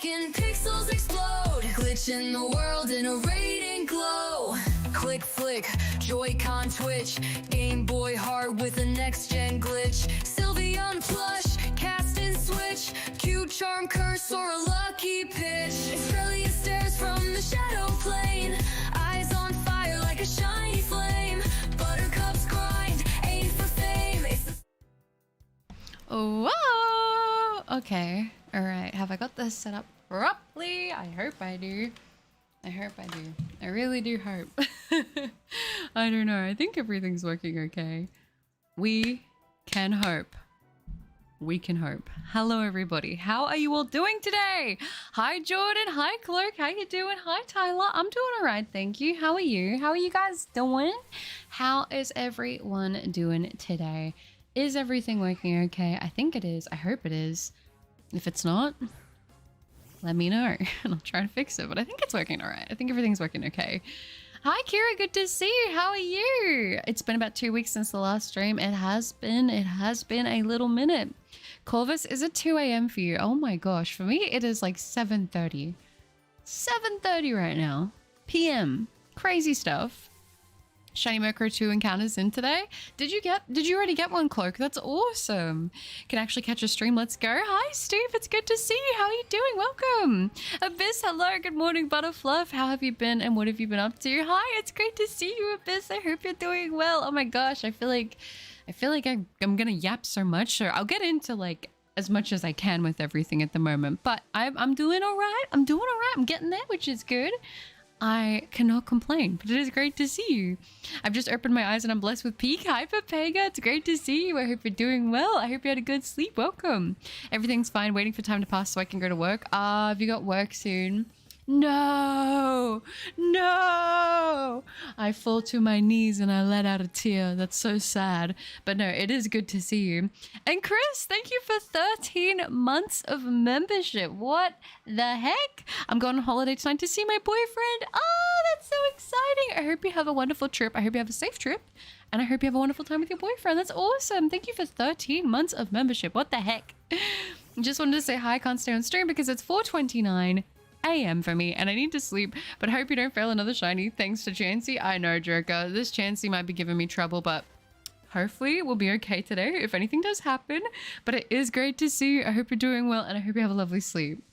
broken pixels explode, glitching the world in a radiant glow. Click, flick, Joy-Con twitch, Game Boy hard with a next-gen glitch. Sylveon plush, cast and switch, cute charm curse or a lucky pitch. Australia stares from the shadow plane, eyes on fire like a shiny flame. Buttercup's grind, aim for fame. Whoa! Okay, alright. Have I got this set up properly? I hope I do. I hope I do. I really do hope. I don't know. I think everything's working okay. We can hope. We can hope. Hello, everybody. How are you all doing today? Hi, Jordan. Hi, Clerk. How you doing? Hi, Tyler. I'm doing all right, thank you. How are you? How are you guys doing? How is everyone doing today? Is everything working okay? I think it is. I hope it is. If it's not, let me know and I'll try to fix it, but I think it's working all right. I think everything's working okay. Hi, Kira. Good to see you. How are you? It's been about 2 weeks since the last stream. It has been a little minute. Corvus, is it 2 a.m. for you? Oh my gosh. For me, it is like 7:30. 7:30 right now. PM. Crazy stuff. Shiny Murkrow 2 encounters in today. Did you already get one, Cloak? That's awesome. Can actually catch a stream. Let's go. Hi, Steve. It's good to see you. How are you doing? Welcome. Abyss, hello. Good morning, Butterfluff. How have you been and what have you been up to? Hi, it's great to see you, Abyss. I hope you're doing well. Oh my gosh, I feel like I'm gonna yap so much, so I'll get into like as much as I can with everything at the moment. But I'm doing all right. I'm doing all right. I'm getting there, which is good. I cannot complain, but it is great to see you. I've just opened my eyes and I'm blessed with peak. Hi, Pepega. It's great to see you. I hope you're doing well. I hope you had a good sleep. Welcome. Everything's fine. Waiting for time to pass so I can go to work. Have you got work soon? No, no. I fall to my knees and I let out a tear. That's so sad. But no, it is good to see you. And Chris, thank you for 13 months of membership. What the heck? I'm going on holiday tonight to see my boyfriend. Oh, that's so exciting. I hope you have a wonderful trip. I hope you have a safe trip. And I hope you have a wonderful time with your boyfriend. That's awesome. Thank you for 13 months of membership. What the heck? Just wanted to say hi. I can't stay on stream because it's 4:29 a.m. for me and I need to sleep, but I hope you don't fail another shiny. Thanks to Chansey. I know, Jerka, this Chansey might be giving me trouble, but hopefully we'll be okay today if anything does happen. But it is great to see you. I hope you're doing well and I hope you have a lovely sleep.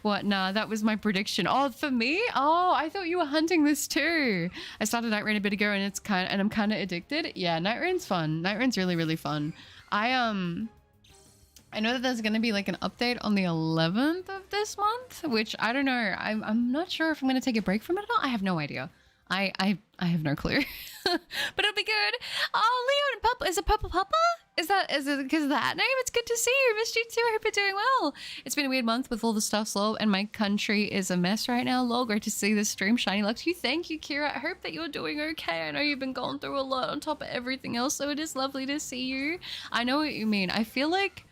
What? Nah, that was my prediction. Oh, for me? Oh, I thought you were hunting this too. I started Night Rain a bit ago and I'm kind of addicted. Yeah, Night Rain's fun. Night Rain's really, really fun. I know that there's going to be like an update on the 11th of this month, which I don't know. I'm not sure if I'm going to take a break from it or not. I have no idea. I have no clue, but it'll be good. Oh, Leon, Papa, is it Papa Papa? Is it because of that name? It's good to see you. Missed you too. I hope you're doing well. It's been a weird month with all the stuff, lol, and my country is a mess right now, lol. Great to see this stream. Shiny luck to you. Thank you, Kira. I hope that you're doing okay. I know you've been going through a lot on top of everything else, so it is lovely to see you. I know what you mean. I feel like,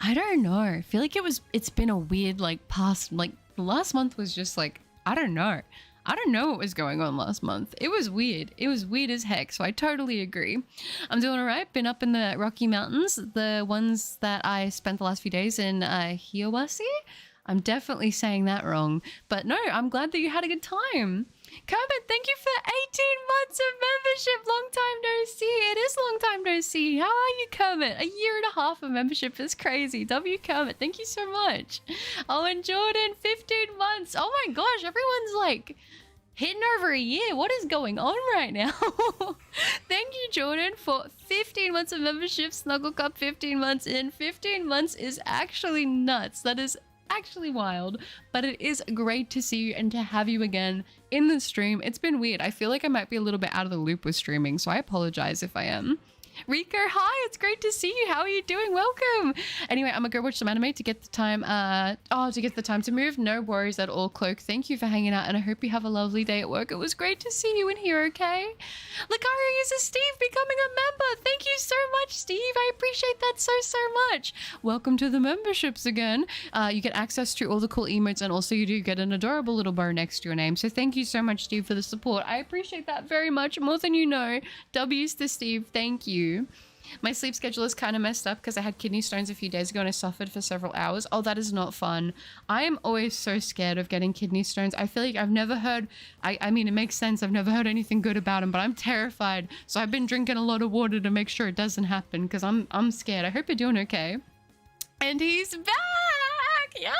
I don't know. I feel like it's been a weird, like, past, like, last month was just like, I don't know. I don't know what was going on last month. It was weird. It was weird as heck, so I totally agree. I'm doing all right. Been up in the Rocky Mountains, the ones that I spent the last few days in Hiawassee. I'm definitely saying that wrong. But no, I'm glad that you had a good time. Kermit, thank you for 18 months of membership. Long time no see. It is long time no see. How are you, Kermit? A year and a half of membership is crazy. W Kermit, thank you so much. Oh, and Jordan, 15 months. Oh my gosh, everyone's like hitting over a year. What is going on right now? Thank you, Jordan, for 15 months of membership. Snuggle Cup 15 months in. 15 months is actually nuts. That is actually wild, but it is great to see you and to have you again in the stream. It's been weird. I feel like I might be a little bit out of the loop with streaming, so I apologize if I am. Rico, hi, it's great to see you. How are you doing? Welcome. Anyway, I'm gonna go watch some anime to get the time to move. No worries at all, Cloak. Thank you for hanging out and I hope you have a lovely day at work. It was great to see you in here, okay? Lucario uses Steve becoming a member. Thank you so much, Steve. I appreciate that so much. Welcome to the memberships again. You get access to all the cool emotes and also you do get an adorable little bow next to your name. So thank you so much, Steve, for the support. I appreciate that very much, more than you know. W's to Steve. Thank you. My sleep schedule is kind of messed up because I had kidney stones a few days ago and I suffered for several hours. Oh, that is not fun. I am always so scared of getting kidney stones. I feel like I've never heard, I mean, it makes sense. I've never heard anything good about them, but I'm terrified. So I've been drinking a lot of water to make sure it doesn't happen because I'm scared. I hope you're doing okay. And he's back! Yeah!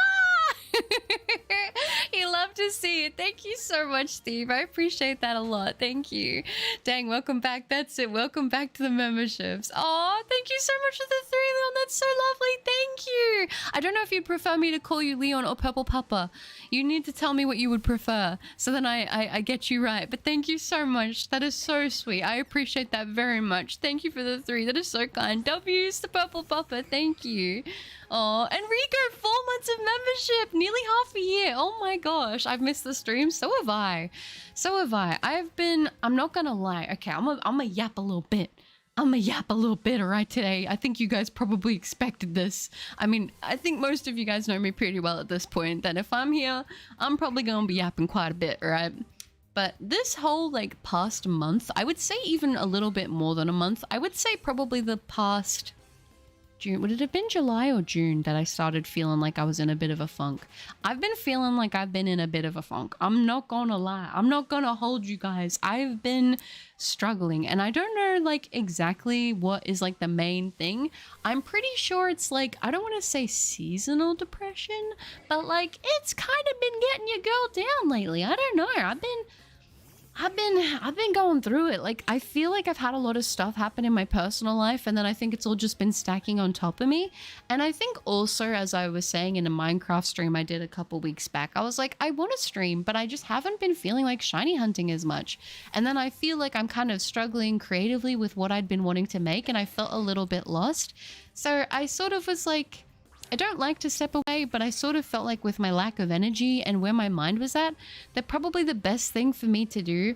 You love to see it. Thank you so much, Steve. I appreciate that a lot. Thank you. Dang, welcome back. That's it. Welcome back to the memberships. Oh, thank you so much for the 3, Leon. That's so lovely. Thank you. I don't know if you'd prefer me to call you Leon or Purple Papa. You need to tell me what you would prefer so then I get you right. But thank you so much. That is so sweet. I appreciate that very much. Thank you for the 3. That is so kind. W's to Purple Papa. Thank you. Oh, Enrico, 4 months of membership, nearly half a year. Oh my gosh, I've missed the stream. So have I. So have I. I'm not gonna lie. Okay, I'm gonna yap a little bit. I'm gonna yap a little bit, all right, today. I think you guys probably expected this. I mean, I think most of you guys know me pretty well at this point, that if I'm here, I'm probably gonna be yapping quite a bit, all right? But this whole, like, past month, I would say even a little bit more than a month. I would say probably the past... June, would it have been July or June that I started feeling like I was in a bit of a funk? I've been feeling like I've been in a bit of a funk. I'm not gonna lie. I'm not gonna hold you guys. I've been struggling and I don't know like exactly what is like the main thing. I'm pretty sure it's like, I don't want to say seasonal depression, but like it's kind of been getting your girl down lately. I don't know. I've been going through it. Like, I feel like I've had a lot of stuff happen in my personal life and then I think it's all just been stacking on top of me. And I think also, as I was saying in a Minecraft stream I did a couple weeks back, I was like, I want to stream, but I just haven't been feeling like shiny hunting as much. And then I feel like I'm kind of struggling creatively with what I'd been wanting to make and I felt a little bit lost. So I sort of was like, I don't like to step away, but I sort of felt like with my lack of energy and where my mind was at, that probably the best thing for me to do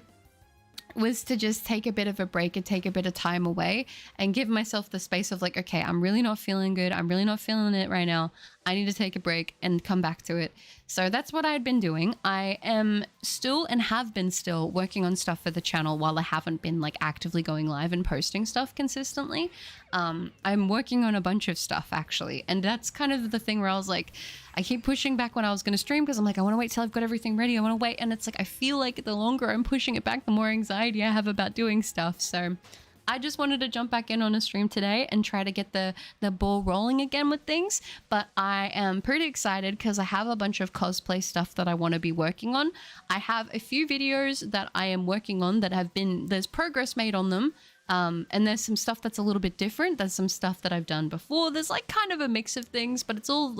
was to just take a bit of a break and take a bit of time away and give myself the space of like, okay, I'm really not feeling good. I'm really not feeling it right now. I need to take a break and come back to it. So that's what I had been doing. I am still and have been still working on stuff for the channel while I haven't been like actively going live and posting stuff consistently. I'm working on a bunch of stuff actually. And that's kind of the thing where I was like, I keep pushing back when I was going to stream because I'm like, I want to wait till I've got everything ready. I want to wait. And it's like, I feel like the longer I'm pushing it back, the more anxiety I have about doing stuff. So I just wanted to jump back in on a stream today and try to get the ball rolling again with things. But I am pretty excited because I have a bunch of cosplay stuff that I want to be working on. I have a few videos that I am working on that have been, there's progress made on them. And there's some stuff that's a little bit different. There's some stuff that I've done before. There's like kind of a mix of things, but it's all,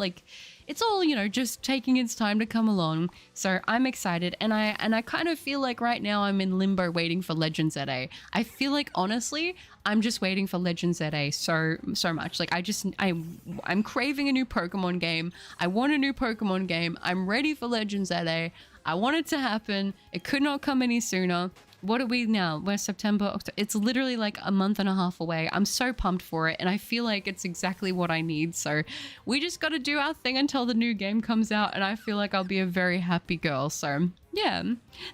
you know, just taking its time to come along. So I'm excited. And I kind of feel like right now I'm in limbo waiting for Legends ZA. I feel like honestly, I'm just waiting for Legends ZA so much. Like I'm craving a new Pokemon game. I want a new Pokemon game. I'm ready for Legends ZA. I want it to happen. It could not come any sooner. What are we now? We're September, October. It's literally like a month and a half away. I'm so pumped for it and I feel like it's exactly what I need. So we just got to do our thing until the new game comes out and I feel like I'll be a very happy girl. So yeah,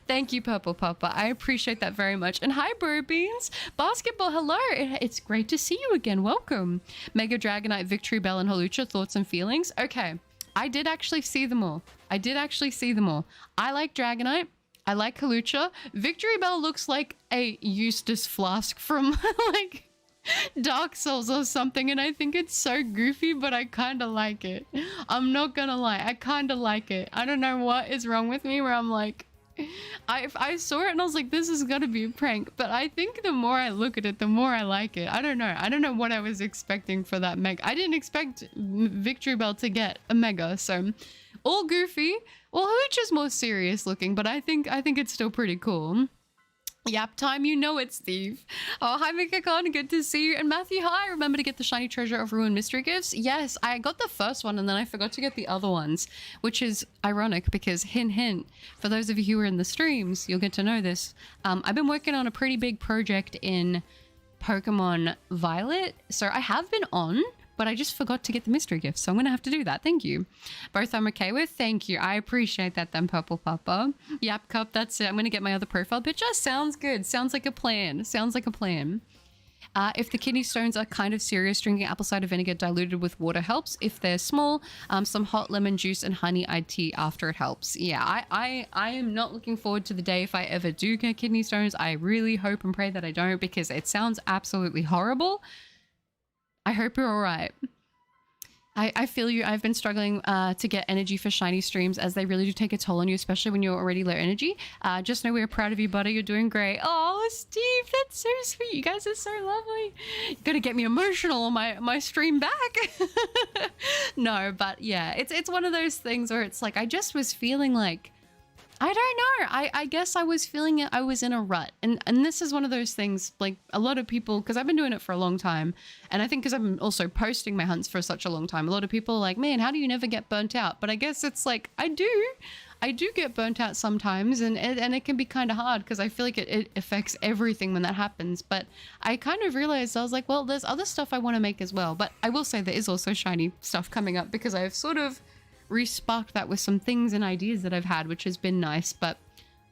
thank you, Purple Papa. I appreciate that very much. And hi, Bro Beans. Basketball, hello. It's great to see you again. Welcome. Mega Dragonite, Victory Bell, and Halucha, thoughts and feelings? Okay, I did actually see them all. I like Dragonite. I like Halucha. Victory Bell looks like a Eustace Flask from like Dark Souls or something, and I think it's so goofy, but I kind of like it. I'm not gonna lie, I kind of like it. I don't know what is wrong with me where I'm like, I saw it and I was like, this is gotta be a prank, but I think the more I look at it, the more I like it. I don't know what I was expecting for that mega. I didn't expect Victory Bell to get a mega, so all goofy. Well, Hooch more serious looking, but I think it's still pretty cool. Yap time, you know it, Steve. Oh, hi, Mikakon, good to see you. And Matthew, hi, remember to get the Shiny Treasure of Ruin Mystery Gifts? Yes, I got the first one and then I forgot to get the other ones, which is ironic because, hint, hint, for those of you who are in the streams, you'll get to know this. I've been working on a pretty big project in Pokemon Violet, so I have been on, but I just forgot to get the mystery gifts, so I'm gonna have to do that. Thank you. Both I'm okay with. Thank you. I appreciate that then, Purple Papa. Yap Cup, that's it. I'm gonna get my other profile picture. Sounds good. Sounds like a plan. Sounds like a plan. If the kidney stones are kind of serious, drinking apple cider vinegar diluted with water helps. If they're small, some hot lemon juice and honey-eyed tea after it helps. Yeah, I am not looking forward to the day if I ever do get kidney stones. I really hope and pray that I don't, because it sounds absolutely horrible. I hope you're all right. I feel you. I've been struggling to get energy for shiny streams, as they really do take a toll on you, especially when you're already low energy. Just know we're proud of you, buddy. You're doing great. Oh, Steve, that's so sweet. You guys are so lovely. You're gonna get me emotional on my stream back. No, but yeah, it's one of those things where it's like, I just was feeling like, I don't know. I guess I was feeling it. I was in a rut. And this is one of those things, like a lot of people, because I've been doing it for a long time. And I think because I've been also posting my hunts for such a long time, a lot of people are like, man, how do you never get burnt out? But I guess it's like, I do get burnt out sometimes. And it can be kind of hard, because I feel like it affects everything when that happens. But I kind of realized, I was like, well, there's other stuff I want to make as well. But I will say there is also shiny stuff coming up, because I've sort of re-sparked that with some things and ideas that I've had, which has been nice. But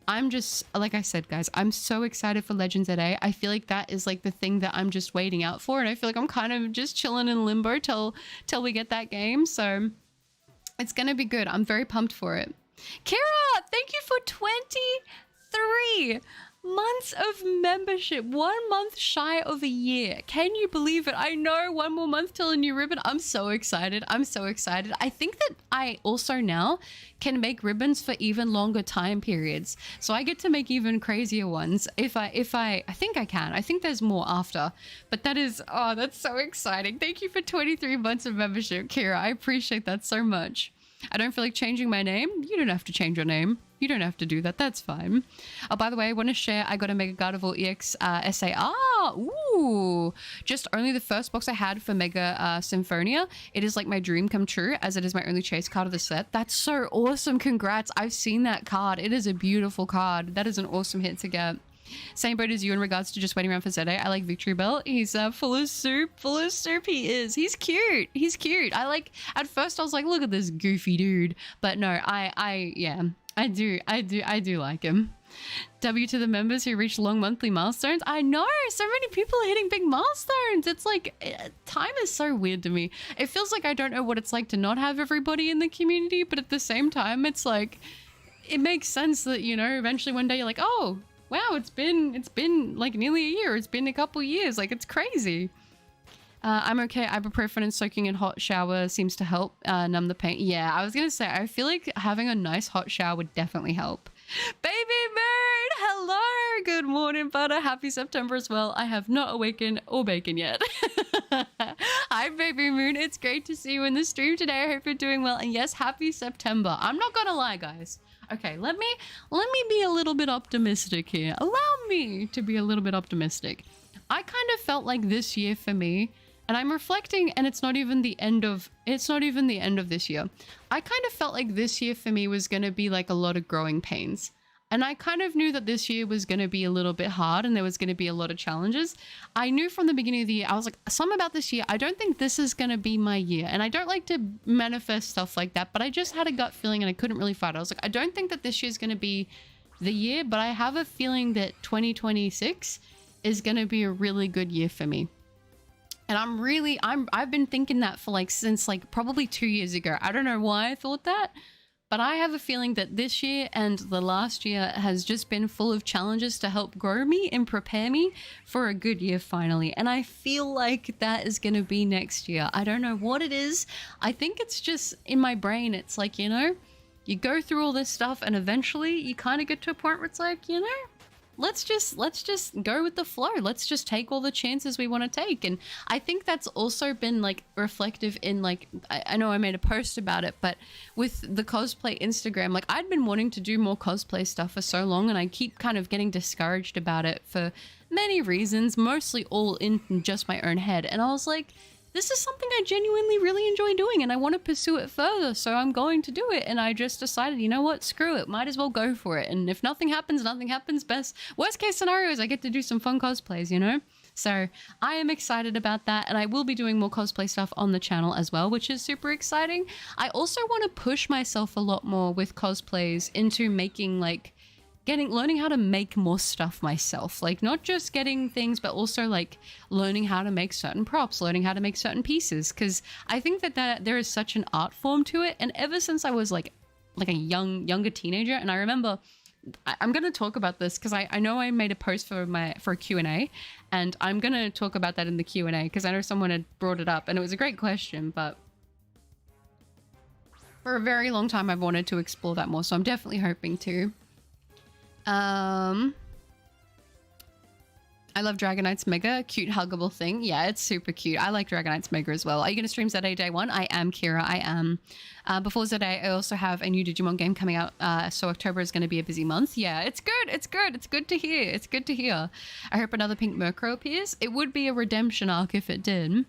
I'm just, like I said, guys, I'm so excited for Legends at A. I feel like that is like the thing that I'm just waiting out for, and I feel like I'm kind of just chilling in limbo till we get that game. So it's gonna be good. I'm very pumped for it. Kira, thank you for 23 months of membership. 1 month shy of a year. Can you believe it? I know, one more month till a new ribbon. I'm so excited. I'm so excited. I think that I also now can make ribbons for even longer time periods. So I get to make even crazier ones if I think I can. I think there's more after. But that is, oh, that's so exciting. Thank you for 23 months of membership, Kira. I appreciate that so much. I don't feel like changing my name. You don't have to change your name. You don't have to do that. That's fine. Oh, by the way, I want to share, I got a Mega Gardevoir EX SA. Ooh. Just only the first box I had for Mega Symphonia. It is like my dream come true, as it is my only chase card of the set. That's so awesome. Congrats. I've seen that card. It is a beautiful card. That is an awesome hit to get. Same boat as you in regards to just waiting around for Zede. I like Victory Bell. He's full of soup. Full of soup he is. He's cute. He's cute. I like, at first I was like, look at this goofy dude. But no, yeah, I do like him. W to the members who reach long monthly milestones. I know, so many people are hitting big milestones. It's like, time is so weird to me. It feels like I don't know what it's like to not have everybody in the community, but at the same time, it's like, it makes sense that, you know, eventually one day you're like, oh, wow, it's been like nearly a year. It's been a couple years. Like, it's crazy. I'm okay. Ibuprofen and soaking in hot shower seems to help numb the pain. Yeah, I was going to say, I feel like having a nice hot shower would definitely help. Baby Moon, hello. Good morning, butter. Happy September as well. I have not awakened or bacon yet. Hi, Baby Moon. It's great to see you in the stream today. I hope you're doing well. And yes, happy September. I'm not going to lie, guys. Okay, let me be a little bit optimistic here. Allow me to be a little bit optimistic. I kind of felt like this year for me, and I'm reflecting, and it's not even the end of this year. I kind of felt like this year for me was going to be like a lot of growing pains. And I kind of knew that this year was going to be a little bit hard and there was going to be a lot of challenges. I knew from the beginning of the year, I was like, something about this year, I don't think this is going to be my year. And I don't like to manifest stuff like that, but I just had a gut feeling and I couldn't really fight it. I was like, I don't think that this year is going to be the year, but I have a feeling that 2026 is going to be a really good year for me. And I've been thinking that for like, since like probably 2 years ago. I don't know why I thought that. But I have a feeling that this year and the last year has just been full of challenges to help grow me and prepare me for a good year finally. And I feel like that is going to be next year. I don't know what it is. I think it's just in my brain. It's like, you know, you go through all this stuff and eventually you kind of get to a point where it's like, you know, let's just go with the flow. Let's just take all the chances we want to take. And I think that's also been like reflective in like, I know I made a post about it, but with the cosplay Instagram, like I'd been wanting to do more cosplay stuff for so long and I keep kind of getting discouraged about it for many reasons, mostly all in just my own head. And I was like, this is something I genuinely really enjoy doing and I want to pursue it further, so I'm going to do it. And I just decided, you know what, screw it, might as well go for it. And if nothing happens, nothing happens. Worst case scenario is I get to do some fun cosplays, you know? So I am excited about that, and I will be doing more cosplay stuff on the channel as well, which is super exciting. I also want to push myself a lot more with cosplays into making like learning how to make more stuff myself. Like not just getting things, but also like learning how to make certain props, learning how to make certain pieces. Because I think that there is such an art form to it. And ever since I was like a younger teenager, and I remember I'm going to talk about this because I know I made a post for a Q&A, and I'm going to talk about that in the Q&A because I know someone had brought it up and it was a great question, but for a very long time I've wanted to explore that more, so I'm definitely hoping to. I love Dragonite's Mega, cute huggable thing. Yeah, it's super cute. I like Dragonite's Mega as well. Are you going to stream ZA day one? I am, Kira, I am. Before ZA, I also have a new Digimon game coming out, so October is going to be a busy month. Yeah, it's good, it's good, it's good to hear, it's good to hear. I hope another pink Murkrow appears. It would be a redemption arc if it did.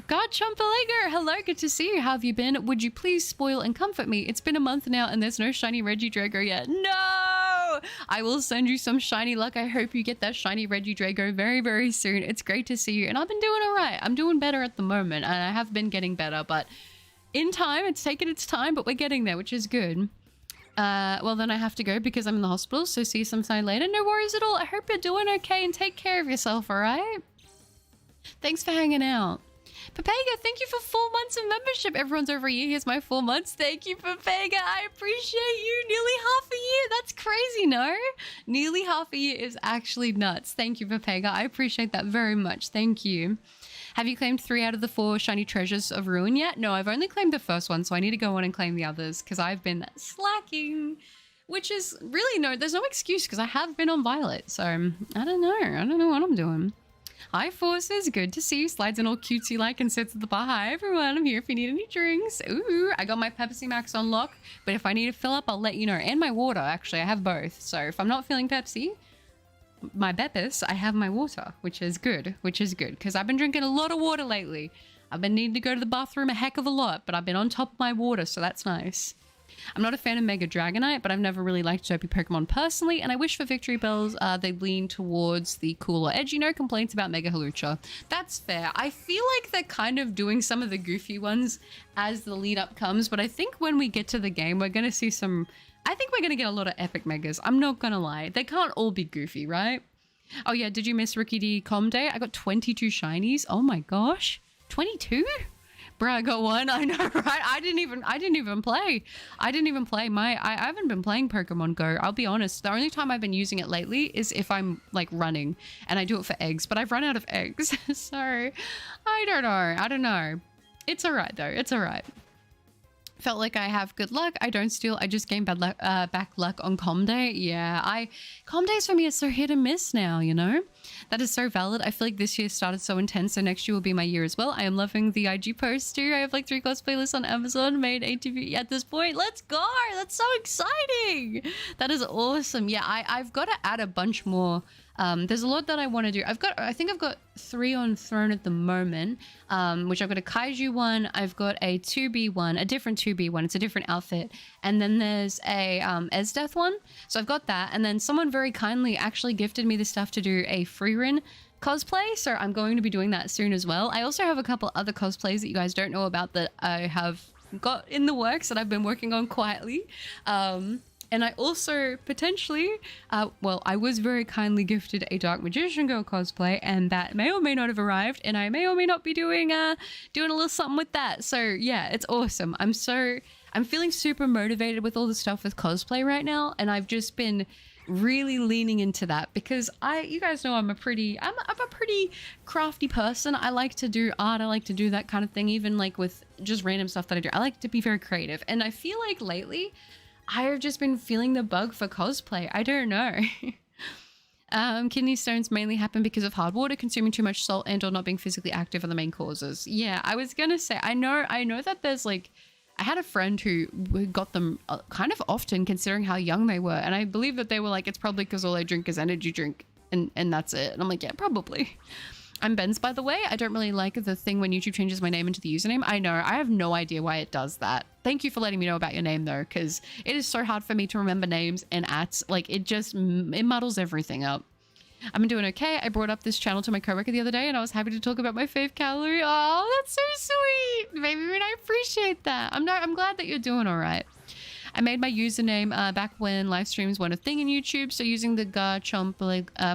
God Chumpalager, hello, good to see you. How have you been? Would you please spoil and comfort me? It's been a month now and there's no shiny Regidrago yet. No! I will send you some shiny luck. I hope you get that shiny Regidrago very, very soon. It's great to see you. And I've been doing all right. I'm doing better at the moment and I have been getting better, but in time, it's taken its time, but we're getting there, which is good. Well, then I have to go because I'm in the hospital, so see you sometime later. No worries at all. I hope you're doing okay and take care of yourself, all right? Thanks for hanging out. Papega, thank you for 4 months of membership. Everyone's over a year. Here's my 4 months. Thank you, Papega. I appreciate you. Nearly half a year. That's crazy, no? Nearly half a year is actually nuts. Thank you, Papega. I appreciate that very much. Thank you. Have you claimed 3 out of the 4 shiny treasures of Ruin yet? No, I've only claimed the first one, so I need to go on and claim the others because I've been slacking. Which is really there's no excuse because I have been on Violet. So I don't know. I don't know what I'm doing. Hi Forces, good to see you. Slides in all cutesy like and sits at the bar. Hi everyone, I'm here if you need any drinks. Ooh, I got my Pepsi Max on lock, but if I need to fill up, I'll let you know. And my water, actually, I have both. So if I'm not feeling Pepsi, my Beppis, I have my water, which is good, because I've been drinking a lot of water lately. I've been needing to go to the bathroom a heck of a lot, but I've been on top of my water, so that's nice. I'm not a fan of Mega Dragonite, but I've never really liked dopey Pokemon personally, and I wish for Victory Bells they'd lean towards the cooler edge. No complaints about Mega Halucha. That's fair. I feel like they're kind of doing some of the goofy ones as the lead up comes, but I think when we get to the game, we're going to see some... I think we're going to get a lot of epic Megas. I'm not going to lie. They can't all be goofy, right? Oh yeah, did you miss Rookie D Com Day? I got 22 shinies. Oh my gosh. 22? Bruh, I got one. I know, right? I didn't even play. I haven't been playing Pokemon Go. I'll be honest. The only time I've been using it lately is if I'm like running and I do it for eggs, but I've run out of eggs. So I don't know. It's all right though. It's all right. Felt like I have good luck. I don't steal. I just gain bad luck, back luck on Com Day. Yeah, Com Days for me is so hit and miss now, you know? That is so valid. I feel like this year started so intense, so next year will be my year as well. I am loving the IG post too. I have like 3 cosplay lists on Amazon, made ATV at this point. Let's go! That's so exciting! That is awesome. Yeah, I've got to add a bunch more. There's a lot that I want to do. I think I've got 3 on Throne at the moment, which I've got a Kaiju one, I've got a 2B one, a different 2B one, it's a different outfit, and then there's a Esdeath one. So I've got that, and then someone very kindly actually gifted me the stuff to do a Freerin cosplay, so I'm going to be doing that soon as well. I also have a couple other cosplays that you guys don't know about that I have got in the works that I've been working on quietly. And I also potentially, well, I was very kindly gifted a Dark Magician Girl cosplay, and that may or may not have arrived, and I may or may not be doing a little something with that. So yeah, it's awesome. I'm feeling super motivated with all the stuff with cosplay right now, and I've just been really leaning into that because you guys know I'm a pretty crafty person. I like to do art. I like to do that kind of thing, even like with just random stuff that I do. I like to be very creative, and I feel like lately I have just been feeling the bug for cosplay. I don't know. Kidney stones mainly happen because of hard water, consuming too much salt, and or not being physically active are the main causes. Yeah, I was gonna say, I know that there's like, I had a friend who got them kind of often considering how young they were. And I believe that they were like, it's probably because all they drink is energy drink and that's it. And I'm like, yeah, probably. I'm Benz, by the way. I don't really like the thing when YouTube changes my name into the username. I know. I have no idea why it does that. Thank you for letting me know about your name, though, because it is so hard for me to remember names and ats. Like, it muddles everything up. I've been doing okay. I brought up this channel to my coworker the other day, and I was happy to talk about my fave calorie. Oh, that's so sweet. Baby, I appreciate that. I'm glad that you're doing all right. I made my username back when live streams weren't a thing in YouTube, so using the Garchomp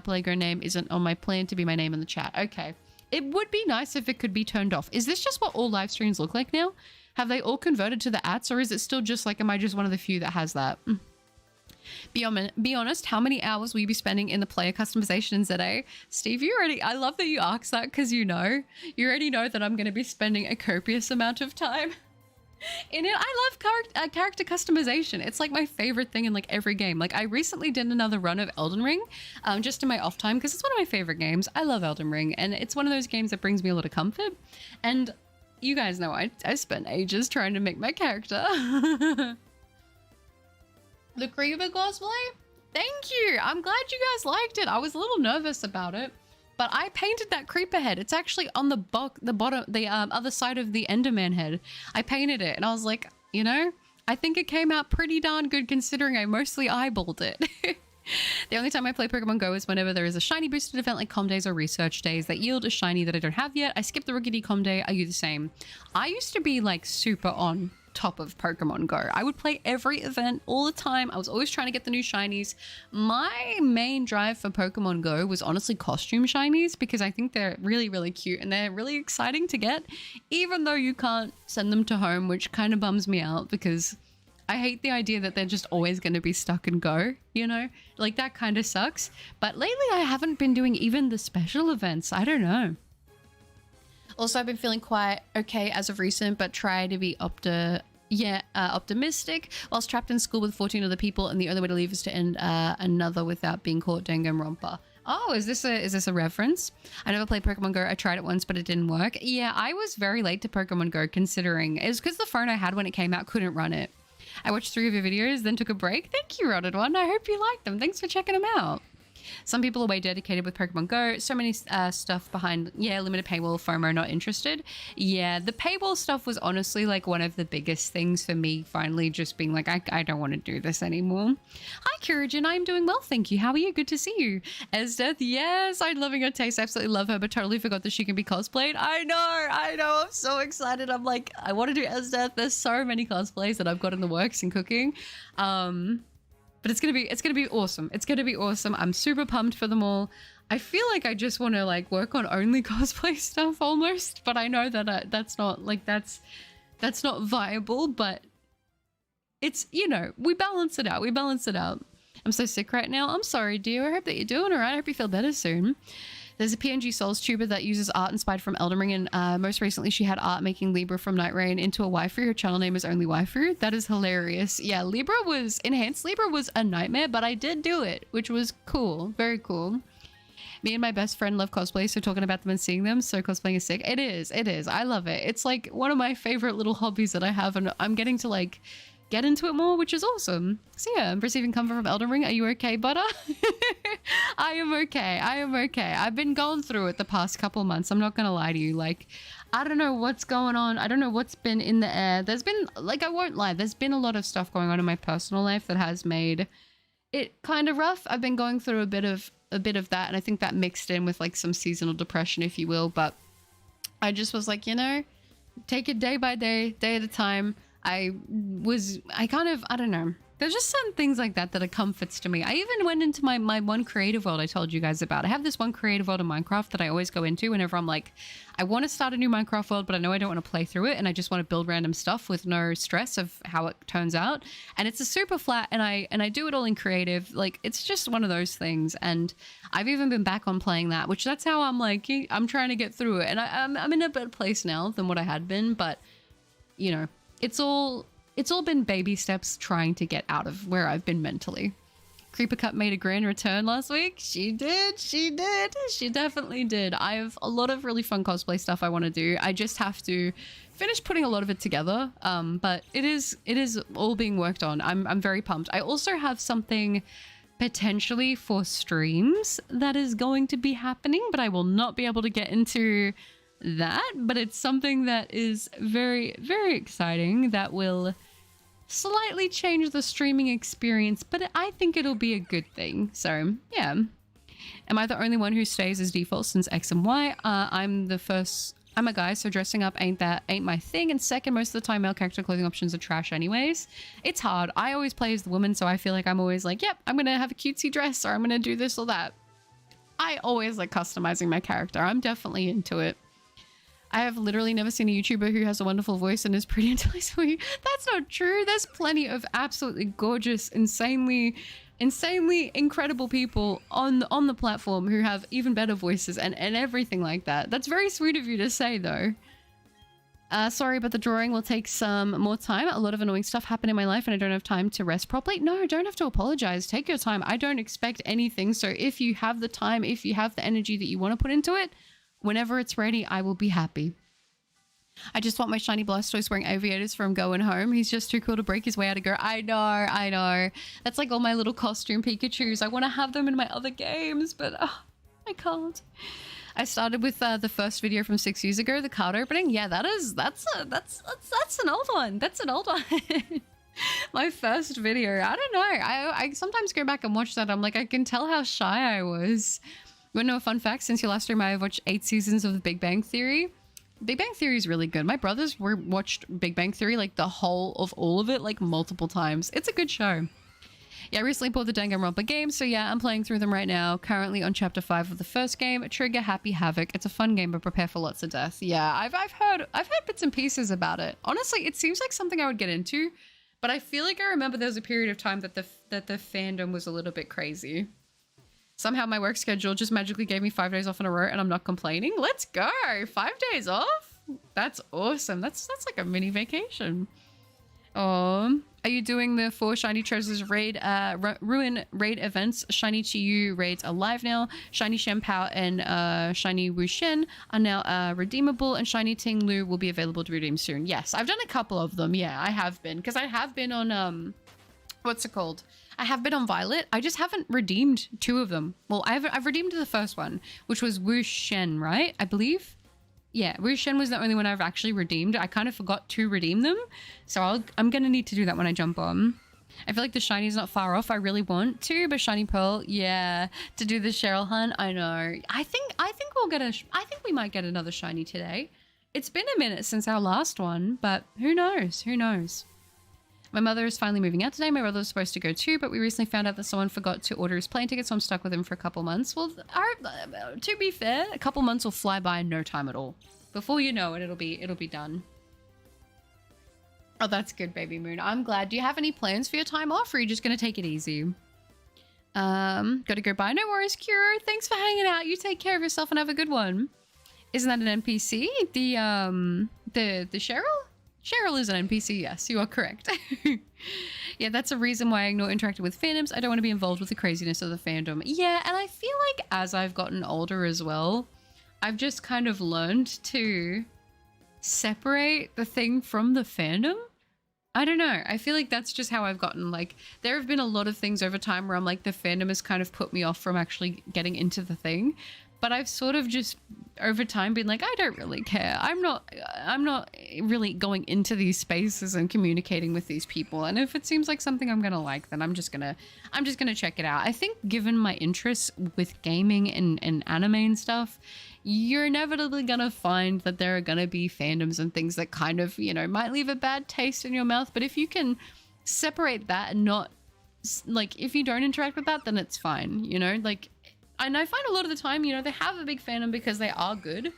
Playground name isn't on my plan to be my name in the chat. Okay. It would be nice if it could be turned off. Is this just what all live streams look like now? Have they all converted to the ats, or is it still just like, am I just one of the few that has that? Be honest, how many hours will you be spending in the player customization in ZA? Steve, I love that you asked that, because you already know that I'm going to be spending a copious amount of time in it. I love character customization. It's like my favorite thing in like every game. Like I recently did another run of Elden Ring, just in my off time, because it's one of my favorite games. I love Elden Ring, and it's one of those games that brings me a lot of comfort. And you guys know I spent ages trying to make my character. The Creeper cosplay? Thank you! I'm glad you guys liked it. I was a little nervous about it, but I painted that creeper head. It's actually on the bottom, the other side of the Enderman head. I painted it, and I was like, you know, I think it came out pretty darn good considering I mostly eyeballed it. The only time I play Pokemon Go is whenever there is a shiny boosted event like Com Days or Research Days that yield a shiny that I don't have yet. I skip the Rookie D Com Day. Are you the same? I used to be like super on top of Pokemon Go. I would play every event all the time. I was always trying to get the new shinies. My main drive for Pokemon Go was honestly costume shinies, because I think they're really, really cute and they're really exciting to get, even though you can't send them to home, which kind of bums me out because I hate the idea that they're just always going to be stuck and go, you know, like that kind of sucks. But lately I haven't been doing even the special events. I don't know. Also, I've been feeling quite okay as of recent, but try to be optimistic. Whilst trapped in school with 14 other people, and the only way to leave is to end another without being caught, Danganronpa. Oh, is this a reference? I never played Pokemon Go. I tried it once, but it didn't work. Yeah, I was very late to Pokemon Go, considering it was because the phone I had when it came out couldn't run it. I watched 3 of your videos, then took a break. Thank you, Rotted One. I hope you liked them. Thanks for checking them out. Some people are way dedicated with Pokemon Go. So many stuff behind, limited paywall, FOMO, not interested. Yeah, the paywall stuff was honestly like one of the biggest things for me, finally just being like, I don't want to do this anymore. Hi, Kurigen. I'm doing well, thank you. How are you? Good to see you. Esdeath, yes, I'm loving her taste. Absolutely love her, but totally forgot that she can be cosplayed. I know. I'm so excited. I'm like, I want to do Esdeath. There's so many cosplays that I've got in the works and cooking. But it's gonna be awesome. It's gonna be awesome. I'm super pumped for them all. I feel like I just want to like work on only cosplay stuff almost, but I know that that's not like that's not viable. But it's, you know, we balance it out. I'm so sick right now. I'm sorry, dear. I hope that you're doing all right. I hope you feel better soon. There's a PNG Souls tuber that uses art inspired from Elden Ring, and most recently she had art making Libra from Night Rain into a waifu. Her channel name is Only Waifu. That is hilarious. Yeah, Enhanced Libra was a nightmare, but I did do it, which was cool. Very cool. Me and my best friend love cosplay, so talking about them and seeing them, so cosplaying is sick. It is. I love it. It's like one of my favorite little hobbies that I have, and I'm getting to like get into it more, which is awesome. So yeah, I'm receiving comfort from Elden Ring. Are you okay, Butter? I am okay. I've been going through it the past couple months. I'm not gonna lie to you. Like, I don't know what's going on. I don't know what's been in the air. There's been, like, I won't lie, there's been a lot of stuff going on in my personal life that has made it kind of rough. I've been going through a bit of that, and I think that mixed in with like some seasonal depression, if you will. But I just was like, you know, take it day by day, day at a time. I don't know. There's just certain things like that that are comforts to me. I even went into my one creative world I told you guys about. I have this one creative world in Minecraft that I always go into whenever I'm like, I want to start a new Minecraft world, but I know I don't want to play through it, and I just want to build random stuff with no stress of how it turns out. And it's a super flat, and I do it all in creative. Like, it's just one of those things. And I've even been back on playing that, which that's how I'm like, I'm trying to get through it. And I'm in a better place now than what I had been, but you know, it's all been baby steps trying to get out of where I've been mentally. Creeper Cup made a grand return last week. She did. She definitely did. I have a lot of really fun cosplay stuff I want to do. I just have to finish putting a lot of it together. But it is all being worked on. I'm very pumped. I also have something potentially for streams that is going to be happening, but I will not be able to get into that. But it's something that is very, very exciting that will slightly change the streaming experience, but I think it'll be a good thing. So yeah. Am I the only one who stays as default since X and Y? I'm the first I'm a guy, so dressing up ain't my thing. And second, most of the time, male character clothing options are trash anyways. It's hard. I always play as the woman, so I feel like I'm always like, yep, I'm gonna have a cutesy dress, or I'm gonna do this or that. I always like customizing my character. I'm definitely into it. I have literally never seen a YouTuber who has a wonderful voice and is pretty entirely sweet. That's not true. There's plenty of absolutely gorgeous, insanely incredible people on the platform who have even better voices and everything like that. That's very sweet of you to say, though. Sorry, but the drawing will take some more time. A lot of annoying stuff happened in my life and I don't have time to rest properly. No, don't have to apologize. Take your time. I don't expect anything. So if you have the time, if you have the energy that you want to put into it, whenever it's ready, I will be happy. I just want my shiny Blastoise wearing aviators from going home. He's just too cool to break his way out of go. I know. That's like all my little costume Pikachus. I want to have them in my other games, but I can't. I started with the first video from 6 years ago, the card opening. Yeah, that's an old one. That's an old one. My first video. I don't know. I sometimes go back and watch that. I'm like, I can tell how shy I was. You want to know a fun fact? Since your last stream, I have watched 8 seasons of The Big Bang Theory. Big Bang Theory is really good. My brothers watched Big Bang Theory, like the whole of all of it, like multiple times. It's a good show. Yeah, I recently bought the Danganronpa game, so yeah, I'm playing through them right now. Currently on chapter 5 of the first game, Trigger Happy Havoc. It's a fun game, but prepare for lots of death. Yeah, I've heard bits and pieces about it. Honestly, it seems like something I would get into, but I feel like I remember there was a period of time that the fandom was a little bit crazy. Somehow my work schedule just magically gave me 5 days off in a row and I'm not complaining. Let's go. 5 days off? That's awesome. That's like a mini vacation. Are you doing the 4 Shiny Treasures raid, Ruin raid events? Shiny Chiyu raids are live now. Shiny Shenpao and Shiny Wushen are now redeemable, and Shiny Ting Lu will be available to redeem soon. Yes, I've done a couple of them. Yeah, I have been. Because I have been on, what's it called? I have been on Violet. I just haven't redeemed 2 of them. Well, I've redeemed the first one, which was Wushen, right? I believe. Yeah, Wushen was the only one I've actually redeemed. I kind of forgot to redeem them. So I'm going to need to do that when I jump on. I feel like the Shiny's not far off. I really want to, but Shiny Pearl, yeah. To do the Cheryl hunt, I know. I think we might get another Shiny today. It's been a minute since our last one, but who knows? Who knows? My mother is finally moving out today. My brother was supposed to go too, but we recently found out that someone forgot to order his plane ticket, so I'm stuck with him for a couple months. Well, to be fair, a couple months will fly by in no time at all. Before you know it, it'll be done. Oh, that's good, Baby Moon. I'm glad. Do you have any plans for your time off, or are you just going to take it easy? Gotta go bye. No worries, Cure. Thanks for hanging out. You take care of yourself and have a good one. Isn't that an NPC? The Cheryl? Cheryl is an NPC, yes, you are correct. Yeah, that's a reason why I ignore interacting with fandoms. I don't want to be involved with the craziness of the fandom. Yeah, and I feel like as I've gotten older as well, I've just kind of learned to separate the thing from the fandom. I don't know. I feel like that's just how I've gotten. Like, there have been a lot of things over time where I'm like, the fandom has kind of put me off from actually getting into the thing. But I've sort of just over time been like, I don't really care. I'm not really going into these spaces and communicating with these people. And if it seems like something I'm gonna like, then I'm just gonna check it out. I think given my interests with gaming and anime and stuff, you're inevitably gonna find that there are gonna be fandoms and things that kind of, you know, might leave a bad taste in your mouth. But if you can separate that and not, like, if you don't interact with that, then it's fine, you know, like. And I find a lot of the time, you know, they have a big fandom because they are good.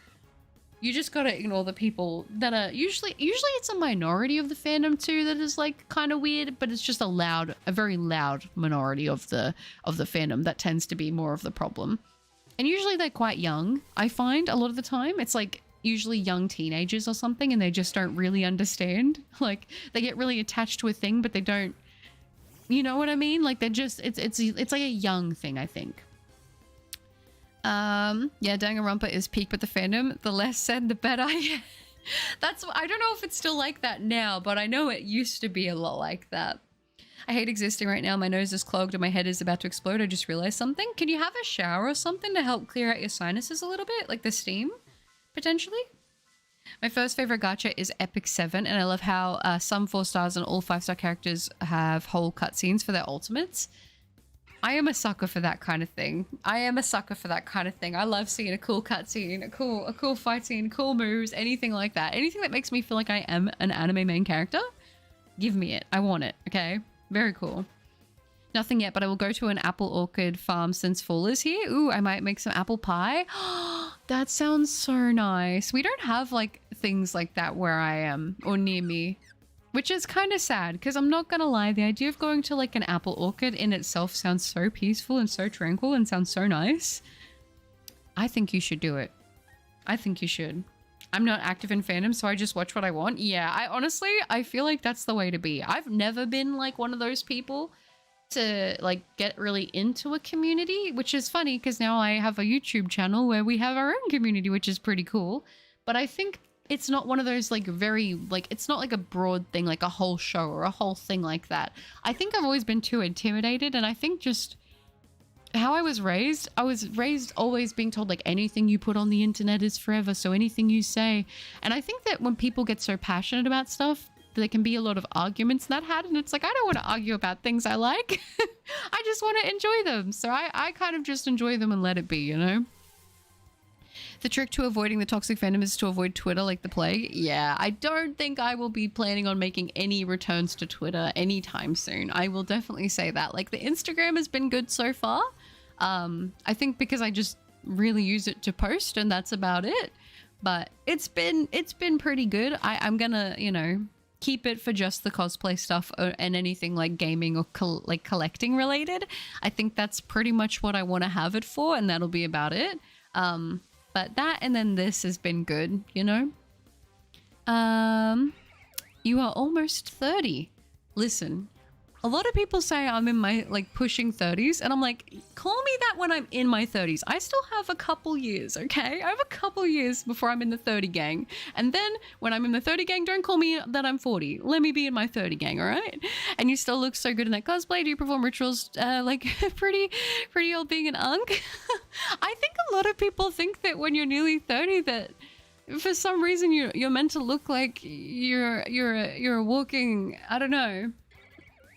You just gotta ignore the people that are usually it's a minority of the fandom too that is like kind of weird, but it's just a very loud minority of the fandom that tends to be more of the problem. And usually they're quite young. I find a lot of the time it's like usually young teenagers or something, and they just don't really understand. Like, they get really attached to a thing, but they don't. You know what I mean? Like, they're just it's like a young thing, I think. Yeah, Danganronpa is peak with the fandom. The less said, the better. That's, I don't know if it's still like that now, but I know it used to be a lot like that. I hate existing right now. My nose is clogged and my head is about to explode. I just realized something. Can you have a shower or something to help clear out your sinuses a little bit? Like the steam, potentially? My first favorite gacha is Epic 7, and I love how some 4 stars and all 5-star characters have whole cutscenes for their ultimates. I am a sucker for that kind of thing. I am a sucker for that kind of thing. I love seeing a cool cutscene, a cool fight scene, cool moves, anything like that. Anything that makes me feel like I am an anime main character, give me it. I want it, okay? Very cool. Nothing yet, but I will go to an apple orchard farm since fall is here. Ooh, I might make some apple pie. That sounds so nice. We don't have like things like that where I am or near me, which is kind of sad because I'm not gonna lie, the idea of going to like an apple orchard in itself sounds so peaceful and so tranquil and sounds so nice. I think you should do it. I think you should. I'm not active in fandom, so I just watch what I want. Yeah, I feel like that's the way to be. I've never been like one of those people to like get really into a community, which is funny because now I have a YouTube channel where we have our own community, which is pretty cool. But I think it's not one of those like very like, it's not like a broad thing, like a whole show or a whole thing like that. I think I've always been too intimidated, and I think just how I was raised always being told like anything you put on the internet is forever, so anything you say. And I think that when people get so passionate about stuff, there can be a lot of arguments that had, and it's like, I don't want to argue about things I like. I just want to enjoy them. So I kind of just enjoy them and let it be, you know? The trick to avoiding the toxic fandom is to avoid Twitter like the plague. Yeah, I don't think I will be planning on making any returns to Twitter anytime soon. I will definitely say that. Like the Instagram has been good so far. I think because I just really use it to post and that's about it. But it's been pretty good. I'm gonna, you know, keep it for just the cosplay stuff and anything like gaming or like collecting related. I think that's pretty much what I want to have it for, and that'll be about it. But that and then this has been good, you know? You are almost 30. Listen, a lot of people say I'm in my like pushing 30s, and I'm like, call me that when I'm in my 30s. I still have a couple years, okay? I have a couple years before I'm in the 30 gang. And then when I'm in the 30 gang, don't call me that I'm 40. Let me be in my 30 gang, all right? And you still look so good in that cosplay. Do you perform rituals like pretty old being an unk? I think a lot of people think that when you're nearly 30 that for some reason you're meant to look like you're a walking, I don't know.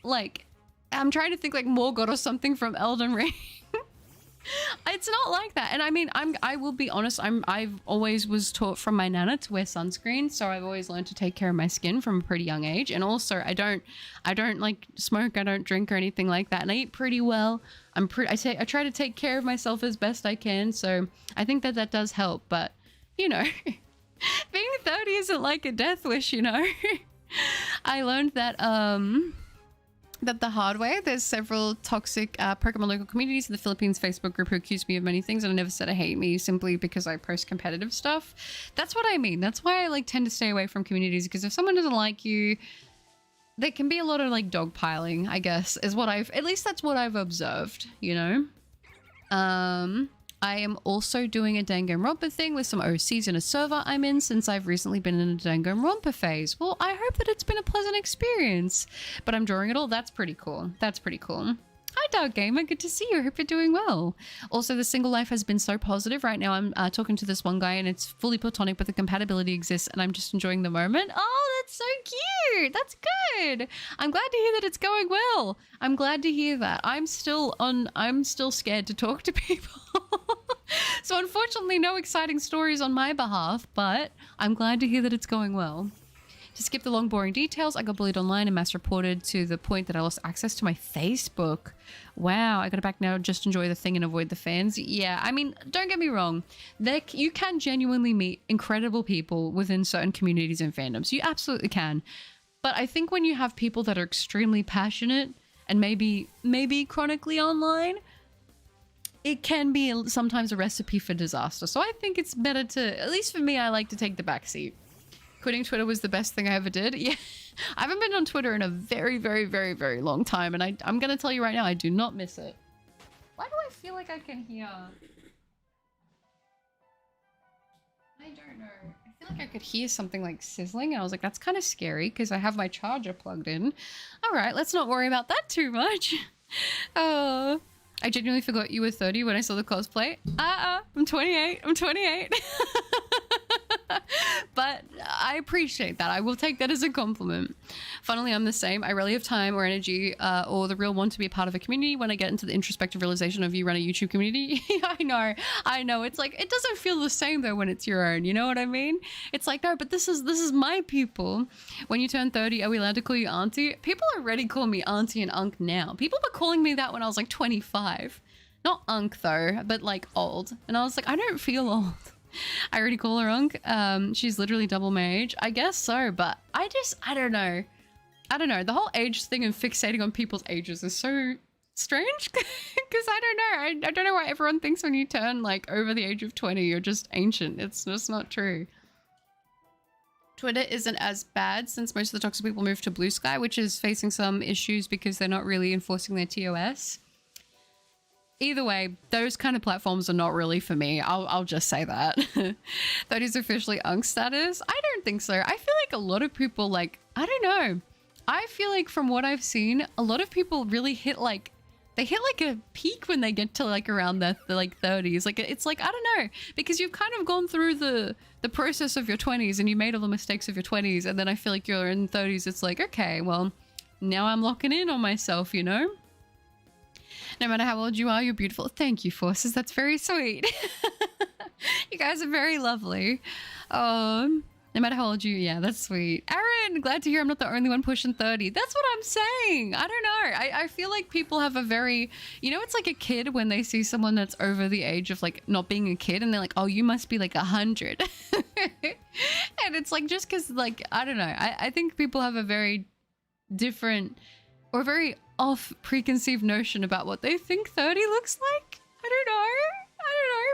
Like, I'm trying to think like Morgoth or something from Elden Ring. It's not like that. And I mean, I will be honest, I've always was taught from my nana to wear sunscreen, so I've always learned to take care of my skin from a pretty young age. And also I don't like smoke, I don't drink or anything like that. And I eat pretty well. I try to take care of myself as best I can. So I think that does help, but you know, being 30 isn't like a death wish, you know. I learned that the hard way. There's several toxic Pokemon local communities in the Philippines Facebook group who accuse me of many things, and I never said I hate me simply because I post competitive stuff. That's what I mean. That's why I like tend to stay away from communities, because if someone doesn't like you, there can be a lot of like dogpiling, I guess, is what at least that's what I've observed, you know? I am also doing a Danganronpa thing with some OCs in a server I'm in since I've recently been in a Danganronpa phase. Well, I hope that it's been a pleasant experience, but I'm drawing it all. That's pretty cool. That's pretty cool. Hi, Dark Gamer. Good to see you. I hope you're doing well. Also, the single life has been so positive. Right now, I'm talking to this one guy, and it's fully platonic, but the compatibility exists, and I'm just enjoying the moment. Oh, that's so cute. That's good. I'm glad to hear that it's going well. I'm glad to hear that. I'm still scared to talk to people. So unfortunately, no exciting stories on my behalf, but I'm glad to hear that it's going well. To skip the long, boring details, I got bullied online and mass reported to the point that I lost access to my Facebook. Wow, I got it back now. Just enjoy the thing and avoid the fans. Yeah, I mean, don't get me wrong. You can genuinely meet incredible people within certain communities and fandoms. You absolutely can. But I think when you have people that are extremely passionate and maybe chronically online, it can be sometimes a recipe for disaster. So I think it's better to, at least for me, I like to take the back seat. Quitting Twitter was the best thing I ever did. Yeah, I haven't been on Twitter in a very, very, very, very long time. And I'm going to tell you right now, I do not miss it. Why do I feel like I can hear... I don't know. I feel like I could hear something like sizzling. And I was like, that's kind of scary because I have my charger plugged in. All right, let's not worry about that too much. Oh, I genuinely forgot you were 30 when I saw the cosplay. I'm 28. I'm 28. But I appreciate that. I will take that as a compliment. Funnily, I'm the same. I rarely have time or energy or the real want to be a part of a community when I get into the introspective realization of you run a YouTube community. I know. It's like, it doesn't feel the same though when it's your own. You know what I mean? It's like, no, but this is my people. When you turn 30, are we allowed to call you auntie? People already call me auntie and unk now. People were calling me that when I was like 25. Not unk though, but like old. And I was like, I don't feel old. I already call her unk. She's literally double my age. I guess so, but I don't know. I don't know. The whole age thing and fixating on people's ages is so strange because I don't know. I don't know why everyone thinks when you turn like over the age of 20, you're just ancient. It's just not true. Twitter isn't as bad since most of the toxic people moved to Blue Sky, which is facing some issues because they're not really enforcing their TOS. Either way, those kind of platforms are not really for me. I'll just say that. That is officially unk status. I don't think so. I feel like a lot of people like, I don't know. I feel like from what I've seen, a lot of people really hit like, they hit like a peak when they get to like around the like 30s. Like it's like, I don't know, because you've kind of gone through the process of your 20s and you made all the mistakes of your 20s. And then I feel like you're in 30s. It's like, okay, well, now I'm locking in on myself, you know? No matter how old you are, you're beautiful. Thank you, Forces. That's very sweet. You guys are very lovely. No matter how old you, yeah, that's sweet. Aaron, glad to hear I'm not the only one pushing 30. That's what I'm saying. I don't know. I feel like people have a very, you know, it's like a kid when they see someone that's over the age of like not being a kid and they're like, oh, you must be like 100. And it's like, just because like, I don't know. I think people have a very different or very off preconceived notion about what they think 30 looks like. I don't know.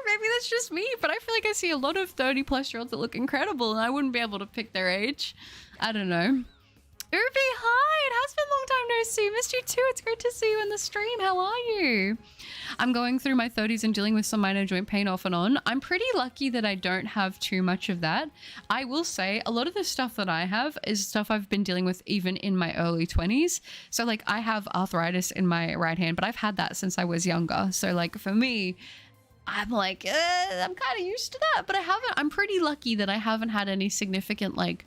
Maybe that's just me, but I feel like I see a lot of 30 plus year olds that look incredible and I wouldn't be able to pick their age. I don't know. Ruby, hi! It has been a long time no see. Missed you too. It's great to see you in the stream. How are you? I'm going through my 30s and dealing with some minor joint pain off and on. I'm pretty lucky that I don't have too much of that. I will say a lot of the stuff that I have is stuff I've been dealing with even in my early 20s. So like I have arthritis in my right hand, but I've had that since I was younger. So like for me, I'm like, I'm kind of used to that, but I'm pretty lucky that I haven't had any significant like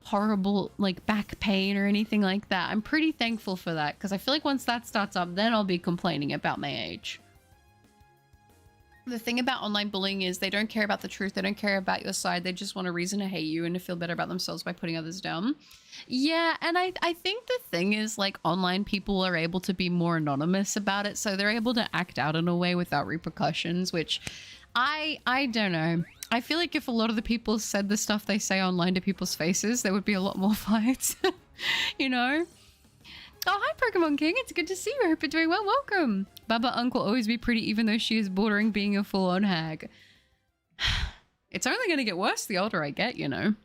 horrible like back pain or anything like that. I'm pretty thankful for that because I feel like once that starts up, then I'll be complaining about my age. The thing about online bullying is they don't care about the truth. They don't care about your side. They just want a reason to hate you and to feel better about themselves by putting others down. Yeah, and I think the thing is like online people are able to be more anonymous about it. So they're able to act out in a way without repercussions, which I don't know. I feel like if a lot of the people said the stuff they say online to people's faces, there would be a lot more fights, you know? Oh, hi, Pokemon King. It's good to see you. I hope you're doing well. Welcome. Baba Unk will always be pretty, even though she is bordering being a full-on hag. It's only going to get worse the older I get, you know?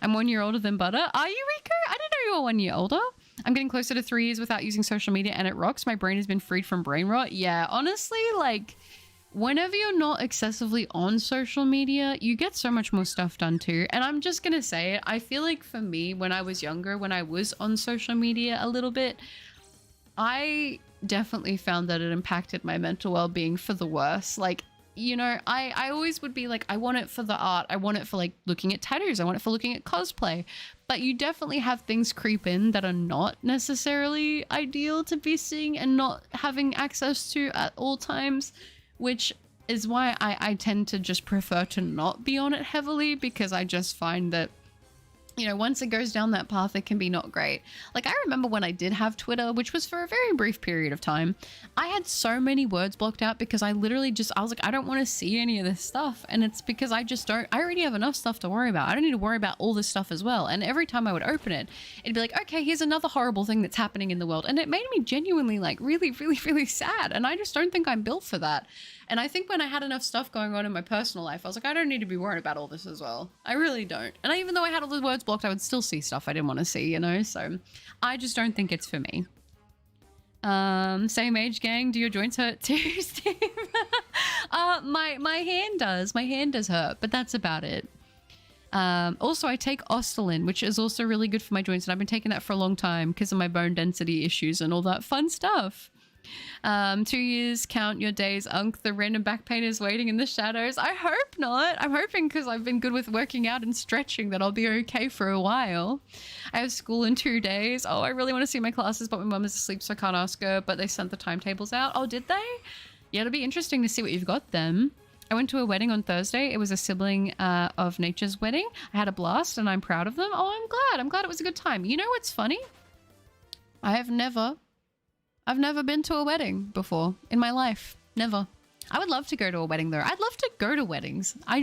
I'm 1 year older than Butter. Are you, Rico? I didn't know you were 1 year older. I'm getting closer to 3 years without using social media, and it rocks. My brain has been freed from brain rot. Yeah, honestly, like, whenever you're not excessively on social media, you get so much more stuff done too. And I'm just gonna say it, I feel like for me, when I was younger, when I was on social media a little bit, I definitely found that it impacted my mental well-being for the worse. Like, you know, I always would be like, I want it for the art. I want it for like looking at tattoos. I want it for looking at cosplay. But you definitely have things creep in that are not necessarily ideal to be seeing and not having access to at all times, which is why I tend to just prefer to not be on it heavily, because I just find that, you know, once it goes down that path, it can be not great. Like, I remember when I did have Twitter, which was for a very brief period of time, I had so many words blocked out because I literally just, I was like, I don't want to see any of this stuff. And it's because I already have enough stuff to worry about. I don't need to worry about all this stuff as well. And every time I would open it, it'd be like, okay, here's another horrible thing that's happening in the world. And it made me genuinely like really, really, really sad. And I just don't think I'm built for that. And I think when I had enough stuff going on in my personal life, I was like, I don't need to be worried about all this as well. I really don't. And even though I had all the words blocked, I would still see stuff I didn't want to see, you know? So I just don't think it's for me. Same age, gang. Do your joints hurt too, Steve? My hand does. My hand does hurt, but that's about it. Also, I take Ostelin, which is also really good for my joints. And I've been taking that for a long time because of my bone density issues and all that fun stuff. 2 years, count your days, Unk. The random back pain is waiting in the shadows. I hope not. I'm hoping because I've been good with working out and stretching that I'll be okay for a while. I have school in 2 days. Oh, I really want to see my classes, but my mum is asleep, so I can't ask her. But they sent the timetables out. Oh, did they? Yeah, it'll be interesting to see what you've got then. I went to a wedding on Thursday. It was a sibling of Nature's wedding. I had a blast and I'm proud of them. Oh, I'm glad. I'm glad it was a good time. You know what's funny? I've never been to a wedding before in my life. Never. I would love to go to a wedding though. I'd love to go to weddings. I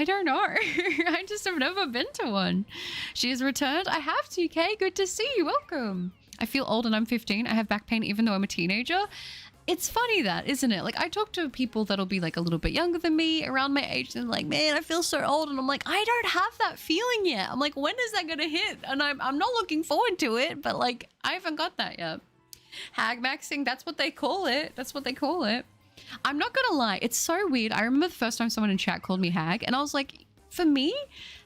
don't know. I just have never been to one. She has returned. I have to, Kay. Good to see you. Welcome. I feel old and I'm 15. I have back pain even though I'm a teenager. It's funny that, isn't it? Like I talk to people that'll be like a little bit younger than me, around my age, and like, man, I feel so old. And I'm like, I don't have that feeling yet. I'm like, when is that gonna hit? And I'm not looking forward to it, but like, I haven't got that yet. Hag maxing, that's what they call it. That's what they call it. I'm not gonna lie, it's so weird. I remember the first time someone in chat called me hag, and I was like, for me,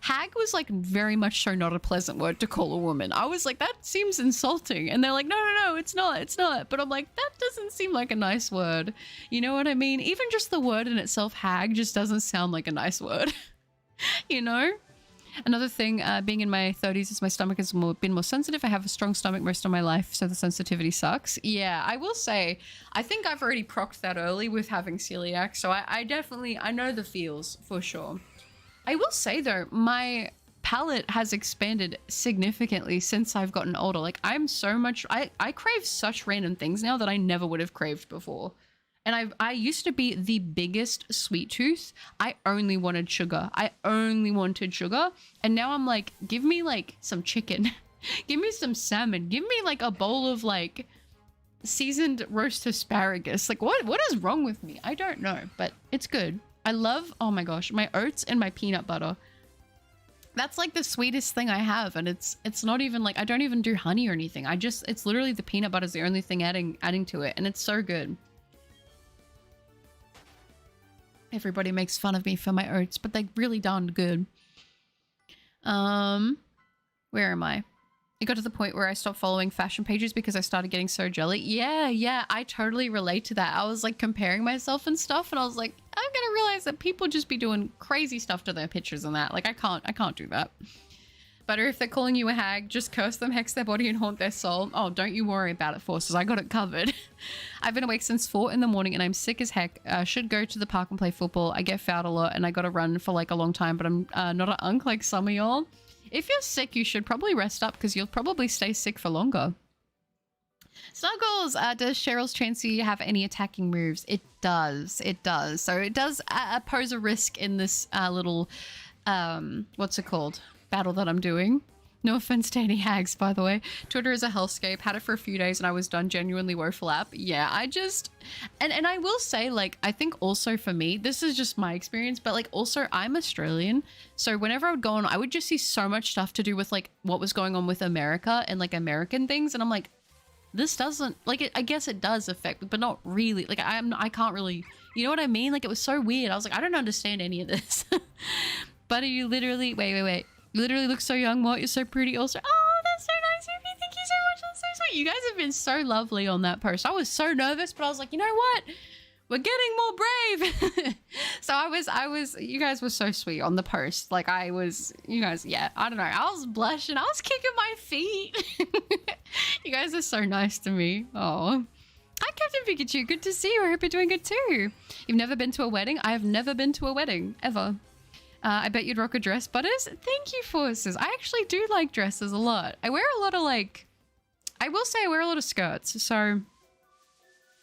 hag was like very much so not a pleasant word to call a woman. I was like, that seems insulting. And they're like, no, it's not. But I'm like, that doesn't seem like a nice word. You know what I mean? Even just the word in itself, hag, just doesn't sound like a nice word. You know? Another thing, being in my 30s is my stomach has been more sensitive. I have a strong stomach most of my life, so the sensitivity sucks. Yeah, I will say, I think I've already procced that early with having celiac, so I definitely, I know the feels for sure. I will say though, my palate has expanded significantly since I've gotten older. Like I'm so much, I crave such random things now that I never would have craved before. And I used to be the biggest sweet tooth. I only wanted sugar. And now I'm like, give me like some chicken. Give me some salmon. Give me like a bowl of like seasoned roast asparagus. Like what is wrong with me? I don't know, but it's good. I love, oh my gosh, my oats and my peanut butter. That's like the sweetest thing I have. And it's not even like, I don't even do honey or anything. It's literally the peanut butter is the only thing adding to it. And it's so good. Everybody makes fun of me for my oats, but they're really darn good. Where am I? It got to the point where I stopped following fashion pages because I started getting so jelly. Yeah, I totally relate to that. I was like comparing myself and stuff, and I was like, I'm gonna realize that people just be doing crazy stuff to their pictures and that. Like I can't do that. But if they're calling you a hag, just curse them, hex their body, and haunt their soul. Oh, don't you worry about it, Forces. I got it covered. I've been awake since 4 in the morning and I'm sick as heck. Should go to the park and play football. I get fouled a lot and I got to run for like a long time, but I'm not an unk like some of y'all. If you're sick, you should probably rest up because you'll probably stay sick for longer. Snuggles, does Cheryl's Chansey have any attacking moves? It does. So it does pose a risk in this little, what's it called? Battle that I'm doing. No offense to any hags, by the way. Twitter is a hellscape. Had it for a few days and I was done. Genuinely woeful app. Yeah, I just... And I will say, like, I think also for me, this is just my experience, but like also I'm Australian. So whenever I would go on, I would just see so much stuff to do with like what was going on with America and like American things. And I'm like, this doesn't... Like, I guess it does affect, but not really. Like, I can't really... You know what I mean? Like, it was so weird. I was like, I don't understand any of this. But you literally... Wait. You literally look so young, Mort. You're so pretty also. Oh, that's so nice of you. Thank you so much. That's so sweet. You guys have been so lovely on that post. I was so nervous, but I was like, you know what? We're getting more brave. So I was, you guys were so sweet on the post. Like I was, you guys, yeah, I don't know. I was blushing. I was kicking my feet. You guys are so nice to me. Oh. Hi, Captain Pikachu. Good to see you. I hope you're doing good too. You've never been to a wedding? I have never been to a wedding, ever. I bet you'd rock a dress, Butters. Thank you, Forces. I actually do like dresses a lot. I wear a lot of like... I will say I wear a lot of skirts, so...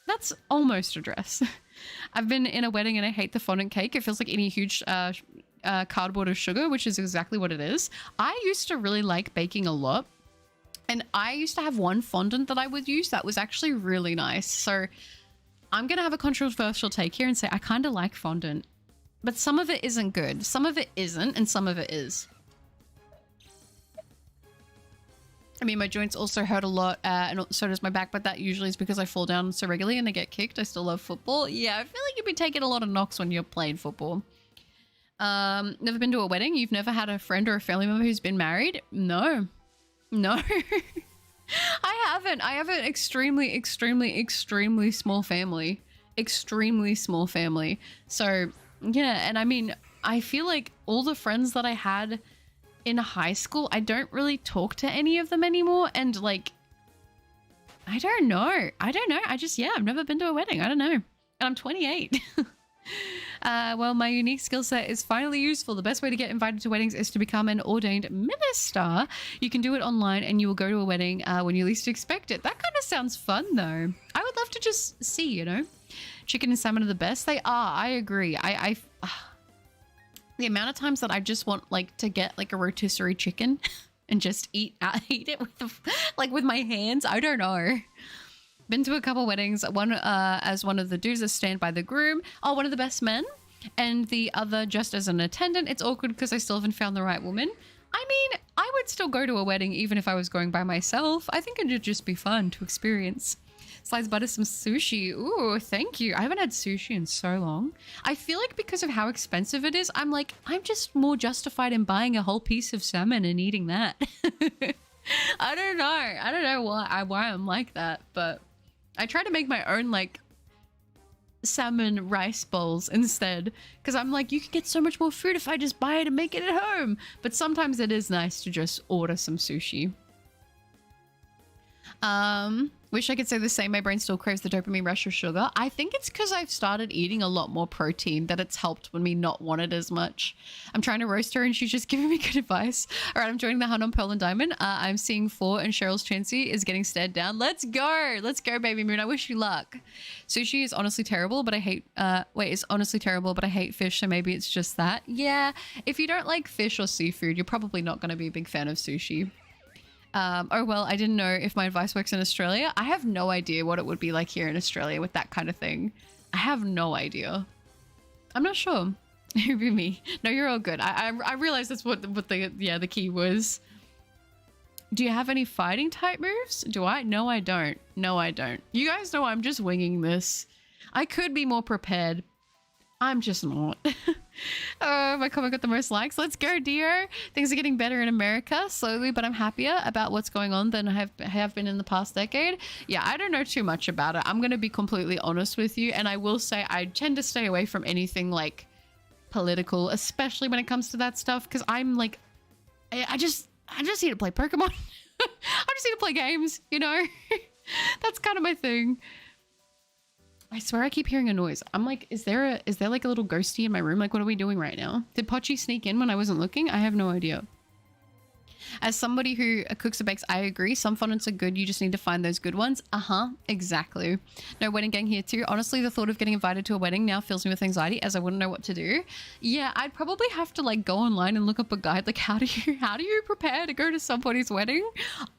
That's almost a dress. I've been in a wedding and I hate the fondant cake. It feels like eating a huge cardboard of sugar, which is exactly what it is. I used to really like baking a lot. And I used to have one fondant that I would use that was actually really nice. So I'm going to have a controversial take here and say I kind of like fondant. But some of it isn't good. Some of it isn't, and some of it is. I mean, my joints also hurt a lot, and so does my back, but that usually is because I fall down so regularly and I get kicked. I still love football. Yeah, I feel like you'd be taking a lot of knocks when you're playing football. Never been to a wedding? You've never had a friend or a family member who's been married? No. I have an extremely, extremely, extremely small family. Extremely small family. So, yeah, and I mean, I feel like all the friends that I had in high school, I don't really talk to any of them anymore. And like, I don't know. I just, yeah, I've never been to a wedding. I don't know. And I'm 28. Well, my unique skill set is finally useful. The best way to get invited to weddings is to become an ordained minister. You can do it online and you will go to a wedding when you least expect it. That kind of sounds fun though. I would love to just see, you know. Chicken and salmon are the best. They are. I agree. The amount of times that I just want like to get like a rotisserie chicken and just eat it with my hands. I don't know. Been to a couple weddings. One as one of the dudes that stand by the groom. Oh, one of the best men, and the other just as an attendant. It's awkward because I still haven't found the right woman. I mean, I would still go to a wedding even if I was going by myself. I think it would just be fun to experience. Slides butter some sushi. Ooh, thank you. I haven't had sushi in so long. I feel like because of how expensive it is, I'm just more justified in buying a whole piece of salmon and eating that. I don't know why I'm like that, but I try to make my own like salmon rice bowls instead, because I'm like, you can get so much more food if I just buy it and make it at home. But sometimes it is nice to just order some sushi. Wish I could say the same. My brain still craves the dopamine rush of sugar. I think it's because I've started eating a lot more protein that it's helped when me not want it as much. I'm trying to roast her and she's just giving me good advice. All right, I'm joining the hunt on Pearl and Diamond. I'm seeing 4 and Cheryl's Chansey is getting stared down. Let's go. Let's go, baby moon. I wish you luck. Sushi is honestly terrible, but I hate, it's honestly terrible, but I hate fish. So maybe it's just that. Yeah. If you don't like fish or seafood, you're probably not going to be a big fan of sushi. Oh, well, I didn't know if my advice works in Australia. I have no idea what it would be like here in Australia with that kind of thing. I have no idea. I'm not sure. It would be me. No, you're all good. I realized that's what the key was. Do you have any fighting type moves? Do I? No, I don't. No, I don't. You guys know I'm just winging this. I could be more prepared. I'm just not. My comment got the most likes. Let's go, Dio. Things are getting better in America slowly, but I'm happier about what's going on than I have been in the past decade. Yeah, I don't know too much about it. I'm going to be completely honest with you. And I will say I tend to stay away from anything like political, especially when it comes to that stuff. Because I'm like, I just need to play Pokemon. I just need to play games, you know? That's kind of my thing. I swear I keep hearing a noise. I'm like, is there like a little ghosty in my room? Like, what are we doing right now? Did Pochi sneak in when I wasn't looking? I have no idea. As somebody who cooks and bakes, I agree. Some fondants are good. You just need to find those good ones. Exactly. No wedding gang here too. Honestly, the thought of getting invited to a wedding now fills me with anxiety as I wouldn't know what to do. Yeah, I'd probably have to like go online and look up a guide. Like, how do you prepare to go to somebody's wedding?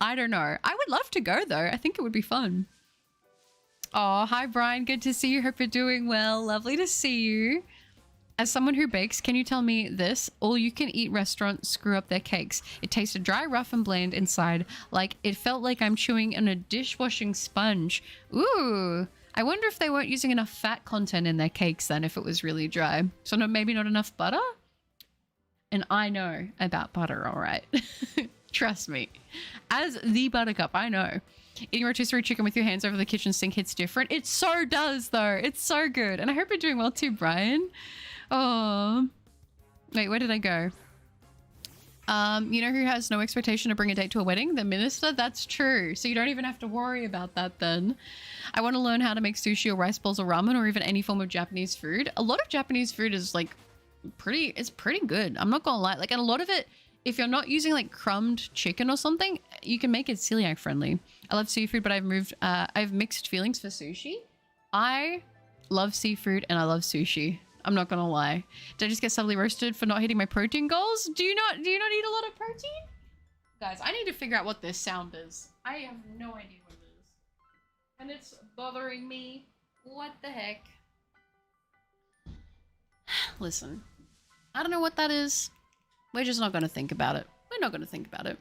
I don't know. I would love to go though. I think it would be fun. Oh, hi Brian. Good to see you. Hope you're doing well. Lovely to see you. As someone who bakes, can you tell me this? All you can eat restaurants screw up their cakes. It tasted dry, rough, and bland inside. Like, it felt like I'm chewing on a dishwashing sponge. Ooh. I wonder if they weren't using enough fat content in their cakes then, if it was really dry. So maybe not enough butter? And I know about butter, all right. Trust me. As the buttercup, I know. Eating rotisserie chicken with your hands over the kitchen sink hits different. It so does, though. It's so good. And I hope you're doing well too, Brian. Oh. Wait, where did I go? You know who has no expectation to bring a date to a wedding? The minister? That's true. So you don't even have to worry about that then. I want to learn how to make sushi or rice balls or ramen or even any form of Japanese food. A lot of Japanese food is like it's pretty good. I'm not gonna lie. Like, and a lot of it, if you're not using like crumbed chicken or something, you can make it celiac friendly. I love seafood, but I have mixed feelings for sushi. I love seafood and I love sushi. I'm not gonna lie. Did I just get subtly roasted for not hitting my protein goals? Do you not eat a lot of protein? Guys, I need to figure out what this sound is. I have no idea what it is. And it's bothering me. What the heck? Listen, I don't know what that is. We're just not gonna think about it. We're not going to think about it.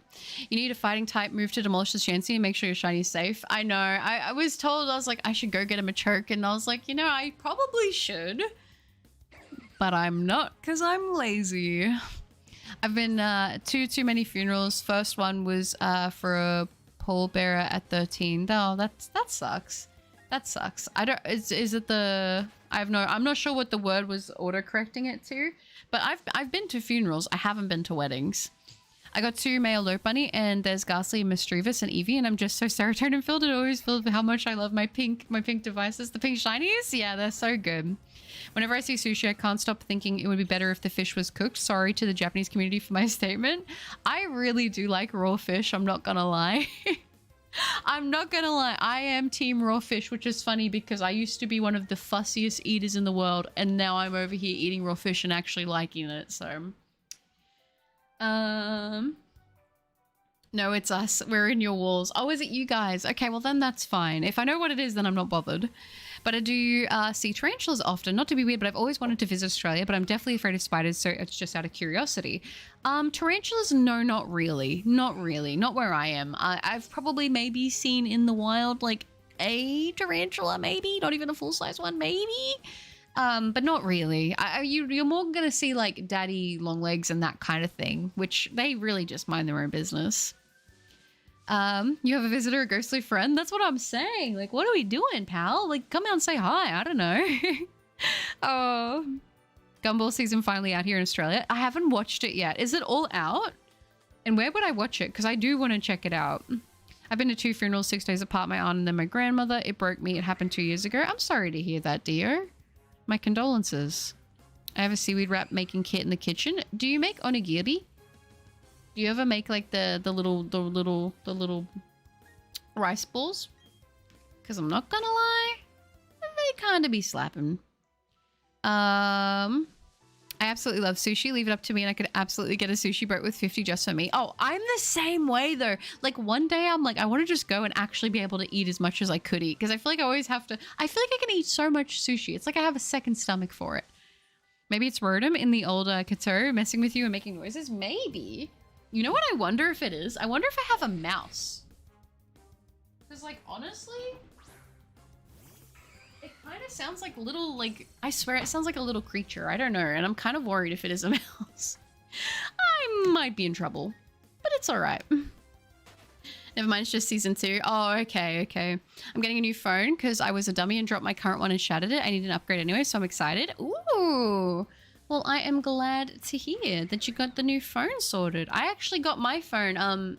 You need a fighting type move to demolish the Chansey and make sure your shiny is safe. I know. I was told, I was like, I should go get him a choke. And I was like, you know, I probably should. But I'm not because I'm lazy. I've been too many funerals. First one was for a pallbearer at 13. Oh, that sucks. That sucks. I don't, is it the, I'm not sure what the word was autocorrecting it to, but I've been to funerals. I haven't been to weddings. I got 2 male alert bunny, and there's Ghastly, Mischievous, and Eevee, and I'm just so serotonin filled. It always filled with how much I love my pink devices. The pink shinies? Yeah, they're so good. Whenever I see sushi, I can't stop thinking it would be better if the fish was cooked. Sorry to the Japanese community for my statement. I really do like raw fish, I'm not gonna lie. I'm not gonna lie, I am team raw fish, which is funny because I used to be one of the fussiest eaters in the world, and now I'm over here eating raw fish and actually liking it, so... No, it's us. We're in your walls. Oh, is it you guys? Okay, well then that's fine. If I know what it is, then I'm not bothered. But I do see tarantulas often. Not to be weird, but I've always wanted to visit Australia, but I'm definitely afraid of spiders, so it's just out of curiosity. Tarantulas, no, not really. Not really. Not where I am. I've probably maybe seen in the wild, like, a tarantula, maybe? Not even a full-size one, maybe? But not really. You're more gonna see, like, daddy long legs and that kind of thing, which they really just mind their own business. You have a visitor, a ghostly friend? That's what I'm saying. Like, what are we doing, pal? Like, come out and say hi. I don't know. Oh, Gumball season finally out here in Australia. I haven't watched it yet. Is it all out? And where would I watch it? Because I do want to check it out. I've been to 2 funerals 6 days apart, my aunt and then my grandmother. It broke me. It happened 2 years ago. I'm sorry to hear that, dear. My condolences. I have a seaweed wrap making kit in the kitchen. Do you make onigiri? Do you ever make like the little rice balls? Because I'm not gonna lie, they kind of be slapping. I absolutely love sushi. Leave it up to me and I could absolutely get a sushi boat with 50 just for me. Oh, I'm the same way though. Like one day I'm like, I want to just go and actually be able to eat as much as I could eat. Because I feel like I always have to, I feel like I can eat so much sushi. It's like I have a second stomach for it. Maybe it's Rotom in the old Kato messing with you and making noises. Maybe. You know what I wonder if it is? I wonder if I have a mouse. Because like, honestly, it kind of sounds like little, like, I swear it sounds like a little creature. I don't know. And I'm kind of worried if it is a mouse. I might be in trouble, but it's all right. Never mind, it's just season 2. Oh, okay, okay. I'm getting a new phone because I was a dummy and dropped my current one and shattered it. I need an upgrade anyway, so I'm excited. Ooh. Well, I am glad to hear that you got the new phone sorted. I actually got my phone.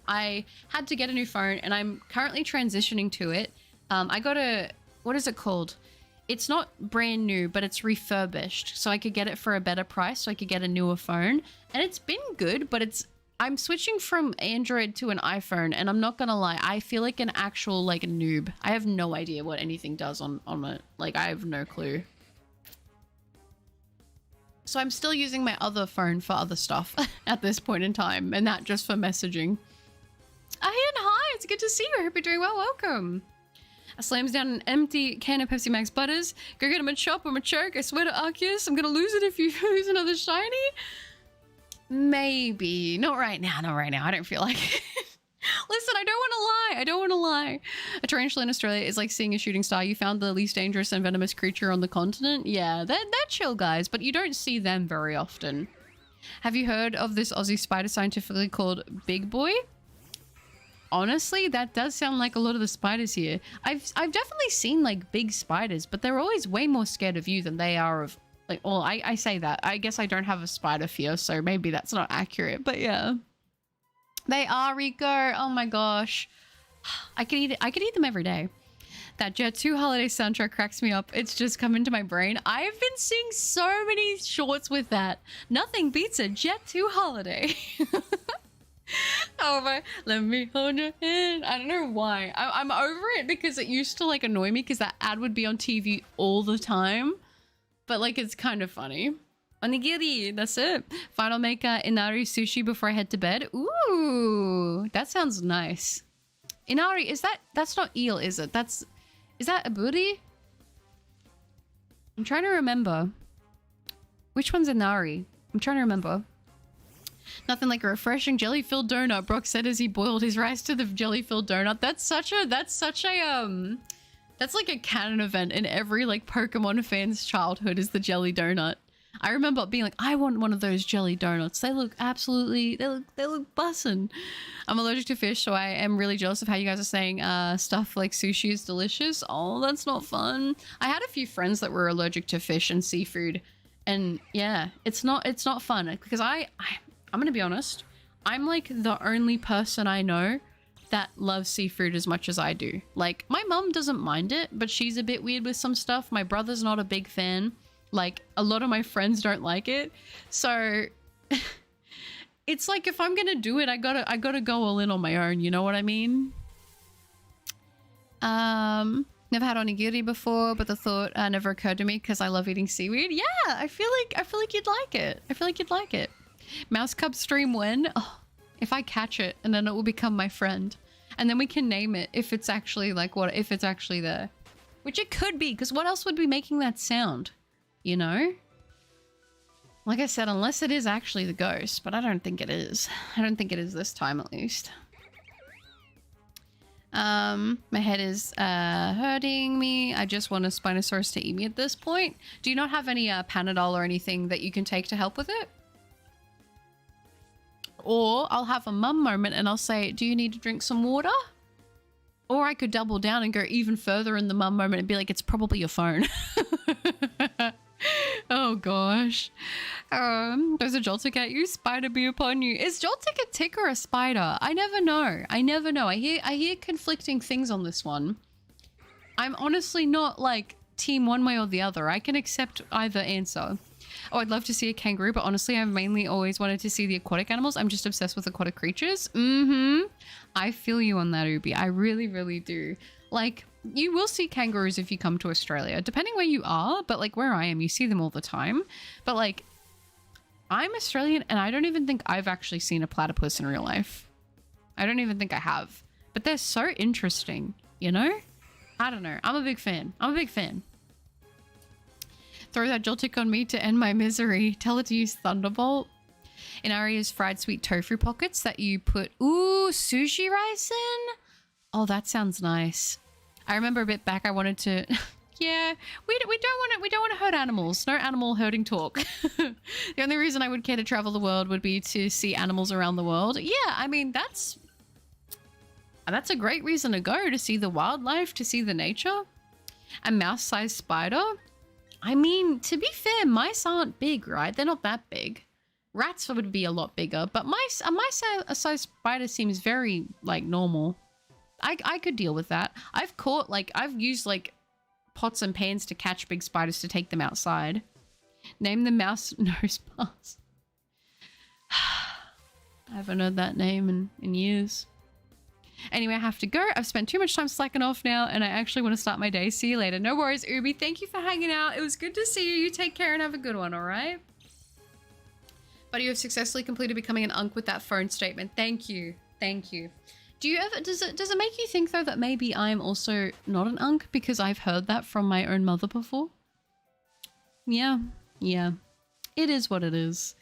I had to get a new phone and I'm currently transitioning to it. I got a, what is it called? It's not brand new, but it's refurbished. So I could get it for a better price. So I could get a newer phone. And it's been good, but I'm switching from Android to an iPhone. And I'm not going to lie, I feel like an actual like noob. I have no idea what anything does on it. Like I have no clue. So I'm still using my other phone for other stuff at this point in time, and that just for messaging. Ayan, hi, it's good to see you. I hope you're doing well. Welcome. I slams down an empty can of Pepsi Max Butters. Go get him a chop or a choke. I swear to Arceus, I'm gonna lose it if you lose another shiny. Maybe. Not right now, not right now. I don't feel like it. Listen, I don't want to lie. I don't want to lie. A tarantula in Australia is like seeing a shooting star. You found the least dangerous and venomous creature on the continent. Yeah, they're chill guys, but you don't see them very often. Have you heard of this Aussie spider scientifically called Big Boy? Honestly, that does sound like a lot of the spiders here. I've definitely seen like big spiders, but they're always way more scared of you than they are of like, well, I say that. I guess I don't have a spider fear, so maybe that's not accurate, but yeah. They are, Rico. Oh my gosh. I could eat them every day. That Jet 2 holiday soundtrack cracks me up. It's just come into my brain. I've been seeing so many shorts with that. Nothing beats a Jet 2 holiday. Oh my, let me hold your hand. I don't know why. I'm over it because it used to like annoy me because that ad would be on TV all the time. But like, it's kind of funny. Onigiri, that's it. Final make inari sushi before I head to bed. Ooh, that sounds nice. Inari, that's not eel, is it? Is that a booty? I'm trying to remember. Which one's inari? I'm trying to remember. Nothing like a refreshing jelly-filled donut, Brock said as he boiled his rice to the jelly-filled donut. That's like a canon event in every like Pokemon fan's childhood is the jelly donut. I remember being like, I want one of those jelly donuts. They look absolutely, they look bussin'. I'm allergic to fish, so I am really jealous of how you guys are saying stuff like sushi is delicious. Oh, that's not fun. I had a few friends that were allergic to fish and seafood, and yeah, it's not fun because I'm gonna be honest. I'm like the only person I know that loves seafood as much as I do. Like, my mum doesn't mind it, but she's a bit weird with some stuff. My brother's not a big fan. Like, a lot of my friends don't like it. So it's like, if I'm gonna do it, I gotta go all in on my own, you know what I mean? Never had onigiri before, but the thought never occurred to me because I love eating seaweed. Yeah, I feel like you'd like it. I feel like you'd like it. Mouse Cub stream when? Oh, if I catch it, and then it will become my friend. And then we can name it if it's actually like if it's actually there. Which it could be, because what else would be making that sound? You know? Like I said, unless it is actually the ghost, but I don't think it is. I don't think it is this time at least. My head is hurting me. I just want a Spinosaurus to eat me at this point. Do you not have any Panadol or anything that you can take to help with it? Or I'll have a mum moment and I'll say, do you need to drink some water? Or I could double down and go even further in the mum moment and be like, it's probably your phone. Oh gosh. There's a Joltik at you, spider be upon you. Is Joltik a tick or a spider? I never know. I never know. I hear conflicting things on this one. I'm honestly not like team one way or the other. I can accept either answer. Oh, I'd love to see a kangaroo, but honestly, I've mainly always wanted to see the aquatic animals. I'm just obsessed with aquatic creatures. I feel you on that, Ubi. I really, really do. Like, you will see kangaroos if you come to Australia, depending where you are, but like where I am, you see them all the time. But like, I'm Australian and I don't even think I've actually seen a platypus in real life. I don't even think I have. But they're so interesting, you know? I don't know. I'm a big fan. I'm a big fan. Throw that Joltik on me to end my misery. Tell it to use Thunderbolt. In Aria's fried sweet tofu pockets that you put, ooh, sushi rice in? Oh, that sounds nice. I remember a bit back I wanted to, yeah, we don't want to hurt animals. No animal hurting talk. The only reason I would care to travel the world would be to see animals around the world. Yeah, I mean, that's a great reason to go, to see the wildlife, to see the nature. A mouse-sized spider. I mean, to be fair, mice aren't big, right? They're not that big. Rats would be a lot bigger, but a mice-sized spider seems very, like, normal. I could deal with that. I've used, like, pots and pans to catch big spiders to take them outside. Name the mouse nose pass. I haven't heard that name in years. Anyway, I have to go. I've spent too much time slacking off now, and I actually want to start my day. See you later. No worries, Ubi. Thank you for hanging out. It was good to see you. You take care and have a good one, all right? But you have successfully completed becoming an unk with that phone statement. Thank you. Thank you. Do you ever, does it make you think, though, that maybe I'm also not an unk because I've heard that from my own mother before? Yeah. Yeah. It is what it is.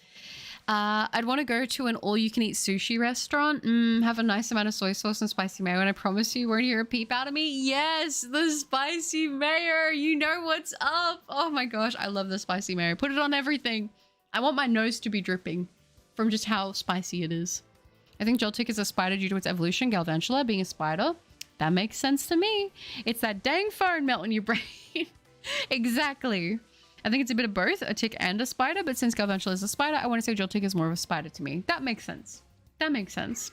I'd want to go to an all-you-can-eat sushi restaurant. Have a nice amount of soy sauce and spicy mayo, and I promise you won't hear a peep out of me. Yes, the spicy mayo. You know what's up. Oh my gosh, I love the spicy mayo. Put it on everything. I want my nose to be dripping from just how spicy it is. I think Joltik is a spider due to its evolution, Galvantula being a spider. That makes sense to me. It's that dang phone melt in your brain. Exactly. I think it's a bit of both, a tick and a spider, but since Galvantula is a spider, I want to say Joltik is more of a spider to me. That makes sense. That makes sense.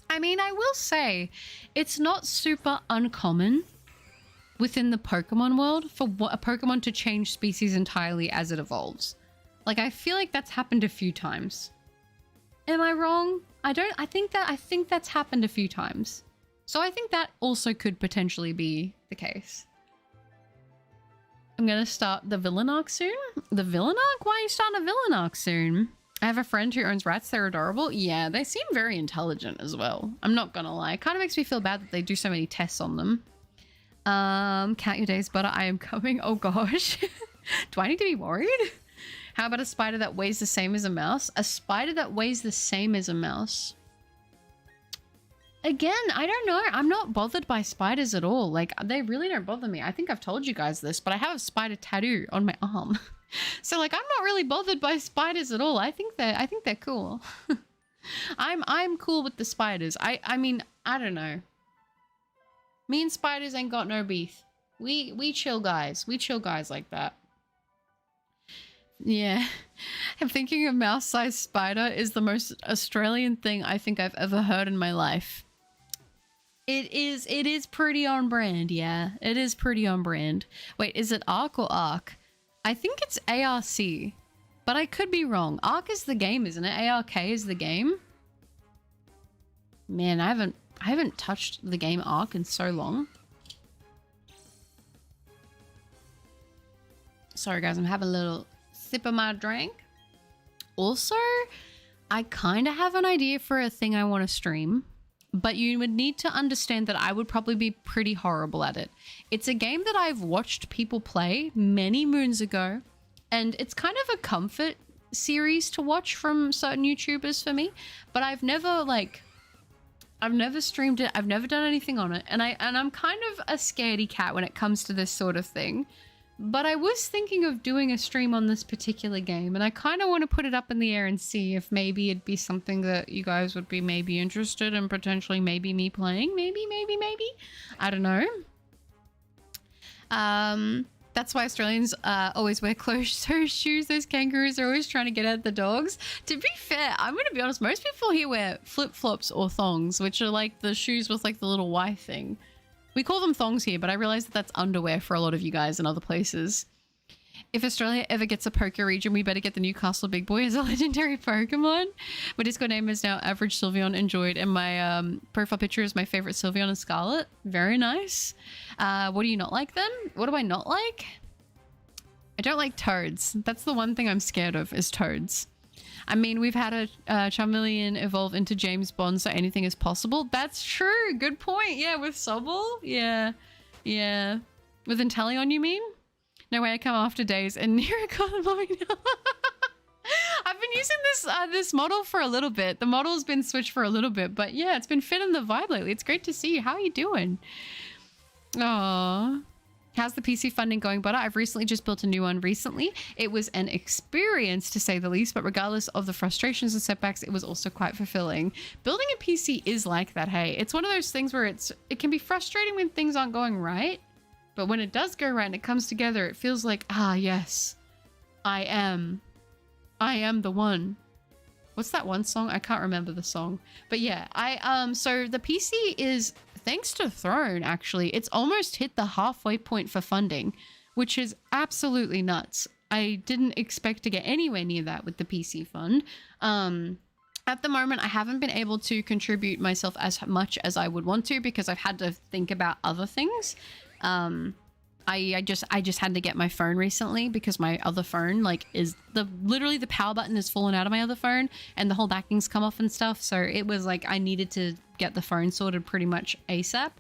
I mean, I will say, it's not super uncommon within the Pokemon world for a Pokemon to change species entirely as it evolves. Like, I feel like that's happened a few times. Am I wrong? I think that's happened a few times. So I think that also could potentially be the case. I'm gonna start the villain arc soon. The villain arc? Why are you starting a villain arc soon? I have a friend who owns rats. They're adorable. Yeah, they seem very intelligent as well. I'm not gonna lie. It kind of makes me feel bad that they do so many tests on them. Count your days, butter. I am coming. Oh gosh. Do I need to be worried? How about a spider that weighs the same as a mouse? A spider that weighs the same as a mouse. Again, I don't know. I'm not bothered by spiders at all. Like, they really don't bother me. I think I've told you guys this, but I have a spider tattoo on my arm. So like, I'm not really bothered by spiders at all. I think they're cool. I'm cool with the spiders. I mean, I don't know. Me and spiders ain't got no beef. We chill guys. We chill guys like that. Yeah. I'm thinking a mouse-sized spider is the most Australian thing I think I've ever heard in my life. It is pretty on brand, yeah. It is pretty on brand. Wait, is it ARC or ARC? I think it's ARC, but I could be wrong. ARC is the game, isn't it? ARK is the game. Man, I haven't touched the game ARC in so long. Sorry guys, I'm having a little sip of my drink. Also, I kind of have an idea for a thing I want to stream, but you would need to understand that I would probably be pretty horrible at it. It's a game that I've watched people play many moons ago, and it's kind of a comfort series to watch from certain YouTubers for me, but I've never streamed it. I've never done anything on it, and I'm kind of a scaredy cat when it comes to this sort of thing. But I was thinking of doing a stream on this particular game, and I kind of want to put it up in the air and see if maybe it'd be something that you guys would be maybe interested in, potentially maybe me playing. Maybe. I don't know. That's why Australians always wear closed-toe shoes. Those kangaroos are always trying to get at the dogs. To be fair, I'm going to be honest, most people here wear flip-flops or thongs, which are like the shoes with like the little Y thing. We call them thongs here, but I realize that that's underwear for a lot of you guys in other places. If Australia ever gets a Poké region, we better get the Newcastle Big Boy as a legendary Pokemon. My Discord name is now Average Sylveon Enjoyed, and my profile picture is my favorite Sylveon and Scarlet. Very nice. What do you not like then? What do I not like? I don't like toads. That's the one thing I'm scared of, is toads. I mean, we've had a Charmeleon evolve into James Bond, so anything is possible. That's true. Good point. Yeah, with Sobble. Yeah. With Inteleon, you mean? No way I come after days and Niricon loving now. I've been using this model for a little bit. The model's been switched for a little bit, but yeah, it's been fitting the vibe lately. It's great to see you. How are you doing? Aww. How's the PC funding going, Butter? I've recently just built a new one recently. It was an experience, to say the least, but regardless of the frustrations and setbacks, it was also quite fulfilling. Building a PC is like that, hey. It's one of those things where it can be frustrating when things aren't going right, but when it does go right and it comes together, it feels like, ah, yes, I am the one. What's that one song? I can't remember the song, but yeah, so the PC is, thanks to Throne, actually, it's almost hit the halfway point for funding, which is absolutely nuts. I didn't expect to get anywhere near that with the PC fund. At the moment, I haven't been able to contribute myself as much as I would want to because I've had to think about other things. I just had to get my phone recently because my other phone, like, is literally the power button has fallen out of my other phone and the whole backing's come off and stuff. So it was like I needed to get the phone sorted pretty much ASAP.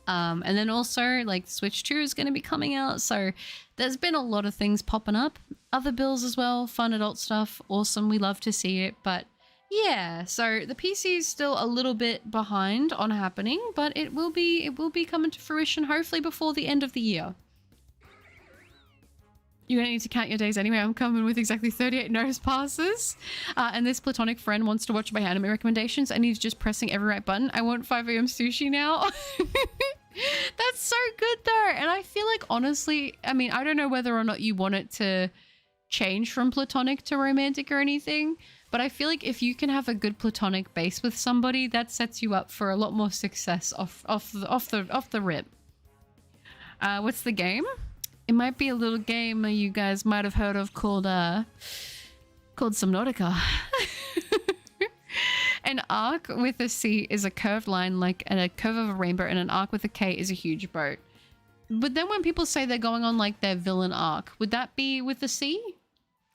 And then also like Switch 2 is going to be coming out. So there's been a lot of things popping up. Other bills as well, fun adult stuff. Awesome. We love to see it. But yeah, so the PC is still a little bit behind on happening, but it will be coming to fruition hopefully before the end of the year. You don't need to count your days anyway. I'm coming with exactly 38 nose passes. And this platonic friend wants to watch my anime recommendations and he's just pressing every right button. I want 5 AM sushi now. That's so good though. And I feel like, honestly, I mean, I don't know whether or not you want it to change from platonic to romantic or anything, but I feel like if you can have a good platonic base with somebody, that sets you up for a lot more success off the rip. What's the game? It might be a little game you guys might have heard of called Subnautica. An arc with a C is a curved line like a curve of a rainbow, and an arc with a K is a huge boat. But then when people say they're going on like their villain arc, would that be with the C?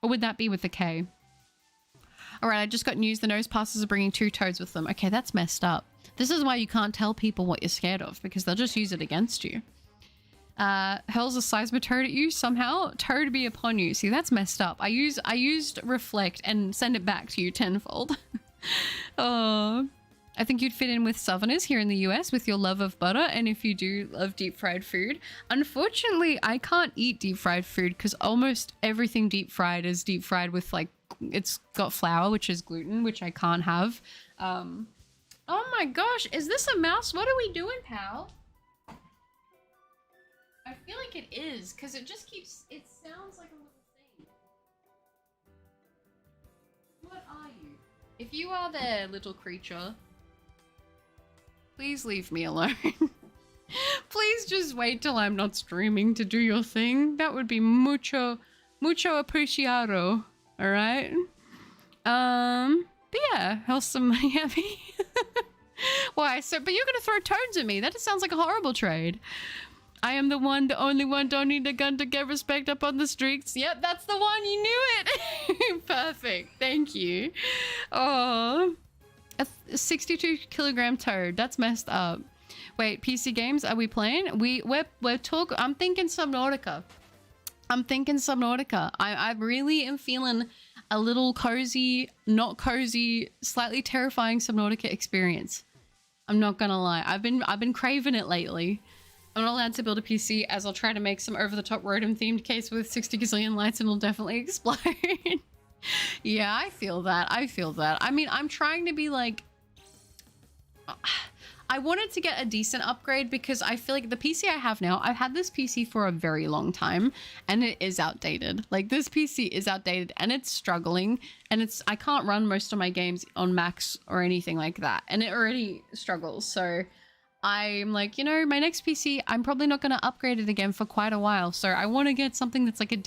Or would that be with the K? Alright, I just got news. The nose passes are bringing 2 toads with them. Okay, that's messed up. This is why you can't tell people what you're scared of, because they'll just use it against you. Hurls a seismitoad at you somehow. Toad be upon you. See, that's messed up. I used reflect and send it back to you tenfold. Oh, I think you'd fit in with Southerners here in the US with your love of butter, and if you do love deep fried food. Unfortunately, I can't eat deep fried food because almost everything deep fried is deep fried with like, it's got flour, which is gluten, which I can't have. Oh my gosh, is this a mouse? What are we doing, pal? I feel like it is, because it just keeps, it sounds like a little thing. What are you? If you are there, little creature, please leave me alone. Please just wait till I'm not streaming to do your thing. That would be mucho apreciado. Alright? But yeah, how's some money happy? Why? So, but you're gonna throw toads at me. That just sounds like a horrible trade. I am the one, the only one, don't need a gun to get respect up on the streets. Yep, that's the one, you knew it. Perfect, thank you. Oh, a 62 kilogram toad, that's messed up. Wait, PC games, are we playing? We're talking, I'm thinking Subnautica. I really am feeling a little cozy, not cozy, slightly terrifying Subnautica experience. I'm not gonna lie, I've been craving it lately. I'm not allowed to build a PC as I'll try to make some over-the-top Rotom themed case with 60 gazillion lights and it'll definitely explode. Yeah, I feel that. I mean, I'm trying to be like... I wanted to get a decent upgrade because I feel like the PC I have now, I've had this PC for a very long time and it is outdated. Like, this PC is outdated and it's struggling and I can't run most of my games on Macs or anything like that. And it already struggles, so... I'm like, you know, my next PC, I'm probably not going to upgrade it again for quite a while. So I want to get something that's like at a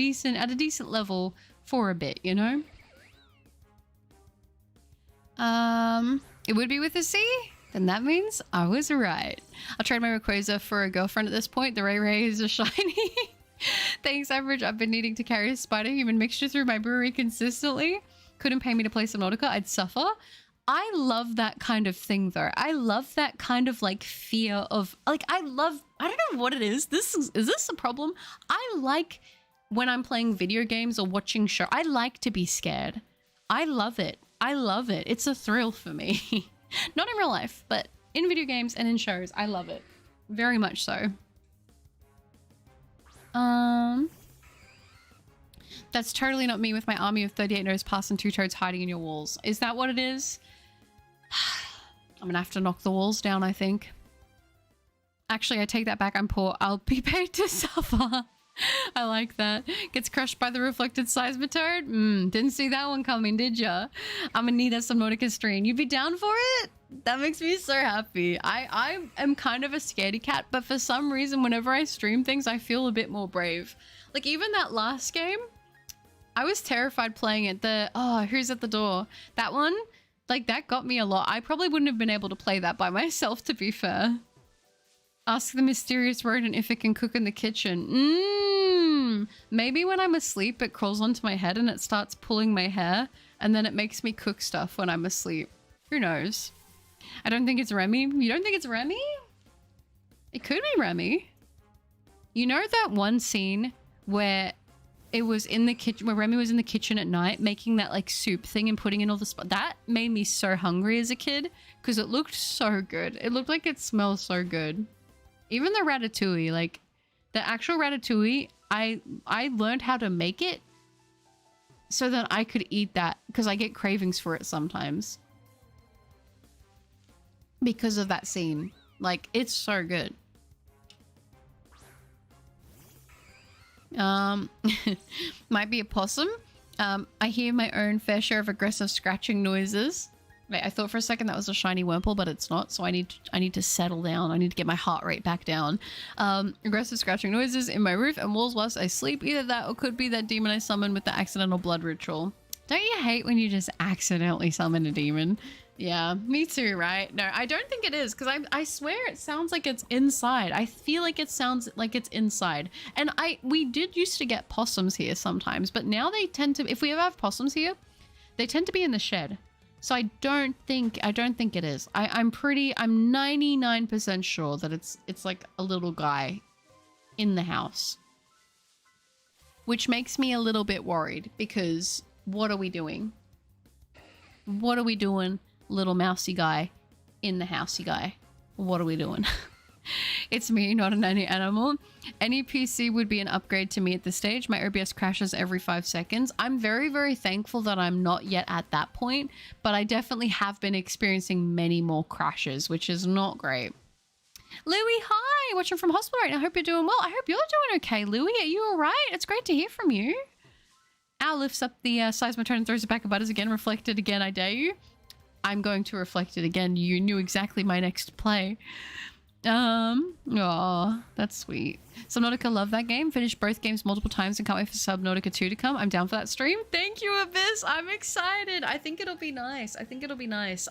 decent level for a bit, you know? It would be with a C? Then that means I was right. I'll trade my Rayquaza for a girlfriend at this point. The Ray is a shiny. Thanks, Average. I've been needing to carry a spider-human mixture through my brewery consistently. Couldn't pay me to play Subnautica. I'd suffer. I love that kind of thing though. I love that kind of like fear of like, I don't know what it is. Is this a problem? I like when I'm playing video games or watching show. I like to be scared. I love it. It's a thrill for me. Not in real life, but in video games and in shows. I love it. Very much so. That's totally not me with my army of 38 nose pass and 2 toads hiding in your walls. Is that what it is? I'm gonna have to knock the walls down, I think. Actually, I take that back. I'm poor. I'll be paid to suffer. I like that. Gets crushed by the reflected seismitoad. Didn't see that one coming, did ya? I'm gonna need a Subnautica stream. You'd be down for it? That makes me so happy. I am kind of a scaredy cat, but for some reason, whenever I stream things, I feel a bit more brave. Like, even that last game, I was terrified playing it. Who's at the door? That one? Like, that got me a lot. I probably wouldn't have been able to play that by myself, to be fair. Ask the mysterious rodent if it can cook in the kitchen. Maybe when I'm asleep, it crawls onto my head and it starts pulling my hair, and then it makes me cook stuff when I'm asleep. Who knows? I don't think it's Remy. You don't think it's Remy? It could be Remy. You know that one scene where... it was in the kitchen, where Remy was in the kitchen at night making that like soup thing and putting in all the that made me so hungry as a kid because it looked so good. It looked like it smells so good. Even the ratatouille, like the actual ratatouille, I learned how to make it so that I could eat that because I get cravings for it sometimes because of that scene. Like, it's so good. Might be a possum. I hear my own fair share of aggressive scratching noises. Wait, I thought for a second that was a shiny Wurmple, but it's not, so I need to settle down. I need to get my heart rate back down. Aggressive scratching noises in my roof and walls whilst I sleep. Either that or could be that demon I summoned with the accidental blood ritual. Don't you hate when you just accidentally summon a demon? Yeah, me too, right? No, I don't think it is, because I swear it sounds like it's inside. I feel like it sounds like it's inside. And we did used to get possums here sometimes, but now they tend to, if we ever have possums here, they tend to be in the shed. So I don't think it is. I'm 99% sure that it's like a little guy in the house. Which makes me a little bit worried, because what are we doing? What are we doing, little mousy guy, in the housey guy. What are we doing? It's me, not an any animal. Any PC would be an upgrade to me at this stage. My OBS crashes every 5 seconds. I'm very, very thankful that I'm not yet at that point, but I definitely have been experiencing many more crashes, which is not great. Louie, hi! Watching from hospital right now. I hope you're doing well. I hope you're doing okay, Louie. Are you all right? It's great to hear from you. Al lifts up the seismotone and throws it back at Butters again. Reflect it again, I dare you. I'm going to reflect it again. You knew exactly my next play. Aw, that's sweet. Subnautica, love that game. Finished both games multiple times and can't wait for Subnautica 2 to come. I'm down for that stream. Thank you, Abyss. I'm excited. I think it'll be nice. I think it'll be nice.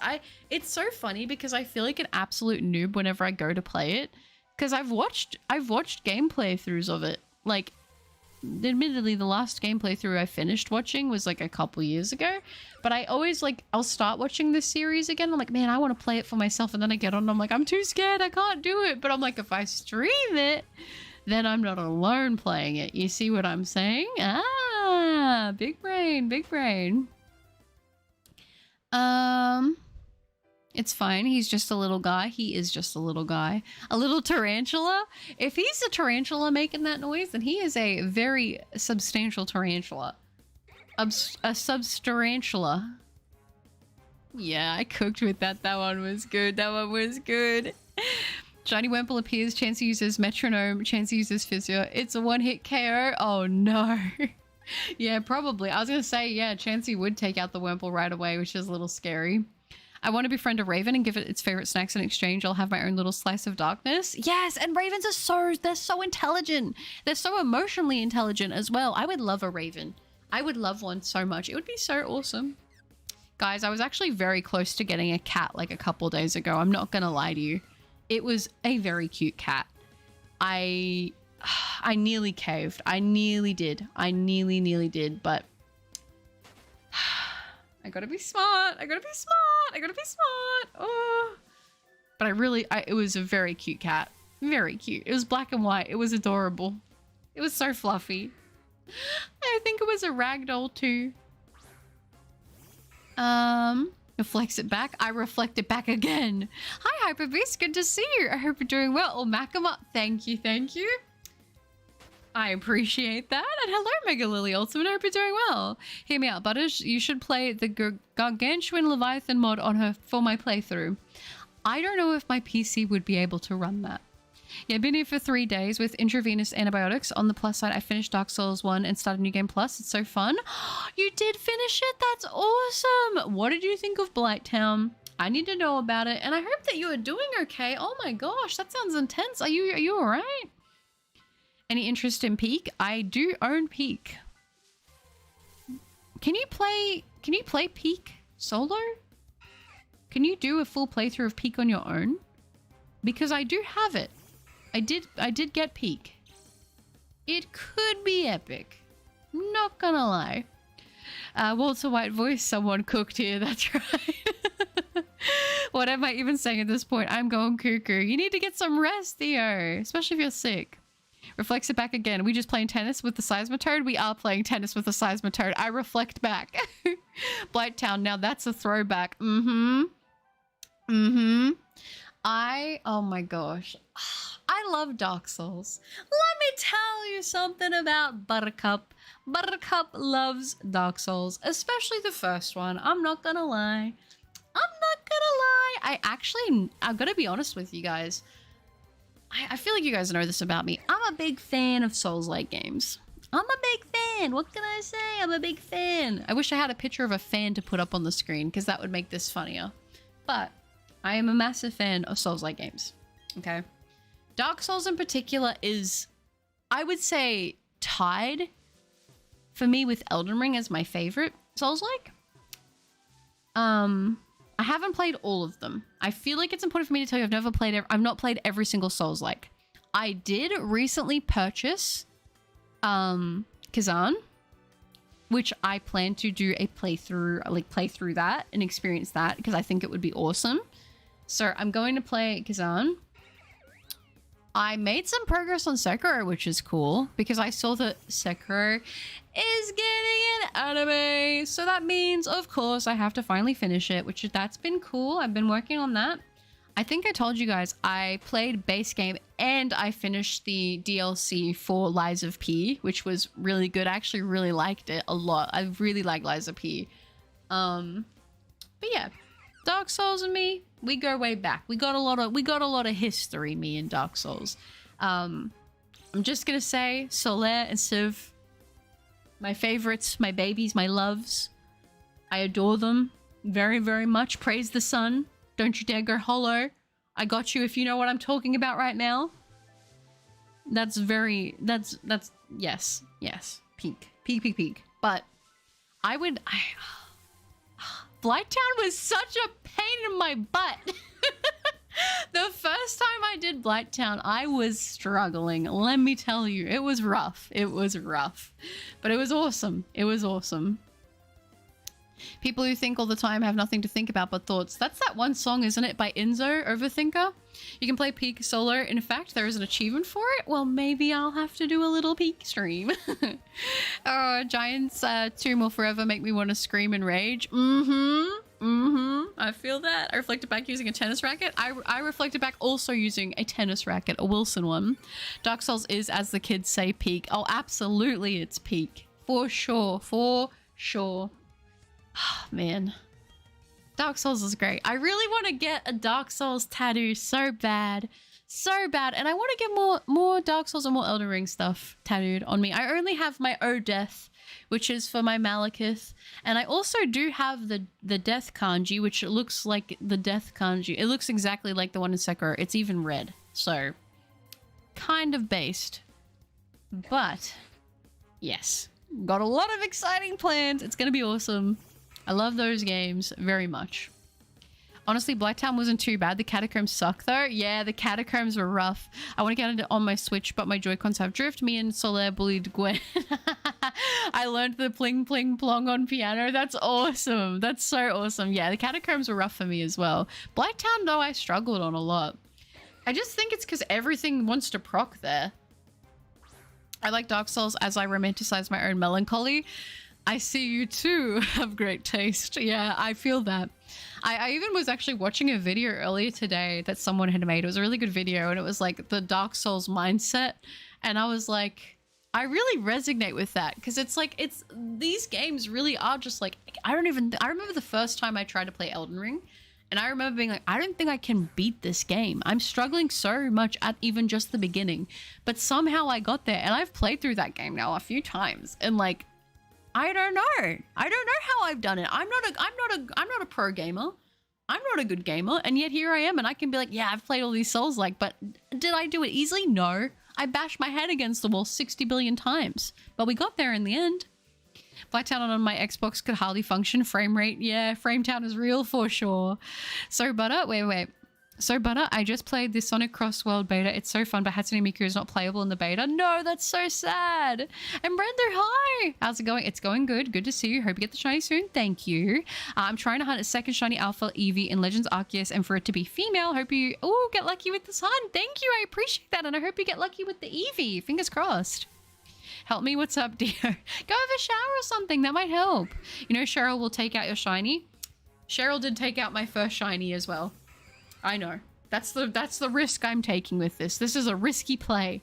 It's so funny because I feel like an absolute noob whenever I go to play it, because I've watched gameplay throughs of it. Like, admittedly, the last gameplay through I finished watching was like a couple years ago, but I always like, I'll start watching this series again. I'm like, man, I want to play it for myself. And then I get on and I'm like, I'm too scared. I can't do it. But I'm like, if I stream it, then I'm not alone playing it. You see what I'm saying? Ah, big brain, big brain. It's fine. He's just a little guy. He is just a little guy. A little tarantula. If he's a tarantula making that noise, then he is a very substantial tarantula. A subtarantula. Yeah, I cooked with that. That one was good. That one was good. Shiny Wemple appears. Chansey uses metronome. Chansey uses physio. It's a one-hit KO. Oh no. Yeah, probably. I was gonna say, yeah, Chansey would take out the Wemple right away, which is a little scary. I want to befriend a raven and give it its favorite snacks in exchange. I'll have my own little slice of darkness. Yes, and ravens are they're so intelligent. They're so emotionally intelligent as well. I would love a raven. I would love one so much. It would be so awesome. Guys, I was actually very close to getting a cat like a couple days ago. I'm not going to lie to you. It was a very cute cat. I nearly caved. I nearly did. I nearly did, but I gotta be smart. I gotta be smart. I gotta be smart. Oh. But it was a very cute cat. Very cute. It was black and white. It was adorable. It was so fluffy. I think it was a ragdoll too. Flex it back. I reflect it back again. Hi, Hyperbeast. Good to see you. I hope you're doing well. Oh, Makama. Thank you. Thank you. I appreciate that. And hello, Mega Lily Ultimate. I hope you're doing well. Hear me out, Butters. You should play the Gargantuan Leviathan mod on her for my playthrough. I don't know if my PC would be able to run that. Yeah, I've been here for 3 days with intravenous antibiotics. On the plus side, I finished Dark Souls 1 and started New Game Plus. It's so fun. You did finish it? That's awesome. What did you think of Blighttown? I need to know about it. And I hope that you are doing okay. Oh my gosh, that sounds intense. Are you all right? Any interest in Peak? I do own Peak. Can you play Peak solo? Can you do a full playthrough of Peak on your own? Because I do have it. I did get Peak. It could be epic. Not gonna lie. Walter White voice, someone cooked here, that's right. What am I even saying at this point? I'm going cuckoo. You need to get some rest, Theo. Especially if you're sick. Reflects it back again. Are we just playing tennis with the seismotode? We are playing tennis with the seismotode. I reflect back. Blighttown, now that's a throwback. Oh my gosh. I love Dark Souls. Let me tell you something about Buttercup. Buttercup loves Dark Souls, especially the first one. I'm not gonna lie. I've got to be honest with you guys. I feel like you guys know this about me. I'm a big fan of Souls-like games. I'm a big fan. What can I say? I'm a big fan. I wish I had a picture of a fan to put up on the screen because that would make this funnier. But I am a massive fan of Souls-like games. Okay. Dark Souls in particular is, I would say, tied for me with Elden Ring as my favorite Souls-like. I haven't played all of them. I feel like it's important for me to tell you I've not played every single Souls-like. I did recently purchase Kazan, which I plan to do a play through that and experience that because I think it would be awesome. So I'm going to play Kazan. I made some progress on Sekiro, which is cool because I saw that Sekiro is getting an anime. So that means, of course, I have to finally finish it, that's been cool. I've been working on that. I think I told you guys I played base game and I finished the DLC for Lies of P, which was really good. I actually really liked it a lot. I really like Lies of P. But yeah, Dark Souls and me, we go way back. We got a lot of history, me and Dark Souls. I'm just gonna say Solaire and Civ, my favorites, my babies, my loves. I adore them very, very much. Praise the sun. Don't you dare go hollow. I got you if you know what I'm talking about right now. That's yes. Peak. But Blighttown was such a pain in my butt. The first time I did Blighttown, I was struggling. Let me tell you, it was rough. It was rough. But it was awesome. It was awesome. People who think all the time have nothing to think about but thoughts. That's that one song, isn't it? By Enzo, Overthinker. You can play Peak solo. In fact, there is an achievement for it. Well, maybe I'll have to do a little Peak stream. Giants 2 will forever make me want to scream and rage. I feel that. I reflected back using a tennis racket. I reflected back also using a tennis racket, a Wilson one. Dark Souls is, as the kids say, peak. Oh, absolutely it's peak. For sure. For sure. Oh, man. Dark Souls is great. I really want to get a Dark Souls tattoo so bad. So bad. And I want to get more Dark Souls and more Elden Ring stuff tattooed on me. I only have my O Death, which is for my Malekith. And I also do have the Death kanji, which looks like the Death kanji. It looks exactly like the one in Sekiro. It's even red. So, kind of based. But, yes. Got a lot of exciting plans. It's going to be awesome. I love those games very much. Honestly, Blighttown wasn't too bad. The catacombs suck though. Yeah, the catacombs were rough. I want to get it on my Switch, but my Joy-Cons have drift. Me and Solaire bullied Gwen. I learned the pling pling plong on piano. That's awesome. That's so awesome. Yeah, the catacombs were rough for me as well. Blighttown though, I struggled on a lot. I just think it's because everything wants to proc there. I like Dark Souls as I romanticize my own melancholy. I see you too have great taste. Yeah, I feel that. I even was actually watching a video earlier today that someone had made. It was a really good video and it was like the Dark Souls mindset. And I was like, I really resonate with that because it's like, these games really are just like, I remember the first time I tried to play Elden Ring and I remember being like, I don't think I can beat this game. I'm struggling so much at even just the beginning, but somehow I got there and I've played through that game now a few times and like, I don't know. I don't know how I've done it. I'm not a pro gamer. I'm not a good gamer. And yet here I am and I can be like, yeah, I've played all these Souls-like, but did I do it easily? No. I bashed my head against the wall 60 billion times, but we got there in the end. Blacktown on my Xbox could hardly function. Frame rate, yeah, Frametown is real for sure. So Butter, wait. So Butter, I just played the Sonic Cross World beta. It's so fun, but Hatsune Miku is not playable in the beta. No, that's so sad. And Brenda, hi. How's it going? It's going good. Good to see you. Hope you get the shiny soon. Thank you. I'm trying to hunt a second shiny alpha Eevee in Legends Arceus, and for it to be female, hope you get lucky with this hunt. Thank you. I appreciate that, and I hope you get lucky with the Eevee. Fingers crossed. Help me. What's up, dear? Go have a shower or something. That might help. You know, Cheryl will take out your shiny. Cheryl did take out my first shiny as well. I know. That's the risk I'm taking with this. This is a risky play.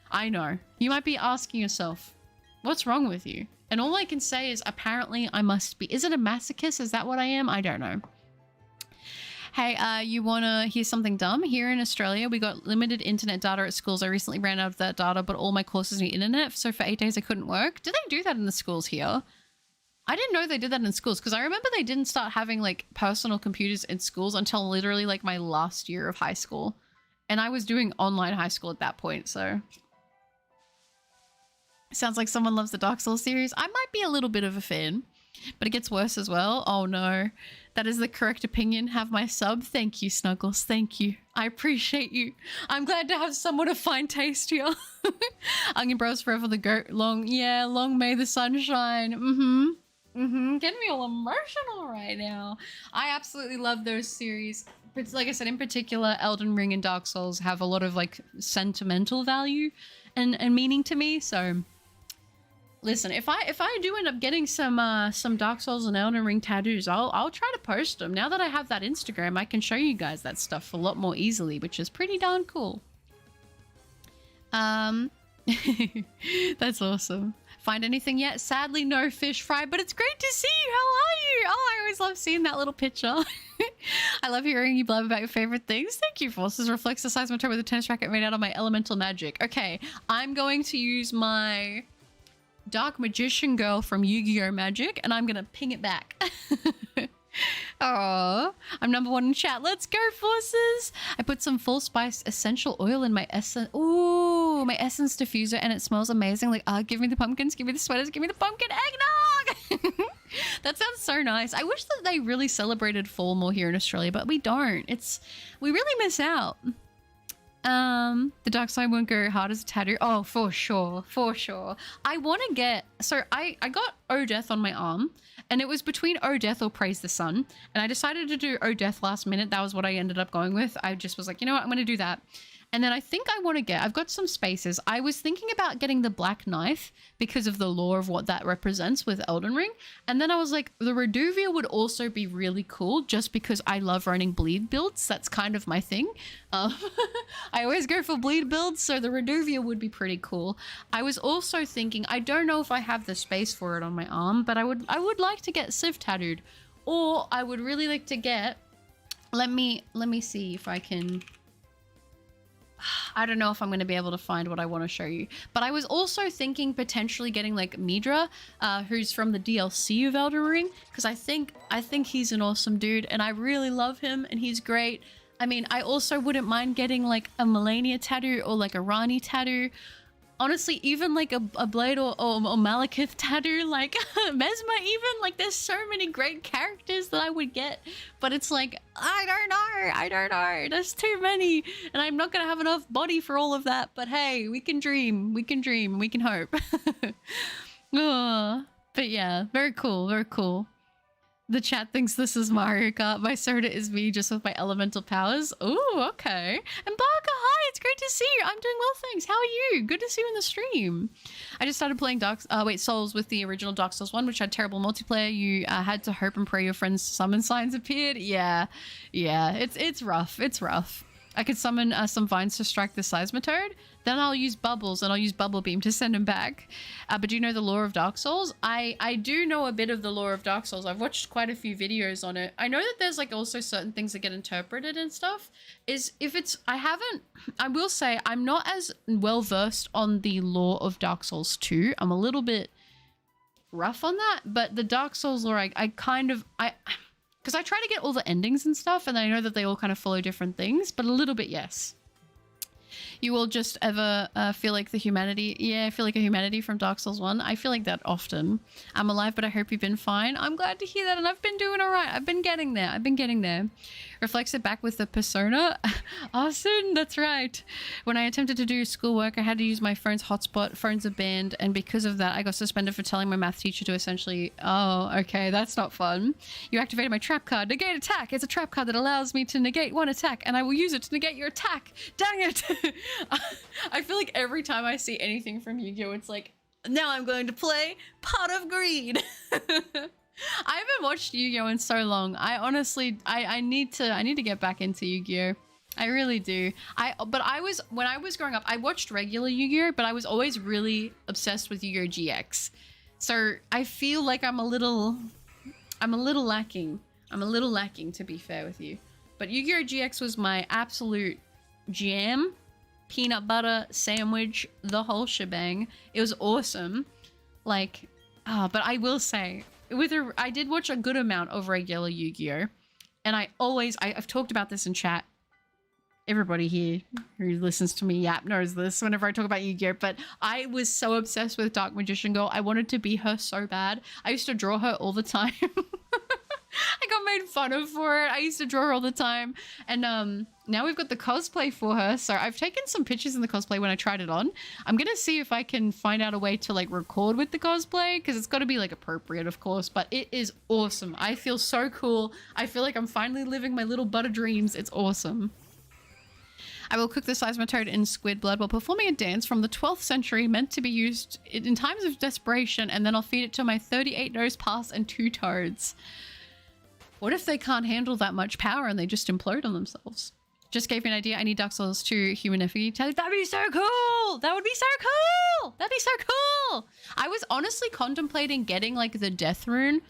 I know. You might be asking yourself, what's wrong with you? And all I can say is apparently I must be. Is it a masochist? Is that what I am? I don't know. Hey, you want to hear something dumb? Here in Australia, we got limited internet data at schools. I recently ran out of that data, but all my courses need internet. So for 8 days, I couldn't work. Do they do that in the schools here? I didn't know they did that in schools because I remember they didn't start having like personal computers in schools until literally like my last year of high school. And I was doing online high school at that point, so. Sounds like someone loves the Dark Souls series. I might be a little bit of a fan, but it gets worse as well. Oh no, that is the correct opinion. Have my sub. Thank you, Snuggles. Thank you. I appreciate you. I'm glad to have someone of fine taste here. Onion Bros forever the goat. Long may the sun shine. Getting me all emotional right now. I absolutely love those series. But like I said, in particular, Elden Ring and Dark Souls have a lot of like sentimental value and meaning to me. So Listen, if I do end up getting some Dark Souls and Elden Ring tattoos, I'll try to post them. Now that I have that Instagram, I can show you guys that stuff a lot more easily, which is pretty darn cool. That's awesome. Find anything yet? Sadly, no fish fry, but it's great to see you. How are you? Oh, I always love seeing that little picture. I love hearing you blab about your favorite things. Thank you, Forces. Reflects the size of my toe with a tennis racket made out of my elemental magic. Okay, I'm going to use my Dark Magician Girl from Yu-Gi-Oh! Magic, and I'm gonna ping it back. Oh, I'm number 1 in chat. Let's go, Forces. I put some full spice essential oil in my essence. Ooh, my essence diffuser, and it smells amazing. Like, give me the pumpkins, give me the sweaters, give me the pumpkin eggnog. That sounds so nice. I wish that they really celebrated fall more here in Australia, but we don't. We really miss out. The dark side won't go hard as a tattoo. Oh, for sure, for sure. I want to get, so I got O Death on my arm, and it was between O Death or Praise the Sun, and I decided to do O Death last minute. That was what I ended up going with. I just was like, you know what, I'm going to do that. And then I think I want to get, I've got some spaces. I was thinking about getting the Black Knife because of the lore of what that represents with Elden Ring. And then I was like, the Reduvia would also be really cool just because I love running bleed builds. That's kind of my thing. I always go for bleed builds, so the Reduvia would be pretty cool. I was also thinking, I don't know if I have the space for it on my arm, but I would like to get Civ tattooed. Or I would really like to get, let me see if I can... I don't know if I'm going to be able to find what I want to show you, but I was also thinking potentially getting like Midra, who's from the DLC of Elden Ring, because I think he's an awesome dude and I really love him and he's great. I mean, I also wouldn't mind getting like a Melania tattoo or like a Rani tattoo. Honestly, even like a Blade or Malekith tattoo, like Mesma even, like there's so many great characters that I would get, but it's like, I don't know, there's too many, and I'm not gonna have enough body for all of that, but hey, we can dream, we can hope. Oh, but yeah, very cool, very cool. The chat thinks this is Mario Kart. My soda is me just with my elemental powers. Ooh, okay. And Barker, hi, it's great to see you. I'm doing well, thanks. How are you? Good to see you in the stream. I just started playing Souls with the original Dark Souls 1, which had terrible multiplayer. You had to hope and pray your friends' summon signs appeared. Yeah, it's rough. It's rough. I could summon some vines to strike the Seismitoad. Then I'll use bubbles and I'll use Bubble Beam to send him back. But do you know the lore of Dark Souls? I do know a bit of the lore of Dark Souls. I've watched quite a few videos on it. I know that there's like also certain things that get interpreted and stuff. I will say I'm not as well versed on the lore of Dark Souls 2. I'm a little bit rough on that, but the Dark Souls lore, because I try to get all the endings and stuff, and I know that they all kind of follow different things, but a little bit, yes. You will just ever feel like the humanity. Yeah, I feel like a humanity from Dark Souls 1. I feel like that often. I'm alive, but I hope you've been fine. I'm glad to hear that, and I've been doing all right. I've been getting there. Reflects it back with the persona. Austin, that's right. When I attempted to do schoolwork, I had to use my phone's hotspot. Phones are banned, and because of that, I got suspended for telling my math teacher to essentially... Oh, okay, that's not fun. You activated my trap card. Negate attack. It's a trap card that allows me to negate one attack, and I will use it to negate your attack. Dang it. I feel like every time I see anything from Yu-Gi-Oh, it's like, now I'm going to play Pot of Greed. I haven't watched Yu-Gi-Oh in so long. I honestly, I need to get back into Yu-Gi-Oh. I really do. When I was growing up, I watched regular Yu-Gi-Oh, but I was always really obsessed with Yu-Gi-Oh GX. So I feel like I'm a little lacking. I'm a little lacking, to be fair with you. But Yu-Gi-Oh GX was my absolute jam. Peanut butter sandwich, the whole shebang. It was awesome. Like, but I will say, I did watch a good amount of regular Yu-Gi-Oh, and I've talked about this in chat. Everybody here who listens to me yap knows this whenever I talk about Yu-Gi-Oh, but I was so obsessed with Dark Magician Girl. I wanted to be her so bad. I used to draw her all the time. I got made fun of for it. I used to draw her all the time. And now we've got the cosplay for her. So I've taken some pictures in the cosplay when I tried it on. I'm going to see if I can find out a way to like record with the cosplay, because it's got to be like appropriate, of course. But it is awesome. I feel so cool. I feel like I'm finally living my little butter dreams. It's awesome. I will cook the seismitoad in squid blood while performing a dance from the 12th century meant to be used in times of desperation, and then I'll feed it to my 38 nose pass and 2 toads. What if they can't handle that much power and they just implode on themselves? Just gave me an idea. I need Dark Souls 2 human effigy. That'd be so cool! That would be so cool! That'd be so cool! I was honestly contemplating getting like the death rune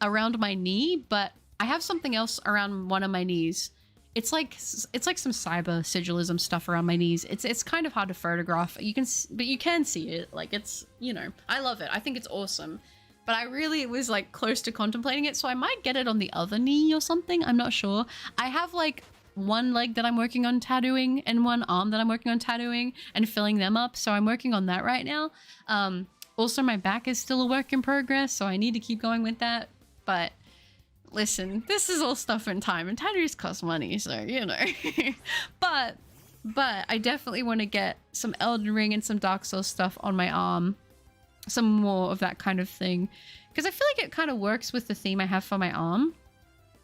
around my knee, but I have something else around one of my knees. It's like some cyber sigilism stuff around my knees. It's kind of hard to photograph. But you can see it. Like, it's, you know, I love it. I think it's awesome. But I really was like close to contemplating it, so I might get it on the other knee or something. I'm not sure. I have like one leg that I'm working on tattooing and one arm that I'm working on tattooing and filling them up, so I'm working on that right now. Also, my back is still a work in progress, so I need to keep going with that. But listen, this is all stuff in time, and tattoos cost money, so you know. but I definitely want to get some Elden Ring and some Dark Souls stuff on my arm, some more of that kind of thing, because I feel like it kind of works with the theme I have for my arm.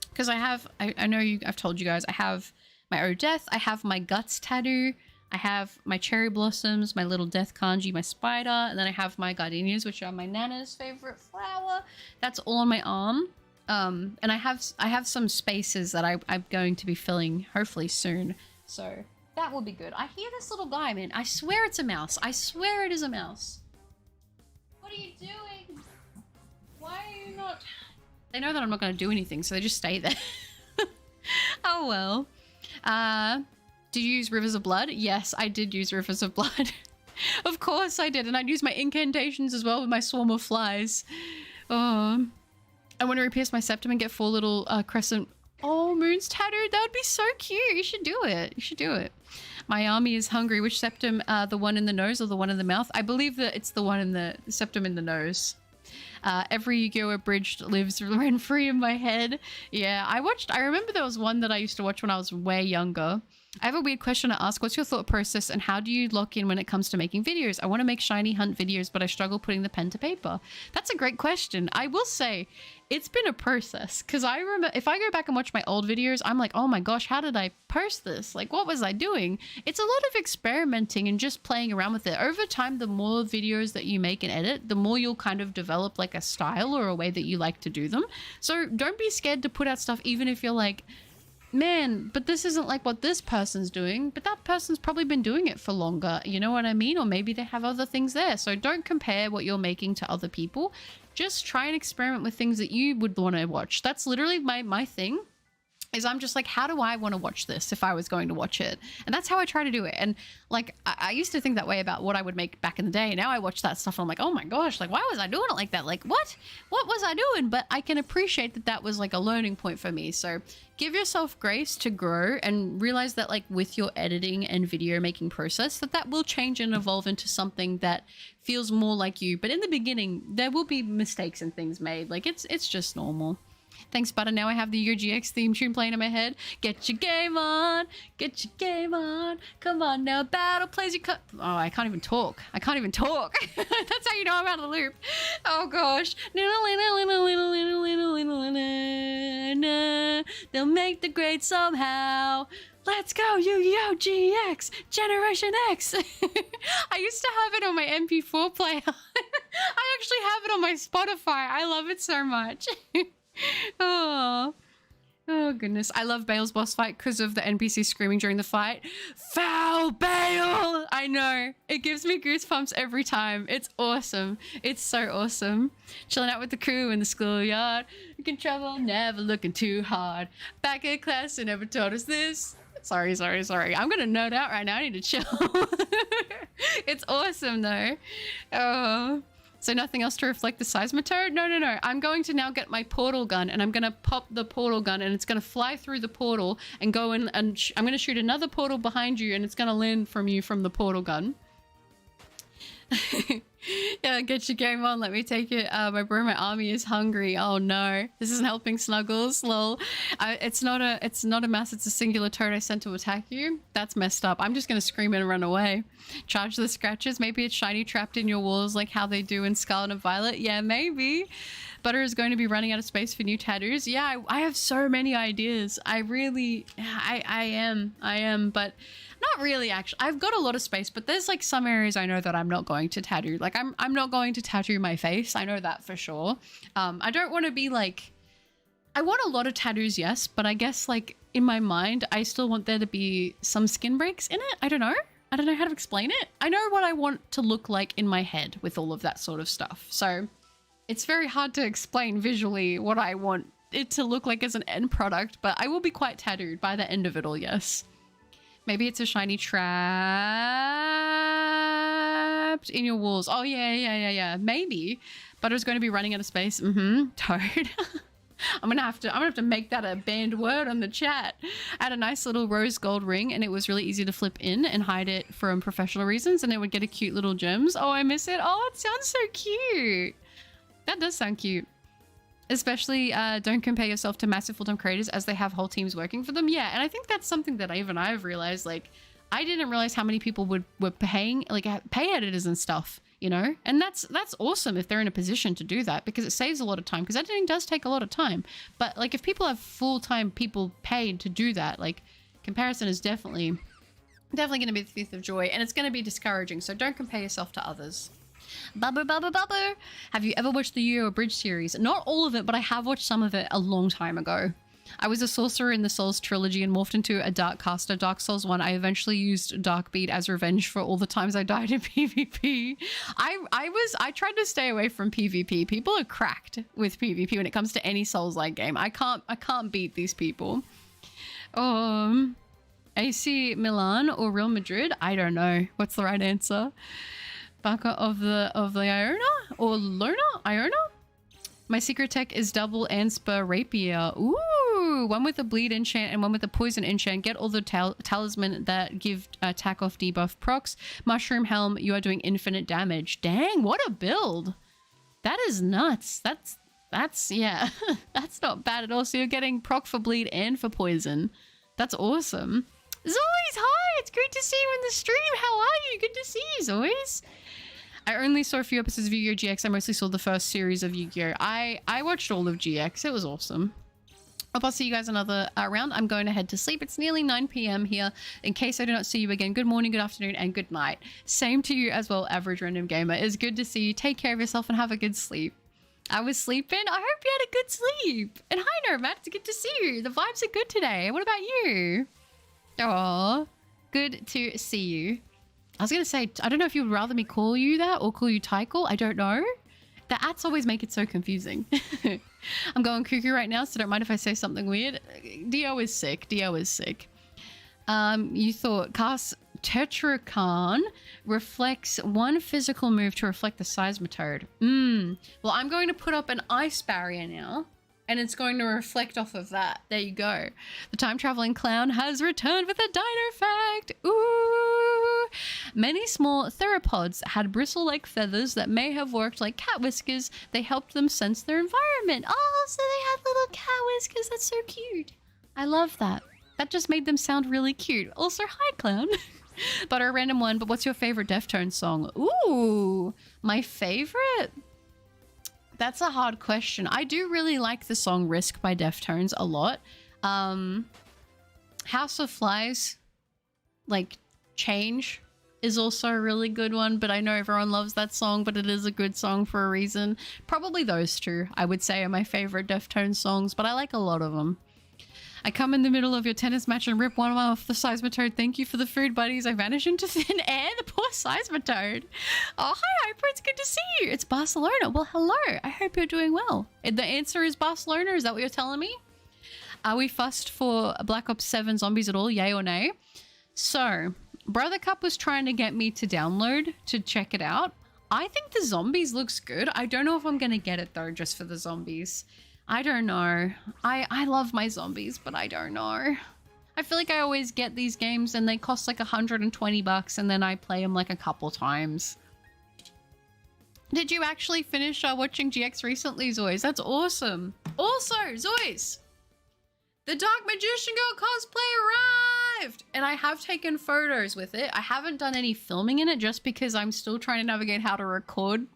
Because I know I've told you guys, I have my Odeth, I have my Guts tattoo, I have my Cherry Blossoms, my little Death Kanji, my spider, and then I have my gardenias, which are my Nana's favorite flower. That's all on my arm. And I have some spaces that I'm going to be filling hopefully soon. So that will be good. I hear this little guy, man. I swear it's a mouse. I swear it is a mouse. What are you doing? Why are you not... They know that I'm not going to do anything, so they just stay there. Oh, well. Did you use Rivers of Blood? Yes, I did use Rivers of Blood. Of course I did, and I'd use my incantations as well with my Swarm of Flies. I want to re-pierce my septum and get 4 little crescent... Oh, moons tattooed. That would be so cute. You should do it. You should do it. My army is hungry. Which septum? The one in the nose or the one in the mouth? I believe that it's the one in the septum in the nose. Every Yu-Gi-Oh! Abridged lives rent-free in my head. Yeah, I remember there was one that I used to watch when I was way younger. I have a weird question to ask. What's your thought process and how do you lock in when it comes to making videos? I want to make shiny hunt videos, but I struggle putting the pen to paper. That's a great question. I will say it's been a process, because I remember if I go back and watch my old videos, I'm like, oh my gosh, how did I post this? Like, what was I doing? It's a lot of experimenting and just playing around with it. Over time, the more videos that you make and edit, the more you'll kind of develop like a style or a way that you like to do them. So don't be scared to put out stuff, even if you're like, man, but this isn't like what this person's doing, but that person's probably been doing it for longer, you know what I mean? Or maybe they have other things there. So don't compare what you're making to other people. Just try and experiment with things that you would want to watch. That's literally my thing. Is I'm just like, how do I want to watch this if I was going to watch it? And that's how I try to do it. And like, I used to think that way about what I would make back in the day. Now I watch that stuff and I'm like, oh my gosh, like, why was I doing it like that? Like, what was I doing? But I can appreciate that that was like a learning point for me. So give yourself grace to grow and realize that like with your editing and video making process, that will change and evolve into something that feels more like you. But in the beginning, there will be mistakes and things made. Like it's just normal. Thanks, Butter. Now I have the UGX theme tune playing in my head. Get your game on. Get your game on. Come on now. Battle plays your Oh, I can't even talk. I can't even talk. That's how you know I'm out of the loop. Oh, gosh. They'll make the grade somehow. Let's go, Yu-Gi-Oh! GX! Generation X! I used to have it on my MP4 player. I actually have it on my Spotify. I love it so much. Oh goodness. I love Bale's boss fight because of the NPC screaming during the fight. Foul Bale! I know. It gives me goosebumps every time. It's awesome. It's so awesome. Chilling out with the crew in the schoolyard. We can travel, never looking too hard. Back in class, they never taught us this. Sorry. I'm gonna nerd out right now. I need to chill. It's awesome though. Oh. So nothing else to reflect the seismitoad? No. I'm going to now get my portal gun and I'm going to pop the portal gun and it's going to fly through the portal and go in and I'm going to shoot another portal behind you and it's going to land from you from the portal gun. Yeah, get your game on. Let me take it. My army is hungry. Oh no, this isn't helping Snuggles. Lol. It's not a mass. It's a singular toad I sent to attack you. That's messed up. I'm just gonna scream and run away. Charge the scratches. Maybe it's shiny trapped in your walls like how they do in Scarlet and Violet. Yeah, maybe. Butter is going to be running out of space for new tattoos. Yeah, I have so many ideas. I am. But Not really, actually. I've got a lot of space, but there's like some areas I know that I'm not going to tattoo. Like I'm not going to tattoo my face. I know that for sure. I don't want to be like, I want a lot of tattoos, yes, but I guess like in my mind, I still want there to be some skin breaks in it. I don't know. I don't know how to explain it. I know what I want to look like in my head with all of that sort of stuff. So it's very hard to explain visually what I want it to look like as an end product, but I will be quite tattooed by the end of it all, yes. Maybe it's a shiny trapped in your walls. Oh, yeah. Maybe. Butter's going to be running out of space. Toad. I'm gonna have to make that a banned word on the chat. I had a nice little rose gold ring and it was really easy to flip in and hide it from professional reasons and it would get a cute little gems. Oh, I miss it. Oh, it sounds so cute. That does sound cute. Especially don't compare yourself to massive full-time creators as they have whole teams working for them. Yeah, and I think that's something that I've realized. Like, I didn't realize how many people were paying, like pay editors and stuff, you know? And that's awesome if they're in a position to do that because it saves a lot of time because editing does take a lot of time. But like if people have full-time people paid to do that, like comparison is definitely going to be the thief of joy and it's going to be discouraging. So don't compare yourself to others. Bubba. Have you ever watched the Yu-Gi-Oh! Bridge series? Not all of it, but I have watched some of it a long time ago. I was a sorcerer in the Souls trilogy and morphed into a Dark caster. Dark Souls 1, I eventually used Darkbeat as revenge for all the times I died in PvP. I tried to stay away from PvP. People are cracked with PvP when it comes to any Souls-like game. I can't beat these people. AC Milan or Real Madrid? I don't know. What's the right answer? Baka of the Iona or Lona? Iona? My secret tech is double Anspur Rapier. Ooh, one with a bleed enchant and one with a poison enchant. Get all the talisman that give attack off debuff procs. Mushroom Helm, you are doing infinite damage. Dang, what a build. That is nuts. That's yeah, that's not bad at all. So you're getting proc for bleed and for poison. That's awesome. Zoes, hi, it's great to see you in the stream. How are you? Good to see you, Zoes. I only saw a few episodes of Yu-Gi-Oh! GX. I mostly saw the first series of Yu-Gi-Oh! I watched all of GX. It was awesome. I'll see you guys another round. I'm going to head to sleep. It's nearly 9 p.m. here. In case I do not see you again, good morning, good afternoon, and good night. Same to you as well, Average Random Gamer. It's good to see you. Take care of yourself and have a good sleep. I was sleeping. I hope you had a good sleep. And hi, Nomad. It's good to see you. The vibes are good today. What about you? Oh, good to see you. I was going to say, I don't know if you would rather me call you that or call you Tykel. I don't know. The ats always make it so confusing. I'm going cuckoo right now, so don't mind if I say something weird. Dio is sick. You thought cast Tetrakarn reflects one physical move to reflect the Seismitoad. Well, I'm going to put up an ice barrier now. And it's going to reflect off of that. There you go. The time-traveling clown has returned with a dino fact. Ooh! Many small theropods had bristle-like feathers that may have worked like cat whiskers. They helped them sense their environment. Oh, so they had little cat whiskers. That's so cute. I love that. That just made them sound really cute. Also, hi, clown. But a random one. But what's your favorite Deftones song? Ooh, my favorite? That's a hard question. I do really like the song Risk by Deftones a lot. House of Flies, like Change, is also a really good one, but I know everyone loves that song, but it is a good song for a reason. Probably those two, I would say, are my favorite Deftones songs, but I like a lot of them. I come in the middle of your tennis match and rip one off the Seismitoad. Thank you for the food, buddies. I vanish into thin air. The poor Seismitoad. Oh, hi, Hyper. It's good to see you. It's Barcelona. Well, hello. I hope you're doing well. The answer is Barcelona. Is that what you're telling me? Are we fussed for Black Ops 7 zombies at all? Yay or nay? So, Brother Cup was trying to get me to download to check it out. I think the zombies looks good. I don't know if I'm going to get it, though, just for the zombies. I don't know. I love my zombies, but I don't know. I feel like I always get these games and they cost like $120 and then I play them like a couple times. Did you actually finish watching GX recently, Zoys? That's awesome. Also, Zoys, the Dark Magician Girl cosplay arrived! And I have taken photos with it. I haven't done any filming in it just because I'm still trying to navigate how to record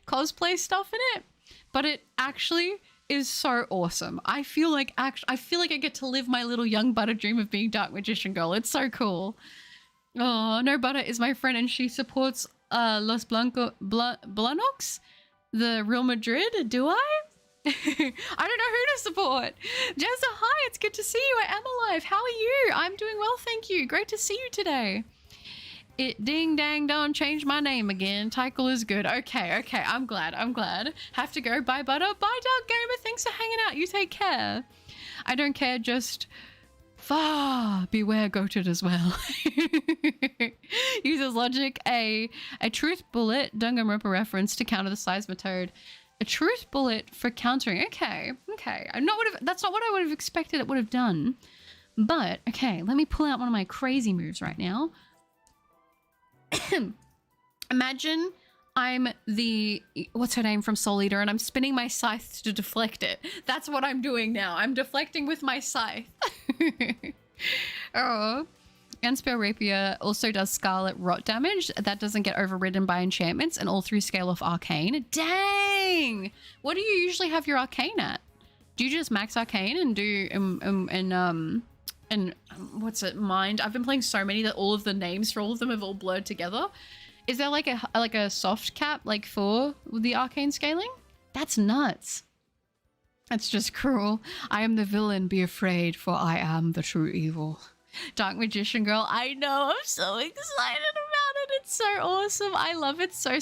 cosplay stuff in it. But it actually is so awesome. I feel like I get to live my little young butter dream of being Dark Magician Girl. It's so cool. Oh, no, Butter is my friend and she supports Blancos, the Real Madrid. Do I? I don't know who to support. Jezza, hi, it's good to see you. I am alive. How are you? I'm doing well, thank you. Great to see you today. It ding dang don't change my name again. Title is good. Okay, I'm glad. Have to go. Bye, Butter. Bye, Dark Gamer. Thanks for hanging out. You take care. I don't care, just beware goated as well. Uses logic, a truth bullet, Danganronpa reference to counter the Seismitoad. A truth bullet for countering. Okay. That's not what I would have expected it would have done. But, okay, let me pull out one of my crazy moves right now. Imagine I'm the, what's her name from Soul Eater, and I'm spinning my scythe to deflect it. That's what I'm doing now. I'm deflecting with my scythe. Oh. Unspell Rapier also does Scarlet Rot damage. That doesn't get overridden by enchantments, and all three scale off Arcane. Dang! What do you usually have your Arcane at? Do you just max Arcane and do, and what's it, Mind? I've been playing so many that all of the names for all of them have all blurred together. Is there like a soft cap like for the Arcane scaling? That's nuts. That's just cruel. I am the villain, be afraid, for I am the true evil. Dark Magician Girl, I know, I'm so excited about it. It's so awesome. I love it so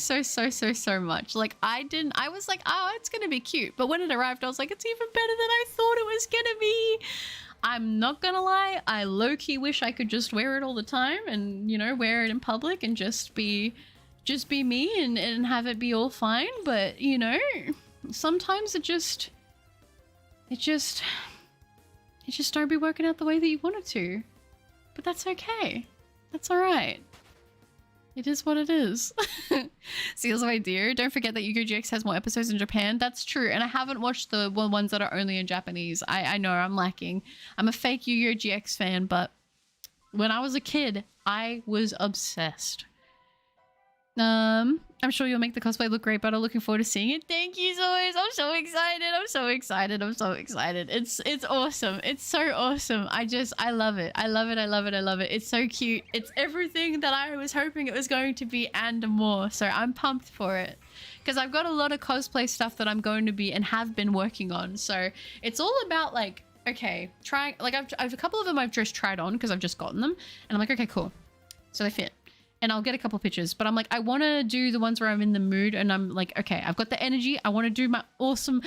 much. Like I was like, oh, it's gonna be cute. But when it arrived, I was like, it's even better than I thought it was gonna be. I'm not gonna lie, I low-key wish I could just wear it all the time and, you know, wear it in public and just be me and have it be all fine. But, you know, sometimes it just don't be working out the way that you want it to. But that's okay. That's all right. It is what it is. Seals away, dear. Don't forget that Yu-Gi-Oh! GX has more episodes in Japan. That's true. And I haven't watched the ones that are only in Japanese. I know I'm lacking. I'm a fake Yu-Gi-Oh! GX fan, but when I was a kid, I was obsessed. I'm sure you'll make the cosplay look great, but I'm looking forward to seeing it. Thank you, Zoe. I'm so excited. It's awesome. It's so awesome. I love it. I love it. It's so cute. It's everything that I was hoping it was going to be and more. So I'm pumped for it because I've got a lot of cosplay stuff that I'm going to be and have been working on. So it's all about like, okay, trying, like I've a couple of them I've just tried on because I've just gotten them and I'm like, okay, cool. So they fit. And I'll get a couple pictures, but I'm like, I want to do the ones where I'm in the mood and I'm like, okay, I've got the energy. I want to do my awesome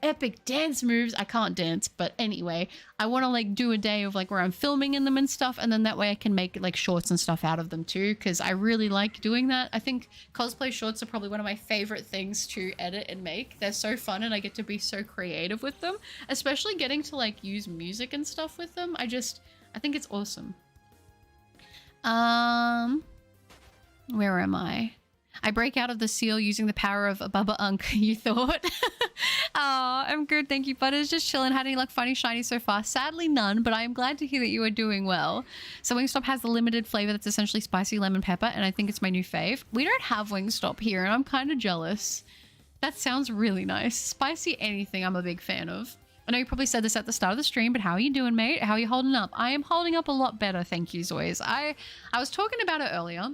epic dance moves. I can't dance, but anyway, I want to like do a day of like where I'm filming in them and stuff. And then that way I can make like shorts and stuff out of them too. Cause I really like doing that. I think cosplay shorts are probably one of my favorite things to edit and make. They're so fun and I get to be so creative with them, especially getting to like use music and stuff with them. I think it's awesome. Where am I? I break out of the seal using the power of Bubba Unk, you thought? Oh, I'm good, thank you, Butters. Just chilling. Had any luck finding shiny so far? Sadly, none, but I am glad to hear that you are doing well. So Wingstop has the limited flavor that's essentially spicy lemon pepper, and I think it's my new fave. We don't have Wingstop here, and I'm kind of jealous. That sounds really nice. Spicy anything I'm a big fan of. I know you probably said this at the start of the stream, but how are you doing, mate? How are you holding up? I am holding up a lot better, thank you, Zoys. I was talking about it earlier.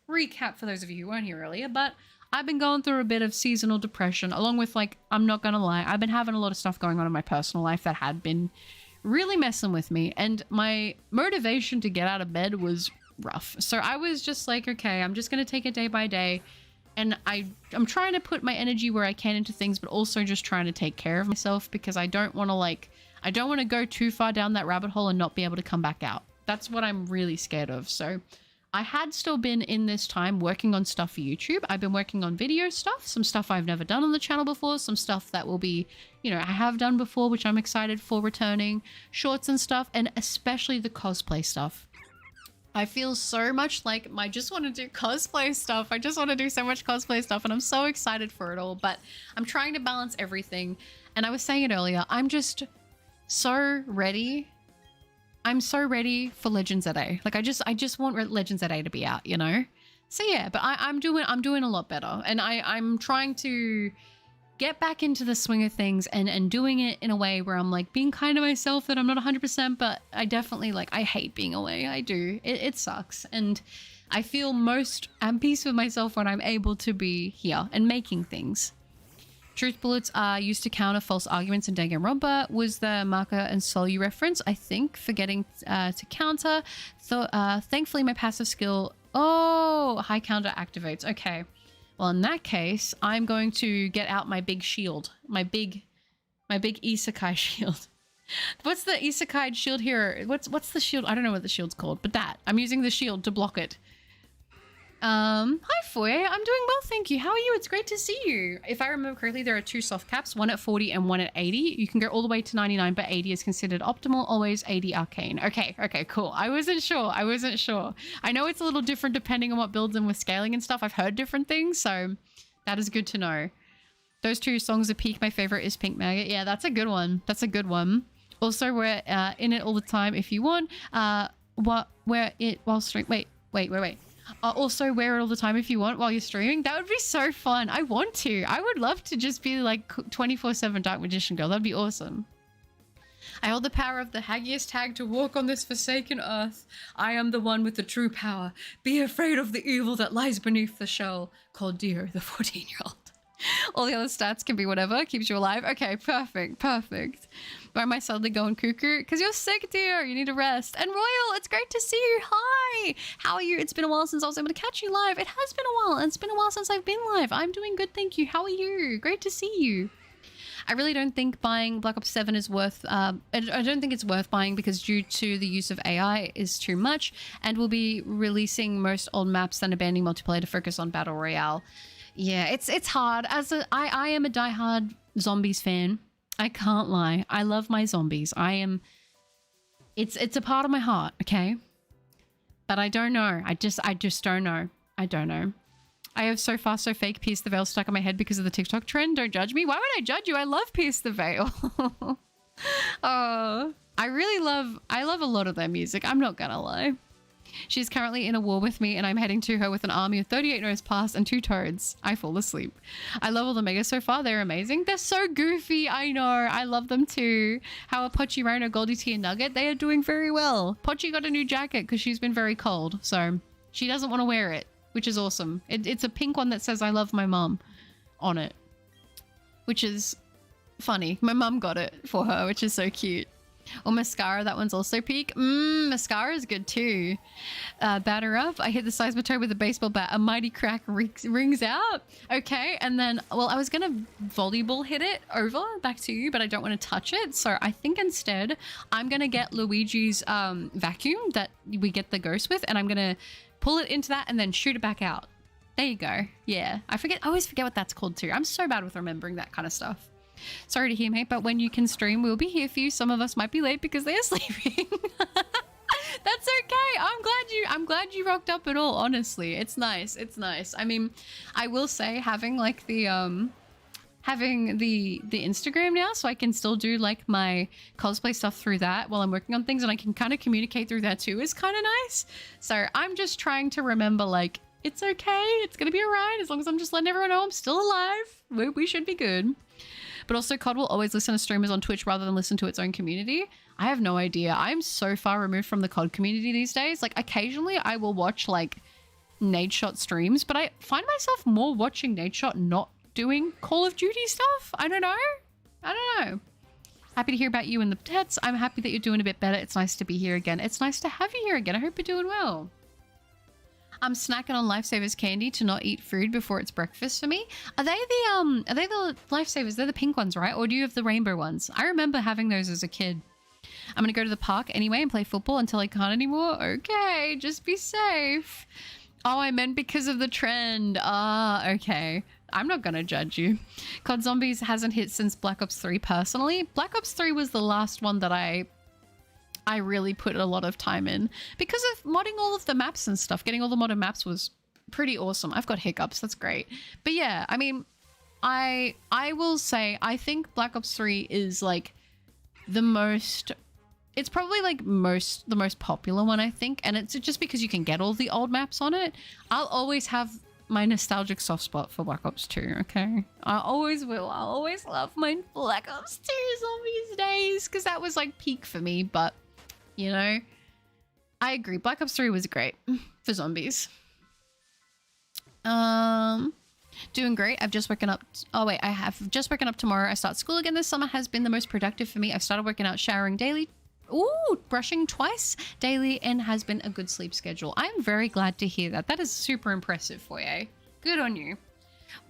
Recap for those of you who weren't here earlier, but I've been going through a bit of seasonal depression, along with, like, I'm not gonna lie, I've been having a lot of stuff going on in my personal life that had been really messing with me, and my motivation to get out of bed was rough. So I was just like, okay, I'm just gonna take it day by day. And I'm trying to put my energy where I can into things, but also just trying to take care of myself because I don't want to go too far down that rabbit hole and not be able to come back out. That's what I'm really scared of. So I had still been in this time working on stuff for YouTube. I've been working on video stuff, some stuff I've never done on the channel before, some stuff that will be, you know, I have done before, which I'm excited for returning, shorts and stuff, and especially the cosplay stuff. I feel so much like I just want to do cosplay stuff. I just want to do so much cosplay stuff and I'm so excited for it all, but I'm trying to balance everything. And I was saying it earlier, I'm just so ready. I'm so ready for Legends ZA. Like I just want Legends ZA to be out, you know? So yeah, but I'm doing a lot better. And I'm trying to get back into the swing of things and doing it in a way where I'm like being kind to myself, that I'm not 100%, but I definitely like, I hate being away. I do. It sucks. And I feel most at peace with myself when I'm able to be here and making things. Truth bullets are used to counter false arguments in Danganronpa was the Marker and Solyu reference, I think, forgetting to counter. So thankfully my passive skill, oh, high counter activates. Okay. Well, in that case, I'm going to get out my big shield, my big isekai shield. What's the isekai shield here? What's the shield? I don't know what the shield's called, but that. I'm using the shield to block it. Hi Foye, I'm doing well, thank you. How are you? It's great to see you. If I remember correctly, there are 2 soft caps, one at 40 and one at 80. You can go all the way to 99, but 80 is considered optimal, always 80 arcane. Okay, cool. I wasn't sure. I know it's a little different depending on what builds and with scaling and stuff. I've heard different things, so that is good to know. Those 2 songs are peak. My favorite is Pink Maggot. Yeah, that's a good one. Also, we're in it all the time if you want. Wear it while stream. Wait. Also wear it all the time if you want while you're streaming. That would be so fun. I want to. I would love to just be like 24/7 Dark Magician girl. That'd be awesome. I hold the power of the haggiest hag to walk on this forsaken earth. I am the one with the true power. Be afraid of the evil that lies beneath the shell. Called Dear, the 14-year-old. All the other stats can be whatever. Keeps you alive. Okay, perfect. Why am I suddenly going cuckoo? Because you're sick, dear. You need a rest. And Royal, it's great to see you. Hi. How are you? It's been a while since I was able to catch you live. It has been a while. And it's been a while since I've been live. I'm doing good, thank you. How are you? Great to see you. I really don't think buying Black Ops 7 is worth... I don't think it's worth buying because due to the use of AI is too much. And we'll be releasing most old maps and abandoning multiplayer to focus on Battle Royale. Yeah, it's hard. I am a diehard zombies fan. I can't lie. I love my zombies. It's a part of my heart, okay? But I don't know. I just don't know. I don't know. I have So Far So Fake Pierce the Veil stuck on my head because of the TikTok trend. Don't judge me. Why would I judge you? I love Pierce the Veil. Oh, I love a lot of their music. I'm not gonna lie. She's currently in a war with me and I'm heading to her with an army of 38 nose pass and 2 toads. I fall asleep. I love all the megas so far. They're amazing. They're so goofy. I know. I love them too. How are Pochi, Rhino, Goldie T and Nugget? They are doing very well. Pochi got a new jacket because she's been very cold. So she doesn't want to wear it, which is awesome. It's a pink one that says I love my mum on it, which is funny. My mum got it for her, which is so cute. Or mascara, that one's also peak. Mascara is good too. Batter up. I hit the seismotoad with a baseball bat. A mighty crack rings out. Okay, and then, well, I was gonna volleyball hit it over back to you, but I don't want to touch it. So I think instead I'm gonna get Luigi's vacuum that we get the ghost with, and I'm gonna pull it into that and then shoot it back out. There you go. Yeah, I always forget what that's called too. I'm so bad with remembering that kind of stuff. Sorry to hear, mate, but when you can stream, we'll be here for you. Some of us might be late because they're sleeping. That's okay. I'm glad you rocked up at all, honestly. It's nice. I mean, I will say having like the Instagram now, so I can still do like my cosplay stuff through that while I'm working on things, and I can kind of communicate through that too, is kind of nice. So I'm just trying to remember, like, it's okay. It's gonna be all right. As long as I'm just letting everyone know I'm still alive, we should be good. But also, COD will always listen to streamers on Twitch rather than listen to its own community. I have no idea. I'm so far removed from the COD community these days. Like, occasionally I will watch, like, Nadeshot streams, but I find myself more watching Nadeshot not doing Call of Duty stuff. I don't know. Happy to hear about you and the pets. I'm happy that you're doing a bit better. It's nice to be here again. It's nice to have you here again. I hope you're doing well. I'm snacking on Lifesavers candy to not eat food before it's breakfast for me. Are they the Lifesavers? They're the pink ones, right? Or do you have the rainbow ones? I remember having those as a kid. I'm gonna go to the park anyway and play football until I can't anymore. Okay, just be safe. Oh, I meant because of the trend. Ah, okay. I'm not gonna judge you. COD Zombies hasn't hit since Black Ops 3 personally. Black Ops 3 was the last one that I really put a lot of time in because of modding all of the maps and stuff. Getting all the modded maps was pretty awesome. I've got hiccups. That's great. But yeah, I mean, I will say, I think Black Ops 3 is like it's probably like the most popular one, I think. And it's just because you can get all the old maps on it. I'll always have my nostalgic soft spot for Black Ops 2, okay? I always will. I'll always love my Black Ops 2 zombies days because that was like peak for me, but you know, I agree. Black Ops 3 was great for zombies. Doing great. I've just woken up. Oh wait, I have just woken up tomorrow. I start school again. This summer has been the most productive for me. I've started working out, showering daily. Ooh, brushing twice daily, and has been a good sleep schedule. I'm very glad to hear that. That is super impressive for you. Good on you.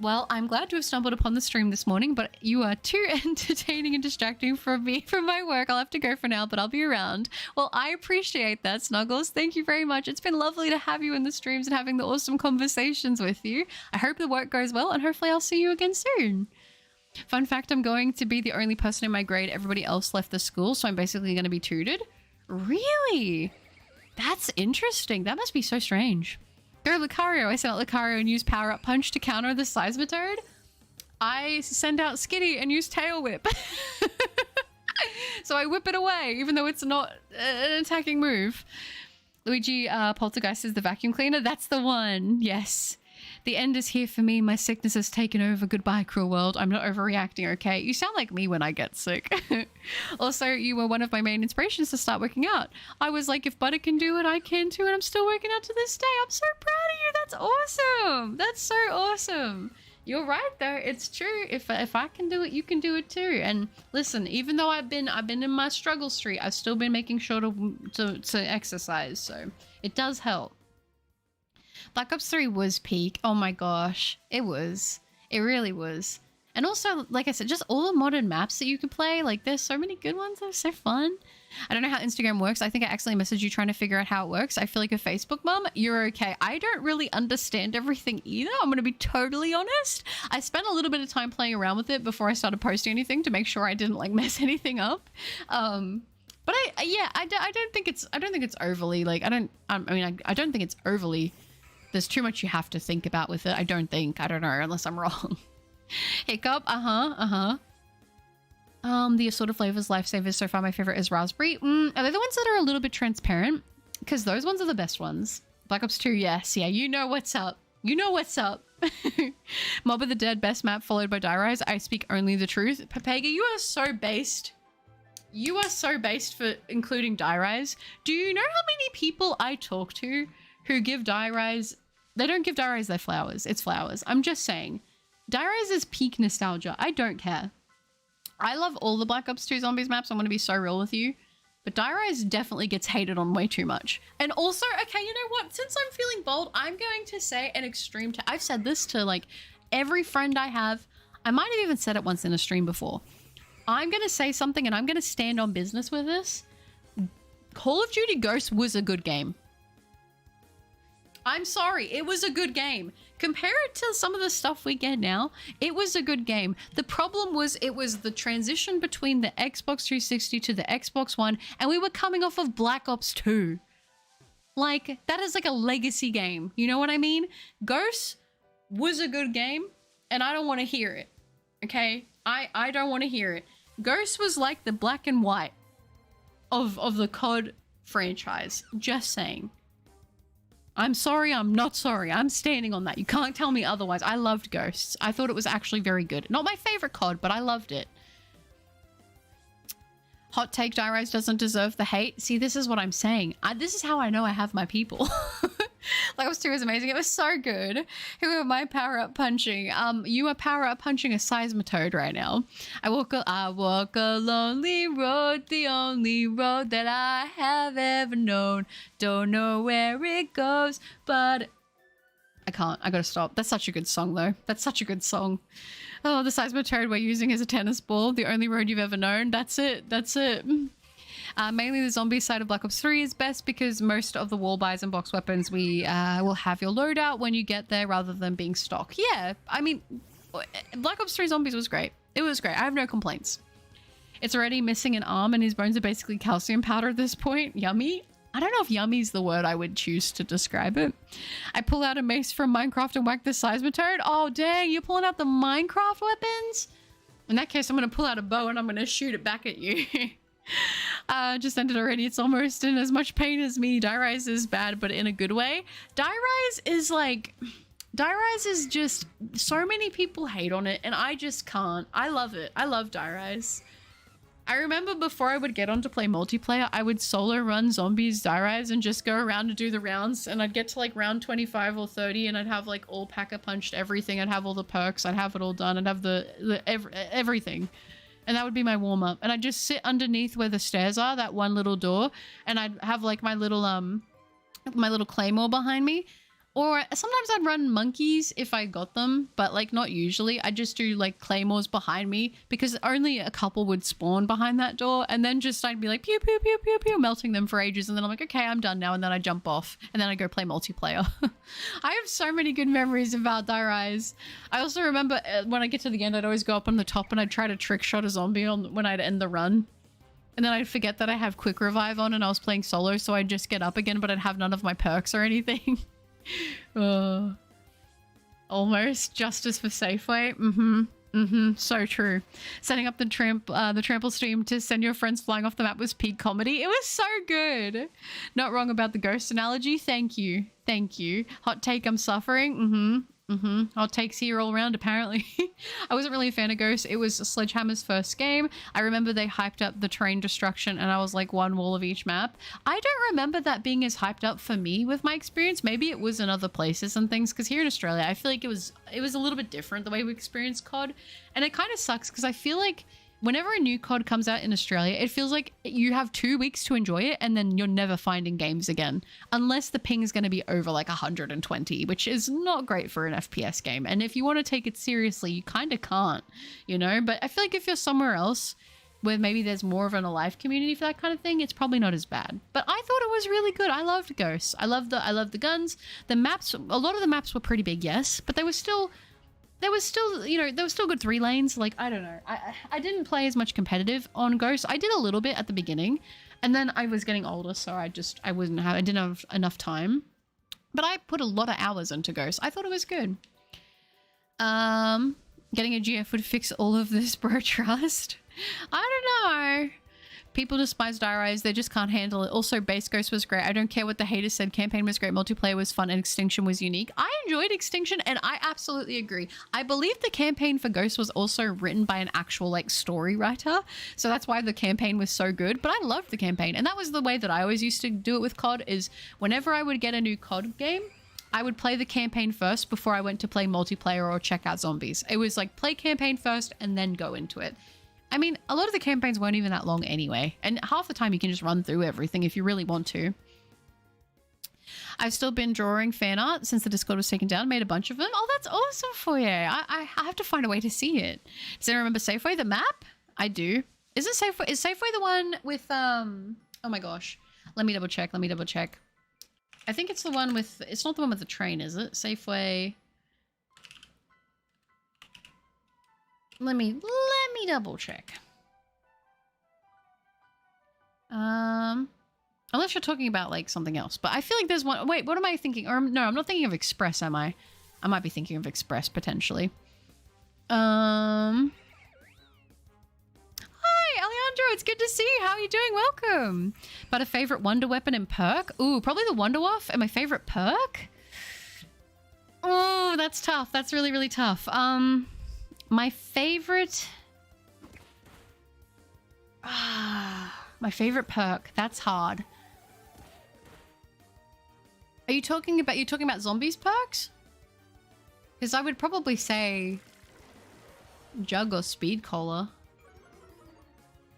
Well, I'm glad to have stumbled upon the stream this morning, but you are too entertaining and distracting from me from my work. I'll have to go for now, but I'll be around. Well, I appreciate that, Snuggles. Thank you very much. It's been lovely to have you in the streams and having the awesome conversations with you. I hope the work goes well, and hopefully I'll see you again soon. Fun fact, I'm going to be the only person in my grade. Everybody else left the school, so I'm basically going to be tutored. Really? That's interesting. That must be so strange. Go Lucario. I sent out Lucario and used Power Up Punch to counter the Seismitoad. I send out Skitty and use Tail Whip. So I whip it away, even though it's not an attacking move. Luigi Poltergeist is the vacuum cleaner. That's the one. Yes. The end is here for me. My sickness has taken over. Goodbye, cruel world. I'm not overreacting, okay? You sound like me when I get sick. Also, you were one of my main inspirations to start working out. I was like, if Butter can do it, I can too, and I'm still working out to this day. I'm so proud of you. That's awesome. That's so awesome. You're right, though. It's true. If I can do it, you can do it too. And listen, even though I've been in my struggle streak, I've still been making sure to exercise. So it does help. Black Ops 3 was peak. Oh my gosh. It was. It really was. And also, like I said, just all the modern maps that you can play. Like, there's so many good ones. They're so fun. I don't know how Instagram works. I think I accidentally messaged you trying to figure out how it works. I feel like a Facebook mom. You're okay. I don't really understand everything either. I'm going to be totally honest. I spent a little bit of time playing around with it before I started posting anything to make sure I didn't like mess anything up. But I don't think it's overly like, I don't think it's overly. There's too much you have to think about with it. I don't know, unless I'm wrong. Hiccup, the assorted flavors, lifesavers. So far, my favorite is raspberry. Are they the ones that are a little bit transparent? Because those ones are the best ones. Black Ops 2, yes. Yeah, you know what's up. You know what's up. Mob of the Dead, best map, followed by Die Rise. I speak only the truth. Papega, you are so based. You are so based for including Die Rise. Do you know how many people I talk to who give Die Rise... They don't give Die Rise their flowers. It's flowers. I'm just saying. Die Rise is peak nostalgia. I don't care. I love all the Black Ops 2 Zombies maps. I'm going to be so real with you. But Die Rise definitely gets hated on way too much. And also, okay, you know what? Since I'm feeling bold, I'm going to say an extreme... I've said this to, like, every friend I have. I might have even said it once in a stream before. I'm going to say something and I'm going to stand on business with this. Call of Duty Ghosts was a good game. I'm sorry, it was a good game. Compare it to some of the stuff we get now, it was a good game. The problem was it was the transition between the Xbox 360 to the Xbox One, and we were coming off of Black Ops 2. Like, that is like a legacy game. You know what I mean? Ghosts was a good game, and I don't want to hear it. Okay? I don't want to hear it. Ghosts was like the black and white of the COD franchise. Just saying. I'm sorry, I'm not sorry. I'm standing on that. You can't tell me otherwise. I loved Ghosts. I thought it was actually very good. Not my favorite COD, but I loved it. Hot take, Die Rise doesn't deserve the hate. See, this is what I'm saying. This is how I know I have my people. Black Ops 2 was amazing. It was so good. Who am I power up punching? You are power up punching a Seismitoad right now. I walk a lonely road, the only road that I have ever known. Don't know where it goes, but I can't. I gotta stop. That's such a good song, though. That's such a good song. Oh, the Seismitoad we're using as a tennis ball. The only road you've ever known. That's it. That's it. Mainly the zombie side of Black Ops 3 is best because most of the wall buys and box weapons we will have your loadout when you get there rather than being stock. Yeah, I mean, Black Ops 3 Zombies was great. It was great. I have no complaints. It's already missing an arm and his bones are basically calcium powder at this point. Yummy. I don't know if yummy is the word I would choose to describe it. I pull out a mace from Minecraft and whack the Seismitoad. Oh, dang, you're pulling out the Minecraft weapons? In that case, I'm going to pull out a bow and I'm going to shoot it back at you. Just ended already. It's almost in as much pain as me. Die Rise is bad, but in a good way. Die Rise is like... Die Rise is just, so many people hate on it and I just can't. I love it. I love Die Rise. I remember before I would get on to play multiplayer, I would solo run zombies Die Rise and just go around and do the rounds, and I'd get to like round 25 or 30 and I'd have like all pack-a-punched everything. I'd have all the perks, I'd have it all done, I'd have everything. And that would be my warm-up. And I'd just sit underneath where the stairs are, that one little door, and I'd have like my little claymore behind me. Or sometimes I'd run monkeys if I got them, but like not usually. I'd just do like claymores behind me because only a couple would spawn behind that door, and then just I'd be like pew pew pew pew pew, melting them for ages, and then I'm like, okay, I'm done now, and then I jump off and then I go play multiplayer. I have so many good memories about Die Rise. I also remember when I get to the end, I'd always go up on the top and I'd try to trick shot a zombie when I'd end the run. And then I'd forget that I have quick revive on and I was playing solo, so I'd just get up again, but I'd have none of my perks or anything. Almost justice for Safeway. So true. Setting up the trample stream to send your friends flying off the map was peak comedy. It was so good. Not wrong about the ghost analogy. Thank you. Hot take, I'm suffering. Hot takes here all around, apparently. I wasn't really a fan of Ghost. It was Sledgehammer's first game. I remember they hyped up the terrain destruction and I was like one wall of each map. I don't remember that being as hyped up for me with my experience. Maybe it was in other places and things, because here in Australia, I feel like it was a little bit different the way we experienced COD. And it kind of sucks because I feel like whenever a new COD comes out in Australia, it feels like you have 2 weeks to enjoy it and then you're never finding games again. Unless the ping is going to be over like 120, which is not great for an FPS game. And if you want to take it seriously, you kind of can't, you know? But I feel like if you're somewhere else where maybe there's more of an alive community for that kind of thing, it's probably not as bad. But I thought it was really good. I loved Ghosts. I loved the guns. The maps, a lot of the maps were pretty big, yes, but there was still, you know, there was still good 3 lanes. Like, I don't know. I didn't play as much competitive on Ghost. I did a little bit at the beginning, and then I was getting older, so I didn't have enough time. But I put a lot of hours into Ghost. I thought it was good. Getting a GF would fix all of this, bro. Trust. I don't know. People despise Die Rise, they just can't handle it. Also, Base Ghost was great. I don't care what the haters said. Campaign was great, multiplayer was fun, and Extinction was unique. I enjoyed Extinction, and I absolutely agree. I believe the campaign for Ghost was also written by an actual, like, story writer. So that's why the campaign was so good. But I loved the campaign, and that was the way that I always used to do it with COD, is whenever I would get a new COD game, I would play the campaign first before I went to play multiplayer or check out zombies. It was like, play campaign first, and then go into it. I mean, a lot of the campaigns weren't even that long anyway, and half the time you can just run through everything if you really want to. I've still been drawing fan art since the Discord was taken down, made a bunch of them. Oh, that's awesome for you. I have to find a way to see it. Does anyone remember Safeway, the map? I do. Is Safeway the one with, oh my gosh. Let me double check. I think it's the one with, it's not the one with the train, is it? Safeway. Let me double check. Unless you're talking about like something else, but I feel like there's one. Wait, what am I thinking? Or no, I'm not thinking of Express, am I? I might be thinking of Express potentially. Hi, Alejandro. It's good to see you. How are you doing? Welcome. But a favorite wonder weapon and perk? Ooh, probably the Wonder Waff. And my favorite perk? Oh, that's tough. That's really, really tough. My favorite... my favorite perk. That's hard. Are you talking about zombies perks? Because I would probably say Jug or Speed Cola.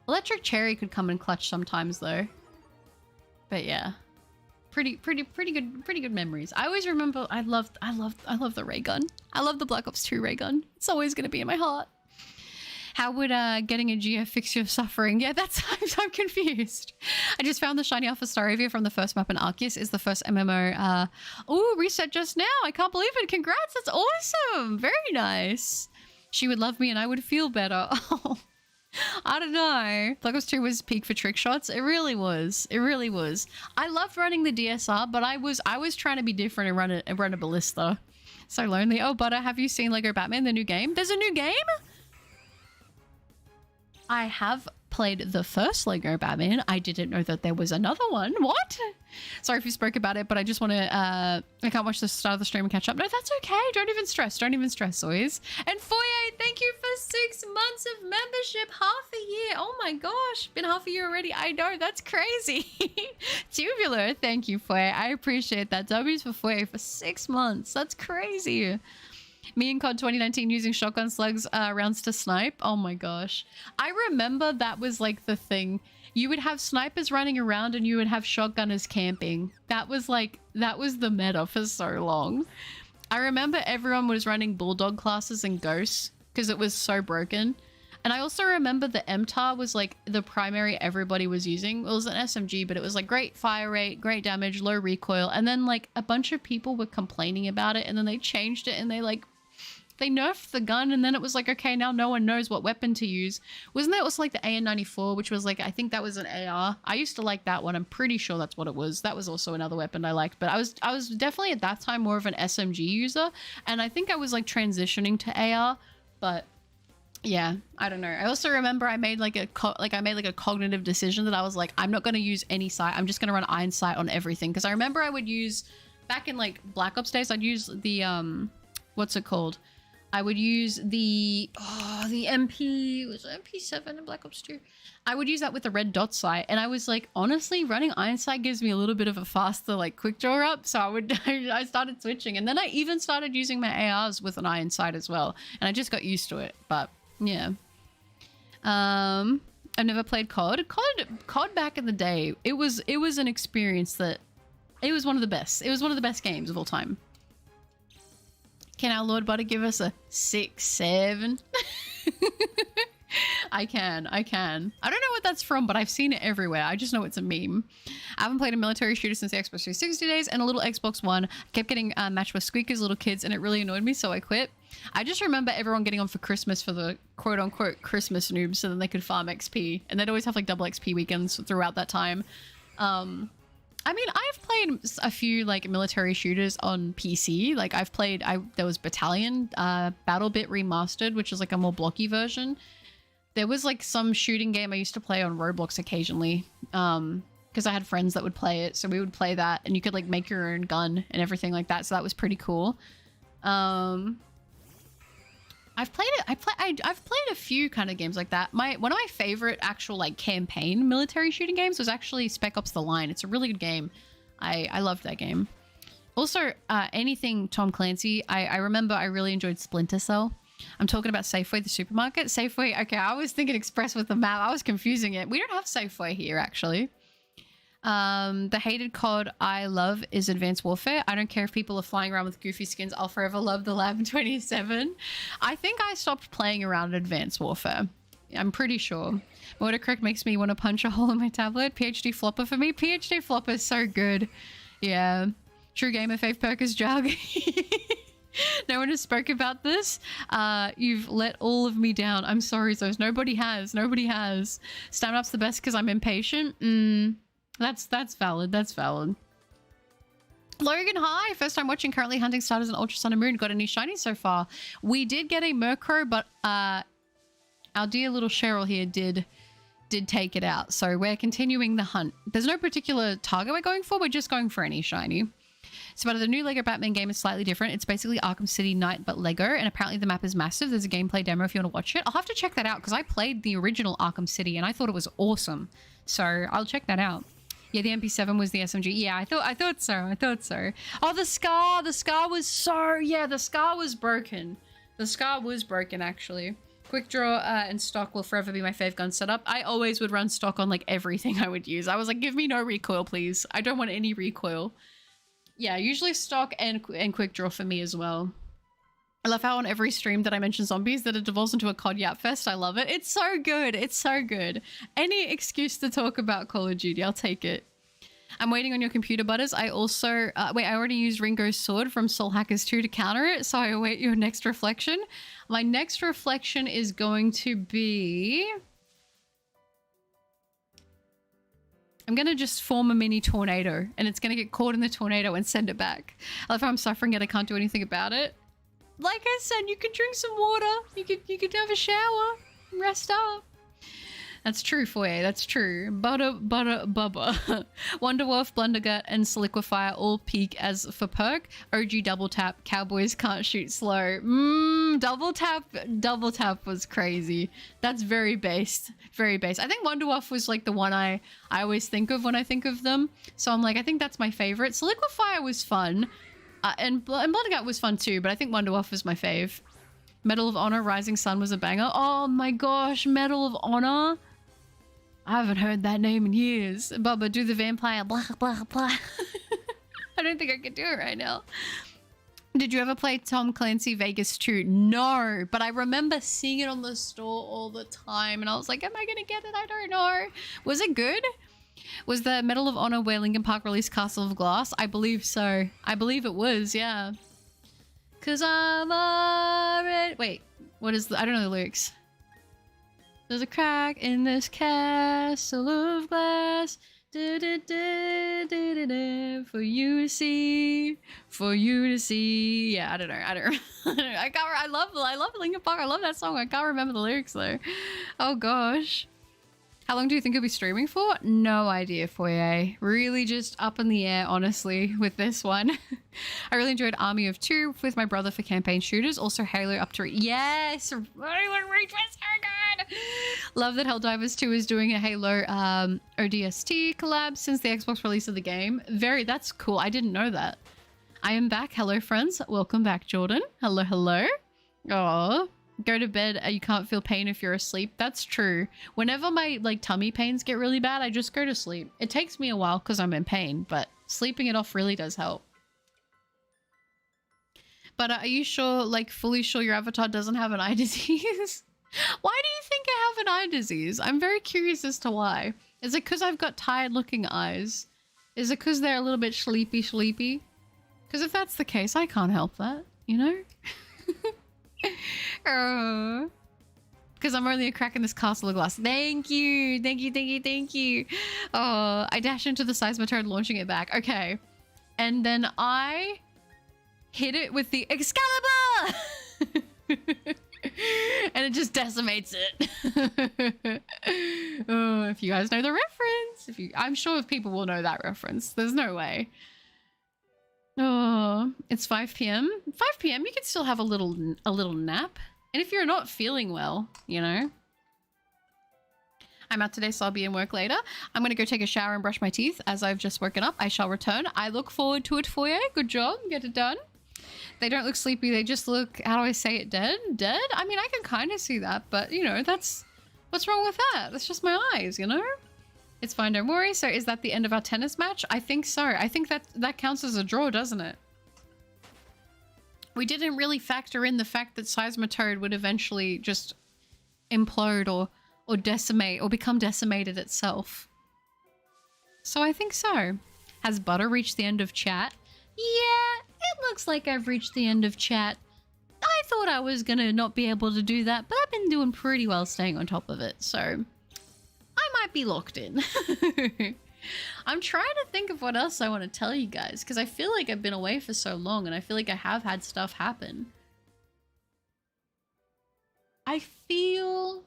Electric Cherry could come in clutch sometimes though. But yeah. Pretty good memories. I always remember I love the ray gun. I love the Black Ops 2 ray gun. It's always gonna be in my heart. How would getting a GF fix your suffering? Yeah, that's I'm confused. I just found the shiny Alpha Staravia from the first map in Arceus is the first MMO. Oh, reset just now. I can't believe it. Congrats, that's awesome. Very nice. She would love me and I would feel better. Oh. I don't know. Black Ops 2 was peak for trick shots. It really was. It really was. I loved running the DSR, but I was trying to be different and run a ballista. So lonely. Oh, Butter, have you seen Lego Batman, the new game? There's a new game? I have played the first Lego Batman. I didn't know that there was another one. What? Sorry if you spoke about it, but I just want to, I can't watch the start of the stream and catch up. No, that's okay. Don't even stress. Don't even stress, Soys. And Foye, thank you for 6 months of membership. Half a year. Oh my gosh. Been half a year already. I know. That's crazy. Tubular. Thank you, Foye. I appreciate that. W's for Foye for 6 months. That's crazy. Me and COD 2019 using shotgun slugs rounds to snipe. Oh my gosh. I remember that was like the thing. You would have snipers running around and you would have shotgunners camping. That was the meta for so long. I remember everyone was running bulldog classes and ghosts because it was so broken. And I also remember the MTAR was like the primary everybody was using. It was an SMG, but it was like great fire rate, great damage, low recoil. And then like a bunch of people were complaining about it and then they changed it and they nerfed the gun, and then it was like, okay, now no one knows what weapon to use. Wasn't that also like the AN-94, which was like, I think that was an AR. I used to like that one. I'm pretty sure that's what it was. That was also another weapon I liked, but I was definitely at that time more of an SMG user, and I think I was like transitioning to AR, but yeah, I don't know. I also remember I made like a cognitive decision that I was like, I'm not going to use any sight. I'm just going to run iron sight on everything, because I remember I would use, back in like Black Ops days, I'd use the what's it called? I would use the MP, was it MP7 in Black Ops 2? I would use that with the red dot sight, and I was like, honestly, running iron sight gives me a little bit of a faster like quick draw up, so I started switching, and then I even started using my ARs with an iron sight as well, and I just got used to it. But yeah, I've never played COD. COD back in the day, it was an experience that it was one of the best. It was one of the best games of all time. Can our Lord Butter give us a 6, 7? I can. I don't know what that's from, but I've seen it everywhere. I just know it's a meme. I haven't played a military shooter since the Xbox 360 days, and a little Xbox One. I kept getting matched with squeakers, little kids, and it really annoyed me, so I quit. I just remember everyone getting on for Christmas for the quote-unquote Christmas noobs, so then they could farm XP, and they'd always have like double XP weekends throughout that time. I mean, I've played a few like military shooters on PC. Like there was Battalion, BattleBit Remastered, which is like a more blocky version. There was like some shooting game I used to play on Roblox occasionally, because I had friends that would play it. So we would play that, and you could like make your own gun and everything like that. So that was pretty cool. I've played it. I've played a few kind of games like that. One of my favorite actual like campaign military shooting games was actually Spec Ops: The Line. It's a really good game. I loved that game. Also, anything Tom Clancy. I remember I really enjoyed Splinter Cell. I'm talking about Safeway, the supermarket. Safeway. Okay, I was thinking Express with the map. I was confusing it. We don't have Safeway here actually. The hated COD I love is Advanced Warfare. I don't care if people are flying around with goofy skins. I'll forever love the Lab 27. I think I stopped playing around Advanced Warfare. I'm pretty sure. Autocorrect makes me want to punch a hole in my tablet. PhD Flopper for me. PhD Flopper is so good. Yeah. True Gamer Fave Perkers Jug. No one has spoke about this. You've let all of me down. I'm sorry, Zos. Nobody has. Nobody has. Stand Up's the best because I'm impatient. That's valid. That's valid. Logan, hi. First time watching. Currently hunting starters in Ultra Sun and Moon. Got any shiny so far? We did get a Murkrow, but our dear little Cheryl here did take it out. So we're continuing the hunt. There's no particular target we're going for. We're just going for any shiny. So but the new Lego Batman game is slightly different. It's basically Arkham City Knight, but Lego, and apparently the map is massive. There's a gameplay demo if you want to watch it. I'll have to check that out because I played the original Arkham City and I thought it was awesome. So I'll check that out. Yeah, the MP7 was the SMG. Yeah, I thought so. Oh, the Scar was so... Yeah, the Scar was broken. The Scar was broken, actually. Quick Draw and stock will forever be my fave gun setup. I always would run stock on, like, everything I would use. I was like, give me no recoil, please. I don't want any recoil. Yeah, usually stock and Quick Draw for me as well. I love how on every stream that I mention zombies that it devolves into a COD Yap Fest. I love it. It's so good. It's so good. Any excuse to talk about Call of Duty, I'll take it. I'm waiting on your computer, Butters. I also... wait, I already used Ringo's sword from Soul Hackers 2 to counter it, so I await your next reflection. My next reflection is going to be... I'm going to just form a mini tornado, and it's going to get caught in the tornado and send it back. I love how I'm suffering yet I can't do anything about it. Like I said, you can drink some water. You could have a shower and rest up. That's true, Foyer. That's true. Bubba. Wonderwolf, Blundergut, and Soliquifier all peak as for perk. OG double tap. Cowboys can't shoot slow. Double tap was crazy. That's very based. Very based. I think Wonderwolf was like the one I always think of when I think of them. So I'm like, I think that's my favorite. Soliquifier was fun. And Blundergut was fun too, but I think Wonderwolf was my fave. Medal of Honor, Rising Sun was a banger. Oh my gosh, Medal of Honor. I haven't heard that name in years. Bubba, do the vampire, blah, blah, blah. I don't think I can do it right now. Did you ever play Tom Clancy Vegas 2? No, but I remember seeing it on the store all the time. And I was like, am I going to get it? I don't know. Was it good? Was the Medal of Honor where Linkin Park released Castle of Glass? I believe so. I believe it was, yeah. Cause I'm already... Wait, what is the... I don't know the lyrics. There's a crack in this castle of glass. Da, da, da, da, da, da, for you to see. For you to see. Yeah, I don't know. I don't I love Linkin Park. I love that song. I can't remember the lyrics though. Oh gosh. How long do you think you'll be streaming for? No idea, Foyer. Really just up in the air, honestly, with this one. I really enjoyed Army of Two with my brother for campaign shooters. Also Halo up to... Yes! Halo Reach was so good! Love that Helldivers 2 is doing a Halo ODST collab since the Xbox release of the game. That's cool. I didn't know that. I am back. Hello, friends. Welcome back, Jordan. Hello, hello. Oh. Go to bed, you can't feel pain if you're asleep. That's true. Whenever my tummy pains get really bad, I just go to sleep. It takes me a while because I'm in pain, but sleeping it off really does help. But are you sure, fully sure your avatar doesn't have an eye disease? Why do you think I have an eye disease? I'm very curious as to why. Is it because I've got tired looking eyes? Is it because they're a little bit sleepy? Because if that's the case, I can't help that, you know? Because I'm only a crack in this castle of glass. Thank you. Oh, I dash into the seismitoad, launching it back. Okay. And then I hit it with the Excalibur! And it just decimates it. Oh, if you guys know the reference. I'm sure people will know that reference. There's no way. Oh, it's 5 p.m. 5 p.m. You can still have a little nap. And if you're not feeling well, you know. I'm out today, so I'll be in work later. I'm going to go take a shower and brush my teeth as I've just woken up. I shall return. I look forward to it for you. Good job. Get it done. They don't look sleepy. They just look, how do I say it, dead? Dead? I mean, I can kind of see that, but you know, what's wrong with that? That's just my eyes, you know? It's fine, don't worry. So is that the end of our tennis match? I think so. I think that counts as a draw, doesn't it? We didn't really factor in the fact that Seismitoad would eventually just implode or decimate or become decimated itself. So I think so. Has Butter reached the end of chat? Yeah, it looks like I've reached the end of chat. I thought I was gonna not be able to do that, but I've been doing pretty well staying on top of it, so I might be locked in. I'm trying to think of what else I want to tell you guys, because I feel like I've been away for so long and I feel like I have had stuff happen. I feel...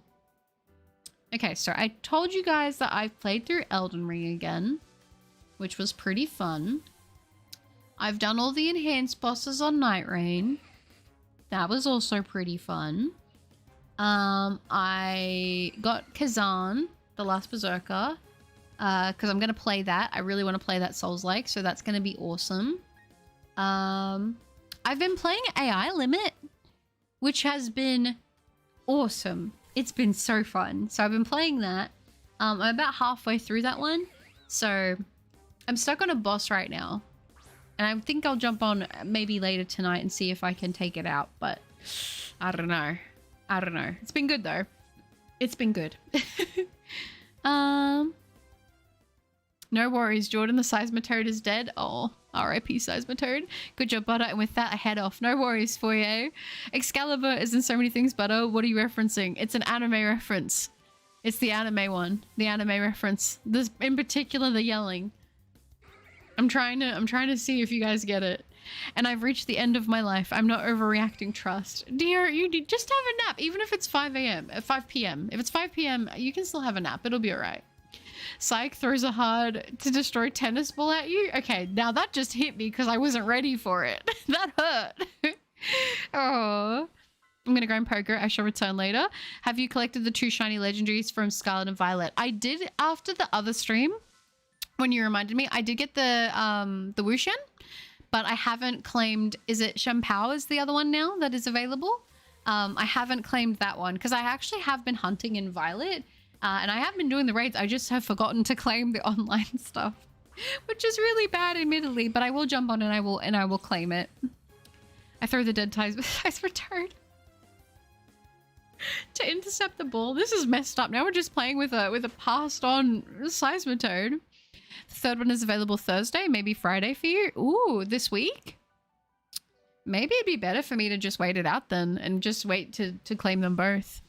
Okay, so I told you guys that I've played through Elden Ring again, which was pretty fun. I've done all the enhanced bosses on Night Rain. That was also pretty fun. I got Kazan, the Last Berserker, because I'm going to play that. I really want to play that Souls-like, so that's going to be awesome. I've been playing AI Limit, which has been awesome. It's been so fun. So I've been playing that. I'm about halfway through that one. So I'm stuck on a boss right now. And I think I'll jump on maybe later tonight and see if I can take it out. But I don't know. I don't know. It's been good though. It's been good. No worries, Jordan. The Seismitoad is dead. Oh, R.I.P. Seismitoad. Good job, Butter. And with that, I head off. No worries for you. Excalibur is in so many things, Butter. What are you referencing? It's an anime reference. It's the anime one. The anime reference. This, in particular, the yelling. I'm trying to see if you guys get it. and I've reached the end of my life. I'm not overreacting, trust. Dear, you just have a nap, even if it's 5 p.m. If it's 5 p.m., you can still have a nap. It'll be all right. Psych throws a hard to destroy tennis ball at you. Okay, now that just hit me because I wasn't ready for it. That hurt. Oh, I'm gonna go in poker. I shall return later. Have you collected the 2 shiny legendaries from Scarlet and Violet? I did after the other stream. When you reminded me, I did get the Wushen, but I haven't claimed. Is it Shampao is the other one now that is available? I haven't claimed that one because I actually have been hunting in Violet. And I have been doing the raids. I just have forgotten to claim the online stuff, which is really bad, admittedly. But I will jump on and I will claim it. I throw the dead ties return to intercept the ball. This is messed up. Now we're just playing with a passed on Seismitoad. The third one is available Thursday, maybe Friday for you. Ooh, this week. Maybe it'd be better for me to just wait it out then and just wait to claim them both.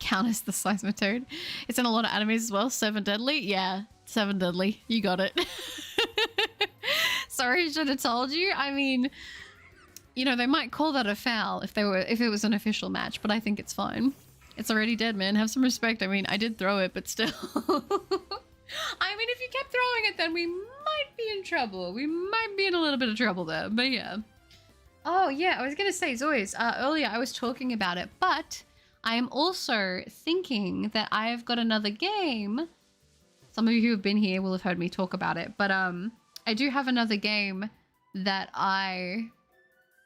Count as the Seismitoad. It's in a lot of animes as well. 7 Deadly? Yeah, 7 Deadly. You got it. Sorry, I should have told you. I mean, you know, they might call that a foul if it was an official match, but I think it's fine. It's already dead, man. Have some respect. I mean, I did throw it, but still. I mean, if you kept throwing it, then we might be in trouble. We might be in a little bit of trouble there, but yeah. Oh, yeah, I was going to say, Zois, earlier I was talking about it, but I am also thinking that I have got another game. Some of you who have been here will have heard me talk about it, but I do have another game that I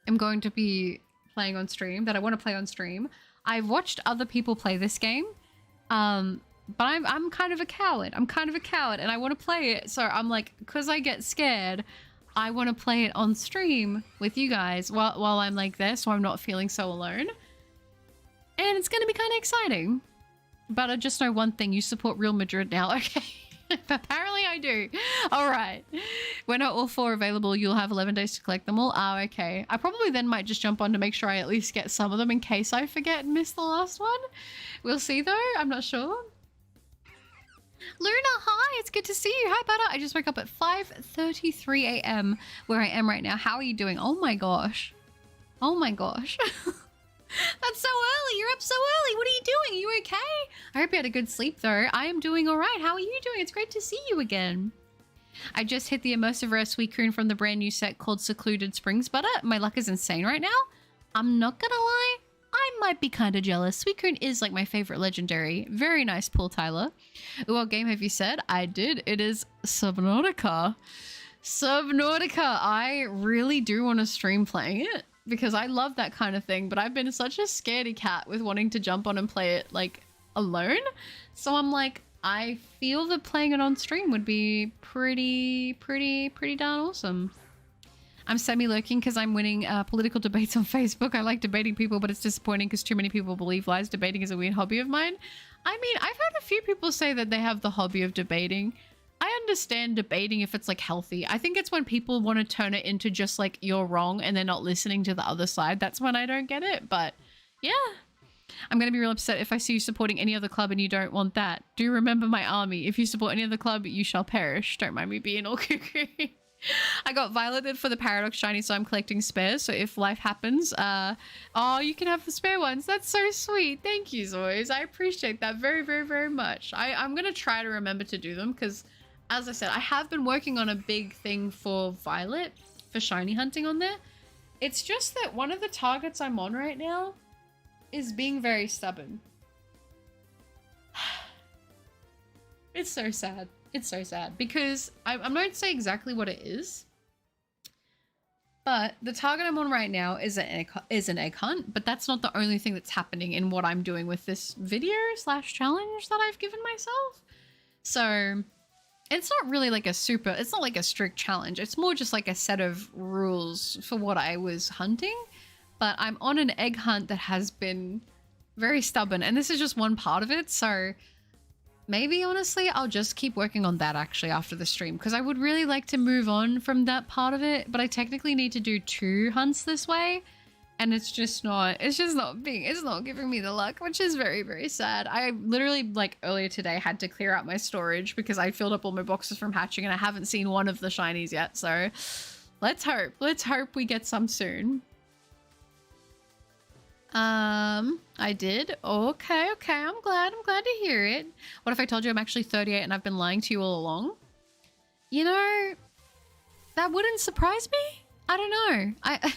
am going to be playing on stream, that I want to play on stream. I've watched other people play this game, but I'm kind of a coward. I'm kind of a coward and I want to play it. So I'm like, because I get scared, I want to play it on stream with you guys while I'm like this, so I'm not feeling so alone. And it's going to be kind of exciting. But I just know one thing. You support Real Madrid now. Okay. Apparently I do. All right. When are all 4 available? You'll have 11 days to collect them all. Oh, okay. I probably then might just jump on to make sure I at least get some of them in case I forget and miss the last one. We'll see though. I'm not sure. Luna, hi. It's good to see you. Hi, Butter. I just woke up at 5:33 a.m. where I am right now. How are you doing? Oh my gosh. Oh my gosh. That's so early. You're up so early. What are you doing? Are you okay? I hope you had a good sleep though. I am doing all right. How are you doing? It's great to see you again. I just hit the immersive rare Suicune from the brand new set called Secluded Springs, Butter. My luck is insane right now. I'm not gonna lie. I might be kind of jealous. Suicune is like my favorite legendary. Very nice pull, Tyler. What game have you said? I did. It is Subnautica. Subnautica. I really do want to stream playing it, because I love that kind of thing, but I've been such a scaredy cat with wanting to jump on and play it like alone. So I'm like, I feel that playing it on stream would be pretty darn awesome. I'm semi-lurking because I'm winning political debates on Facebook. I like debating people, but it's disappointing because too many people believe lies. Debating is a weird hobby of mine. I mean, I've heard a few people say that they have the hobby of debating. I understand debating if it's like healthy. I think it's when people want to turn it into just like you're wrong and they're not listening to the other side. That's when I don't get it. But yeah, I'm going to be real upset if I see you supporting any other club and you don't want that. Do remember my army. If you support any other club, you shall perish. Don't mind me being all cuckoo. I got violeted for the Paradox Shiny, so I'm collecting spares. So if life happens, oh, you can have the spare ones. That's so sweet. Thank you, Zois. I appreciate that very much. I'm going to try to remember to do them because, as I said, I have been working on a big thing for Violet, for shiny hunting on there. It's just that one of the targets I'm on right now is being very stubborn. It's so sad. It's so sad because I'm not going to say exactly what it is, but the target I'm on right now is an egg hunt, but that's not the only thing that's happening in what I'm doing with this video / challenge that I've given myself. So it's not really like it's not like a strict challenge. It's more just like a set of rules for what I was hunting, but I'm on an egg hunt that has been very stubborn, and this is just one part of it. So maybe, honestly, I'll just keep working on that actually after the stream, because I would really like to move on from that part of it, but I technically need to do 2 hunts this way, and it's not giving me the luck, which is very sad. I literally, like, earlier today had to clear out my storage because I filled up all my boxes from hatching and I haven't seen one of the shinies yet, so Let's hope. Let's hope we get some soon. I did. Okay, okay. I'm glad to hear it. What if I told you I'm actually 38 and I've been lying to you all along? You know, that wouldn't surprise me. I don't know.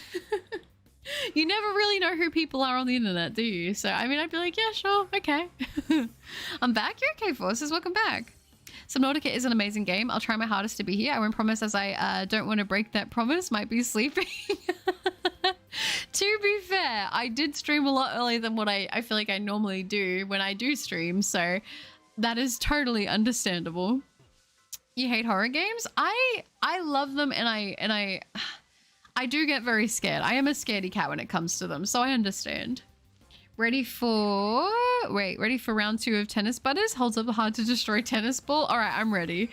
You never really know who people are on the internet, do you? So, I mean, I'd be like, yeah, sure. Okay. I'm back. You're okay, Forces. Welcome back. Subnautica is an amazing game. I'll try my hardest to be here. I won't promise, as I don't want to break that promise. Might be sleeping. To be fair, I did stream a lot earlier than what I feel like I normally do when I do stream. So that is totally understandable. You hate horror games? I love them, and I do get very scared. I am a scaredy cat when it comes to them, so I understand. Ready for round 2 of Tennis Butters? Holds up hard to destroy tennis ball. All right, I'm ready.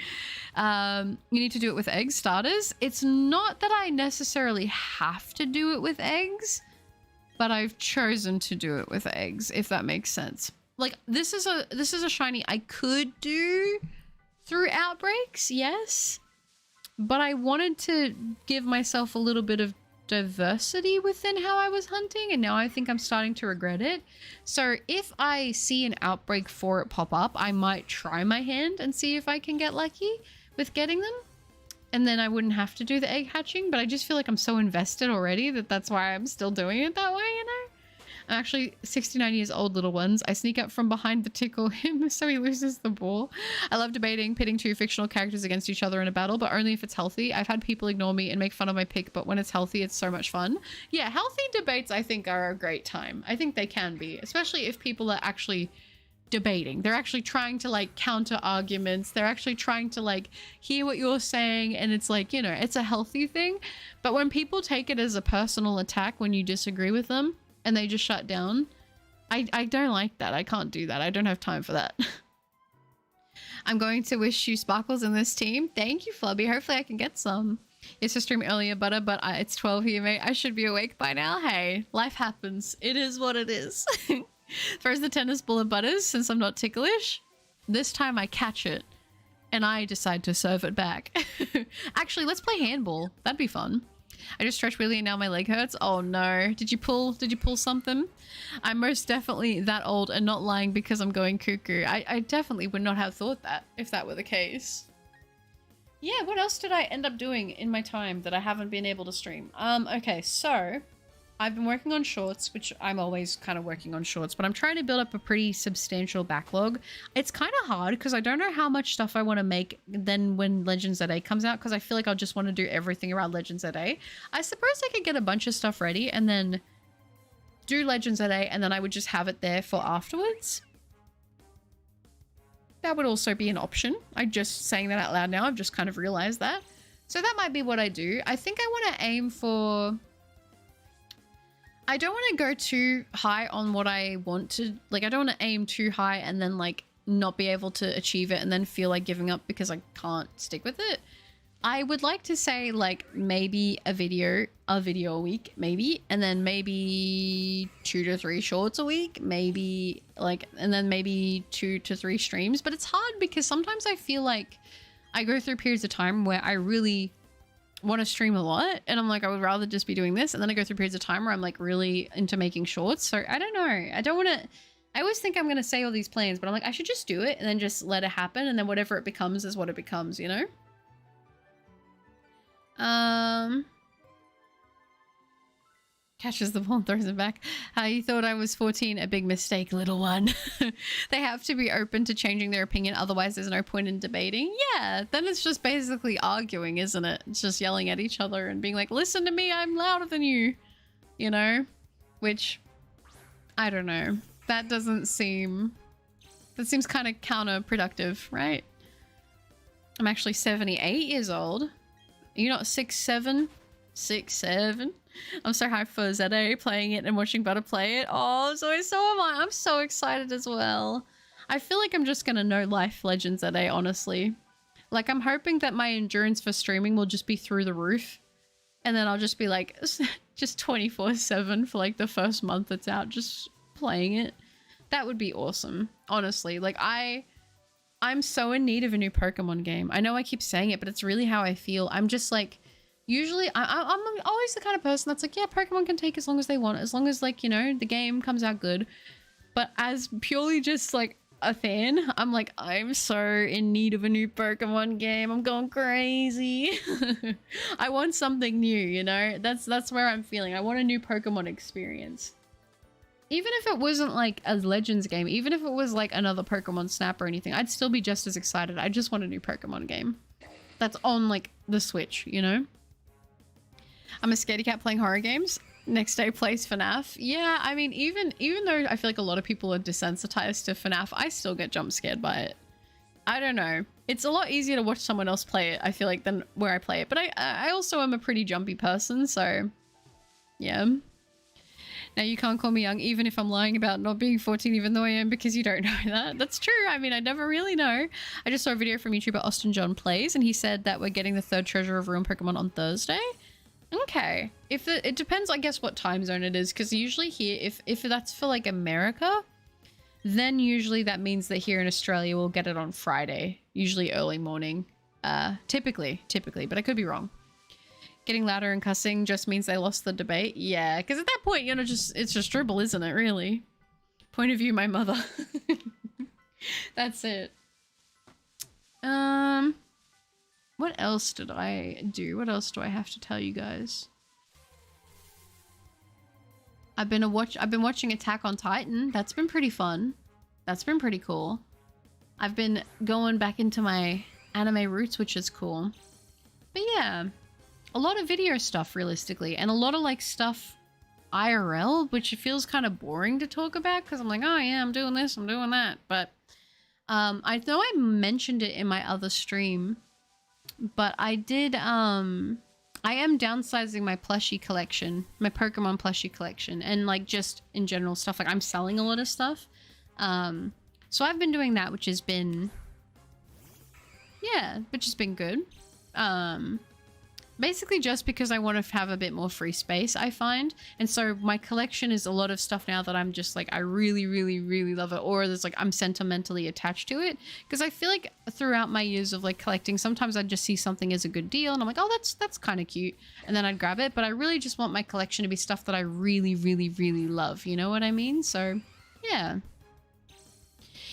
You need to do it with eggs starters. It's not that I necessarily have to do it with eggs, but I've chosen to do it with eggs, if that makes sense. Like, this is a shiny I could do through outbreaks, yes, but I wanted to give myself a little bit of diversity within how I was hunting, and now I think I'm starting to regret it. So if I see an outbreak for it pop up, I might try my hand and see if I can get lucky with getting them, and then I wouldn't have to do the egg hatching. But I just feel like I'm so invested already that that's why I'm still doing it that way, you know? I'm actually 69 years old, little ones. I sneak up from behind to tickle him so he loses the ball. I love debating, pitting two fictional characters against each other in a battle, but only if it's healthy. I've had people ignore me and make fun of my pick, but when it's healthy, it's so much fun. Yeah, healthy debates, I think, are a great time. I think they can be, especially if people are actually debating. They're actually trying to, like, counter arguments. They're actually trying to, like, hear what you're saying, and it's like, you know, it's a healthy thing. But when people take it as a personal attack when you disagree with them, and they just shut down, I don't like that. I can't do that. I don't have time for that. I'm going to wish you sparkles in this team. Thank you, Flubby. Hopefully I can get some. It's to stream earlier, Butter, but it's 12 here, mate. I should be awake by now. Hey, life happens. It is what it is. Throws the tennis ball at Butters since I'm not ticklish. This time I catch it, and I decide to serve it back. Actually, let's play handball. That'd be fun. I just stretched really and now my leg hurts. Oh no. Did you pull something? I'm most definitely that old and not lying because I'm going cuckoo. I definitely would not have thought that if that were the case. Yeah, what else did I end up doing in my time that I haven't been able to stream? Okay, so I've been working on shorts, which I'm always kind of working on shorts, but I'm trying to build up a pretty substantial backlog. It's kind of hard because I don't know how much stuff I want to make then when Legends ZA comes out, because I feel like I'll just want to do everything around Legends ZA. I suppose I could get a bunch of stuff ready and then do Legends ZA, and then I would just have it there for afterwards. That would also be an option. I'm just saying that out loud now. I've just kind of realized that. So that might be what I do. I think I want to aim for... I don't want to go too high on what I want to, like, I don't want to aim too high and then, like, not be able to achieve it and then feel like giving up because I can't stick with it. I would like to say, like, maybe a video a week, maybe, and then maybe 2 to 3 shorts a week, maybe, like, and then maybe 2 to 3 streams. But it's hard because sometimes I feel like I go through periods of time where I really want to stream a lot and I'm like, I would rather just be doing this, and then I go through periods of time where I'm like really into making shorts. So I don't know, I don't want to, I always think I'm going to say all these plans, but I'm like, I should just do it and then just let it happen, and then whatever it becomes is what it becomes, you know? Catches the ball and throws it back. You thought I was 14, a big mistake, little one. They have to be open to changing their opinion, otherwise there's no point in debating. Yeah, then it's just basically arguing, isn't it? It's just yelling at each other and being like, listen to me, I'm louder than you, you know? Which, I don't know. That seems kind of counterproductive, right? I'm actually 78 years old. Are you not 6'7"? 6'7"? I'm so hyped for ZA playing it and watching Butter play it. Oh, so am I. I'm so excited as well. I feel like I'm just gonna know life Legends ZA, honestly. Like, I'm hoping that my endurance for streaming will just be through the roof. And then I'll just be like, just 24/7 for like the first month it's out, just playing it. That would be awesome, honestly. Like, I'm so in need of a new Pokemon game. I know I keep saying it, but it's really how I feel. I'm just like, usually I'm always the kind of person that's like, yeah, Pokemon can take as long as they want, as long as like, you know, the game comes out good. But as purely just like a fan, I'm like, I'm so in need of a new Pokemon game. I'm going crazy. I want something new, you know? That's where I'm feeling. I want a new Pokemon experience. Even if it wasn't like a Legends game, even if it was like another Pokemon Snap or anything, I'd still be just as excited. I just want a new Pokemon game that's on like the Switch, you know? I'm a scaredy cat playing horror games. Next day plays FNAF. Yeah, I mean, even though I feel like a lot of people are desensitized to FNAF, I still get jump scared by it. I don't know. It's a lot easier to watch someone else play it, I feel like, than where I play it. But I also am a pretty jumpy person, so yeah. Now, you can't call me young, even if I'm lying about not being 14, even though I am, because you don't know that. That's true. I mean, I never really know. I just saw a video from YouTuber Austin John Plays, and he said that we're getting the 3rd Treasure of Ruin Pokemon on Thursday. Okay. It depends, I guess, what time zone it is, because usually here, if that's for, like, America, then usually that means that here in Australia we'll get it on Friday, usually early morning. Typically, but I could be wrong. Getting louder and cussing just means they lost the debate. Yeah, because at that point, you know, it's just dribble, isn't it, really? Point of view, my mother. That's it. What else did I do? What else do I have to tell you guys? I've been watching Attack on Titan. That's been pretty fun. That's been pretty cool. I've been going back into my anime roots, which is cool. But yeah, a lot of video stuff realistically, and a lot of like stuff IRL, which feels kind of boring to talk about because I'm like, oh yeah, I'm doing this, I'm doing that. But I know I mentioned it in my other stream, but I did I am downsizing my plushie collection, my Pokemon plushie collection, and like just in general stuff. Like I'm selling a lot of stuff. So I've been doing that, which has been, yeah, which has been good. Basically just because I want to have a bit more free space, I find. And so my collection is a lot of stuff now that I'm just like, I really, really, really love it. Or there's like, I'm sentimentally attached to it. Because I feel like throughout my years of like collecting, sometimes I'd just see something as a good deal and I'm like, oh, that's kind of cute. And then I'd grab it. But I really just want my collection to be stuff that I really, really, really love. You know what I mean? So yeah.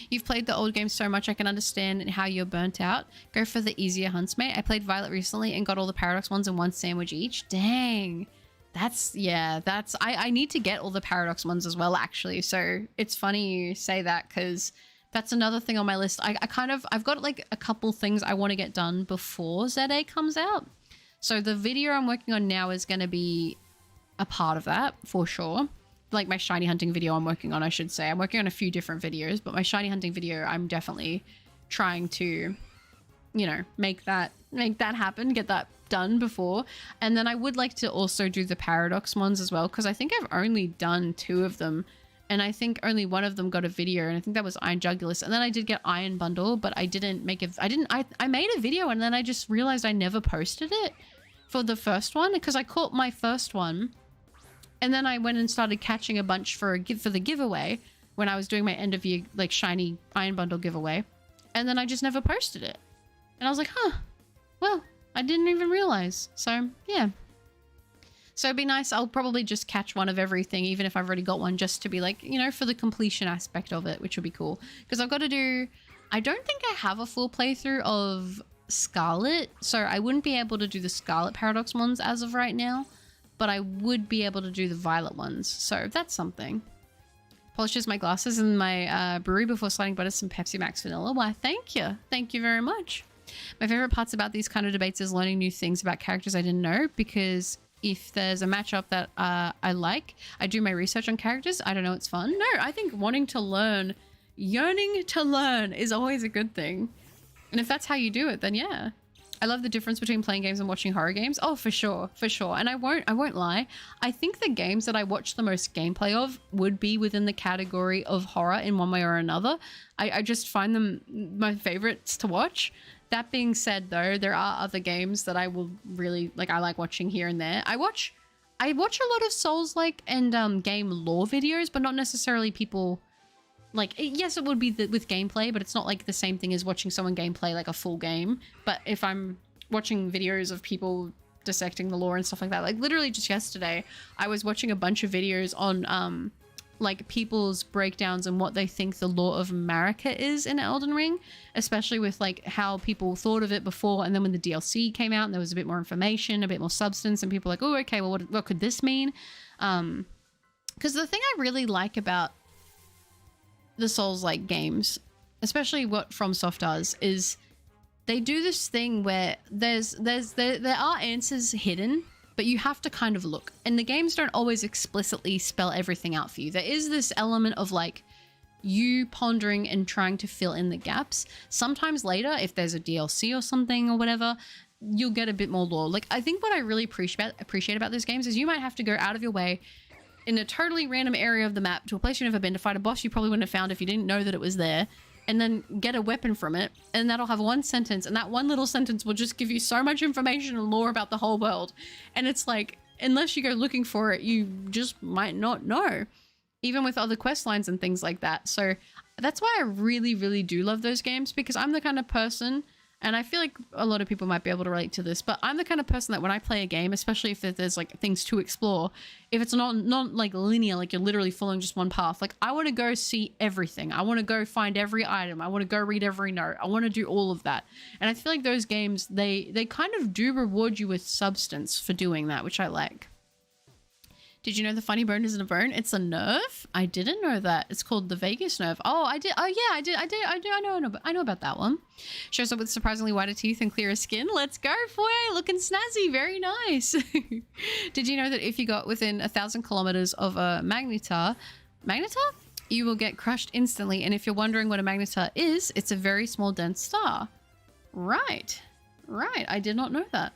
You've played the old games so much I can understand how you're burnt out. Go for the easier hunts, mate. I played Violet recently and got all the Paradox ones in one sandwich each. Dang. I need to get all the Paradox ones as well, actually. So it's funny you say that because that's another thing on my list. I've got like a couple things I want to get done before ZA comes out. So the video I'm working on now is going to be a part of that for sure. Like my shiny hunting video I'm working on, I should say. I'm working on a few different videos, but my shiny hunting video, I'm definitely trying to, you know, make that happen, get that done before. And then I would like to also do the Paradox ones as well, because I think I've only done 2 of them. And I think only one of them got a video, and I think that was Iron Jugulus. And then I did get Iron Bundle, but I didn't make it. I made a video and then I just realized I never posted it for the first one, because I caught my first one. And then I went and started catching a bunch for the giveaway when I was doing my end of year like shiny Iron Bundle giveaway. And then I just never posted it. And I was like, huh, well, I didn't even realize. So yeah. So it'd be nice. I'll probably just catch one of everything, even if I've already got one, just to be like, you know, for the completion aspect of it, which would be cool. Because I've got to do, I don't think I have a full playthrough of Scarlet. So I wouldn't be able to do the Scarlet Paradox ones as of right now. But I would be able to do the Violet ones. So that's something. Polishes my glasses in my brewery before sliding butter some Pepsi Max Vanilla. Why, thank you. Thank you very much. My favorite parts about these kind of debates is learning new things about characters I didn't know, because if there's a matchup that I like, I do my research on characters. I don't know, it's fun. No, I think wanting to learn, yearning to learn is always a good thing. And if that's how you do it, then yeah. I love the difference between playing games and watching horror games. Oh, for sure, for sure. And I won't lie. I think the games that I watch the most gameplay of would be within the category of horror in one way or another. I just find them my favorites to watch. That being said, though, there are other games that I will really like. I like watching here and there. I watch a lot of Souls-like and game lore videos, but not necessarily people. Like, yes, it would be with gameplay, but it's not like the same thing as watching someone gameplay like a full game. But if I'm watching videos of people dissecting the lore and stuff like that. Like literally just yesterday, I was watching a bunch of videos on like people's breakdowns and what they think the lore of Marika is in Elden Ring, especially with like how people thought of it before, and then when the DLC came out and there was a bit more information, a bit more substance, and people were like, oh, okay, well, what could this mean? Because the thing I really like about the Souls-like games, especially what FromSoft does, is they do this thing where there are answers hidden, but you have to kind of look. And the games don't always explicitly spell everything out for you. There is this element of like you pondering and trying to fill in the gaps. Sometimes later, if there's a DLC or something or whatever, you'll get a bit more lore. Like I think what I really appreciate about those games is you might have to go out of your way in a totally random area of the map to a place you've never been to fight a boss you probably wouldn't have found if you didn't know that it was there, and then get a weapon from it, and that'll have one sentence, and that one little sentence will just give you so much information and lore about the whole world. And it's like, unless you go looking for it, you just might not know, even with other quest lines and things like that. So that's why I really, really do love those games, because I'm the kind of person, and I feel like a lot of people might be able to relate to this, but I'm the kind of person that when I play a game, especially if there's like things to explore, if it's not like linear, like you're literally following just one path, like I want to go see everything. I want to go find every item. I want to go read every note. I want to do all of that. And I feel like those games, they kind of do reward you with substance for doing that, which I like. Did you know the funny bone isn't a bone? It's a nerve. I didn't know that. It's called the vagus nerve. Oh, I did. Oh, yeah, I did. I know about that one. Shows up with surprisingly whiter teeth and clearer skin. Let's go, Foye. Looking snazzy. Very nice. Did you know that if you got within 1,000 kilometers of a magnetar, you will get crushed instantly. And if you're wondering what a magnetar is, it's a very small dense star. Right. Right. I did not know that.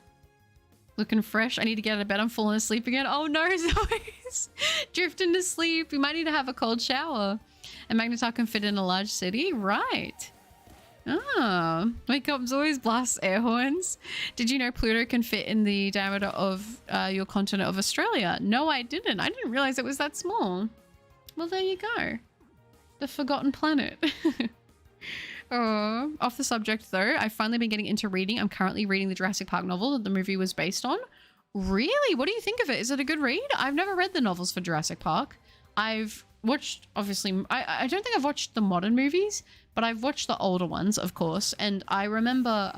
Looking fresh. I need to get out of bed. I'm falling asleep again. Oh no, Zoe's drifting to sleep. You might need to have a cold shower. And magnetar can fit in a large city. Right. Oh, wake up, Zoe's blast air horns. Did you know Pluto can fit in the diameter of your continent of Australia? No, I didn't. I didn't realize it was that small. Well, there you go. The forgotten planet. Off the subject though, I've finally been getting into reading. I'm currently reading the Jurassic Park novel that the movie was based on. Really? What do you think of it? Is it a good read? I've never read the novels for Jurassic Park. I've watched, obviously, I don't think I've watched the modern movies, but I've watched the older ones, of course. And I remember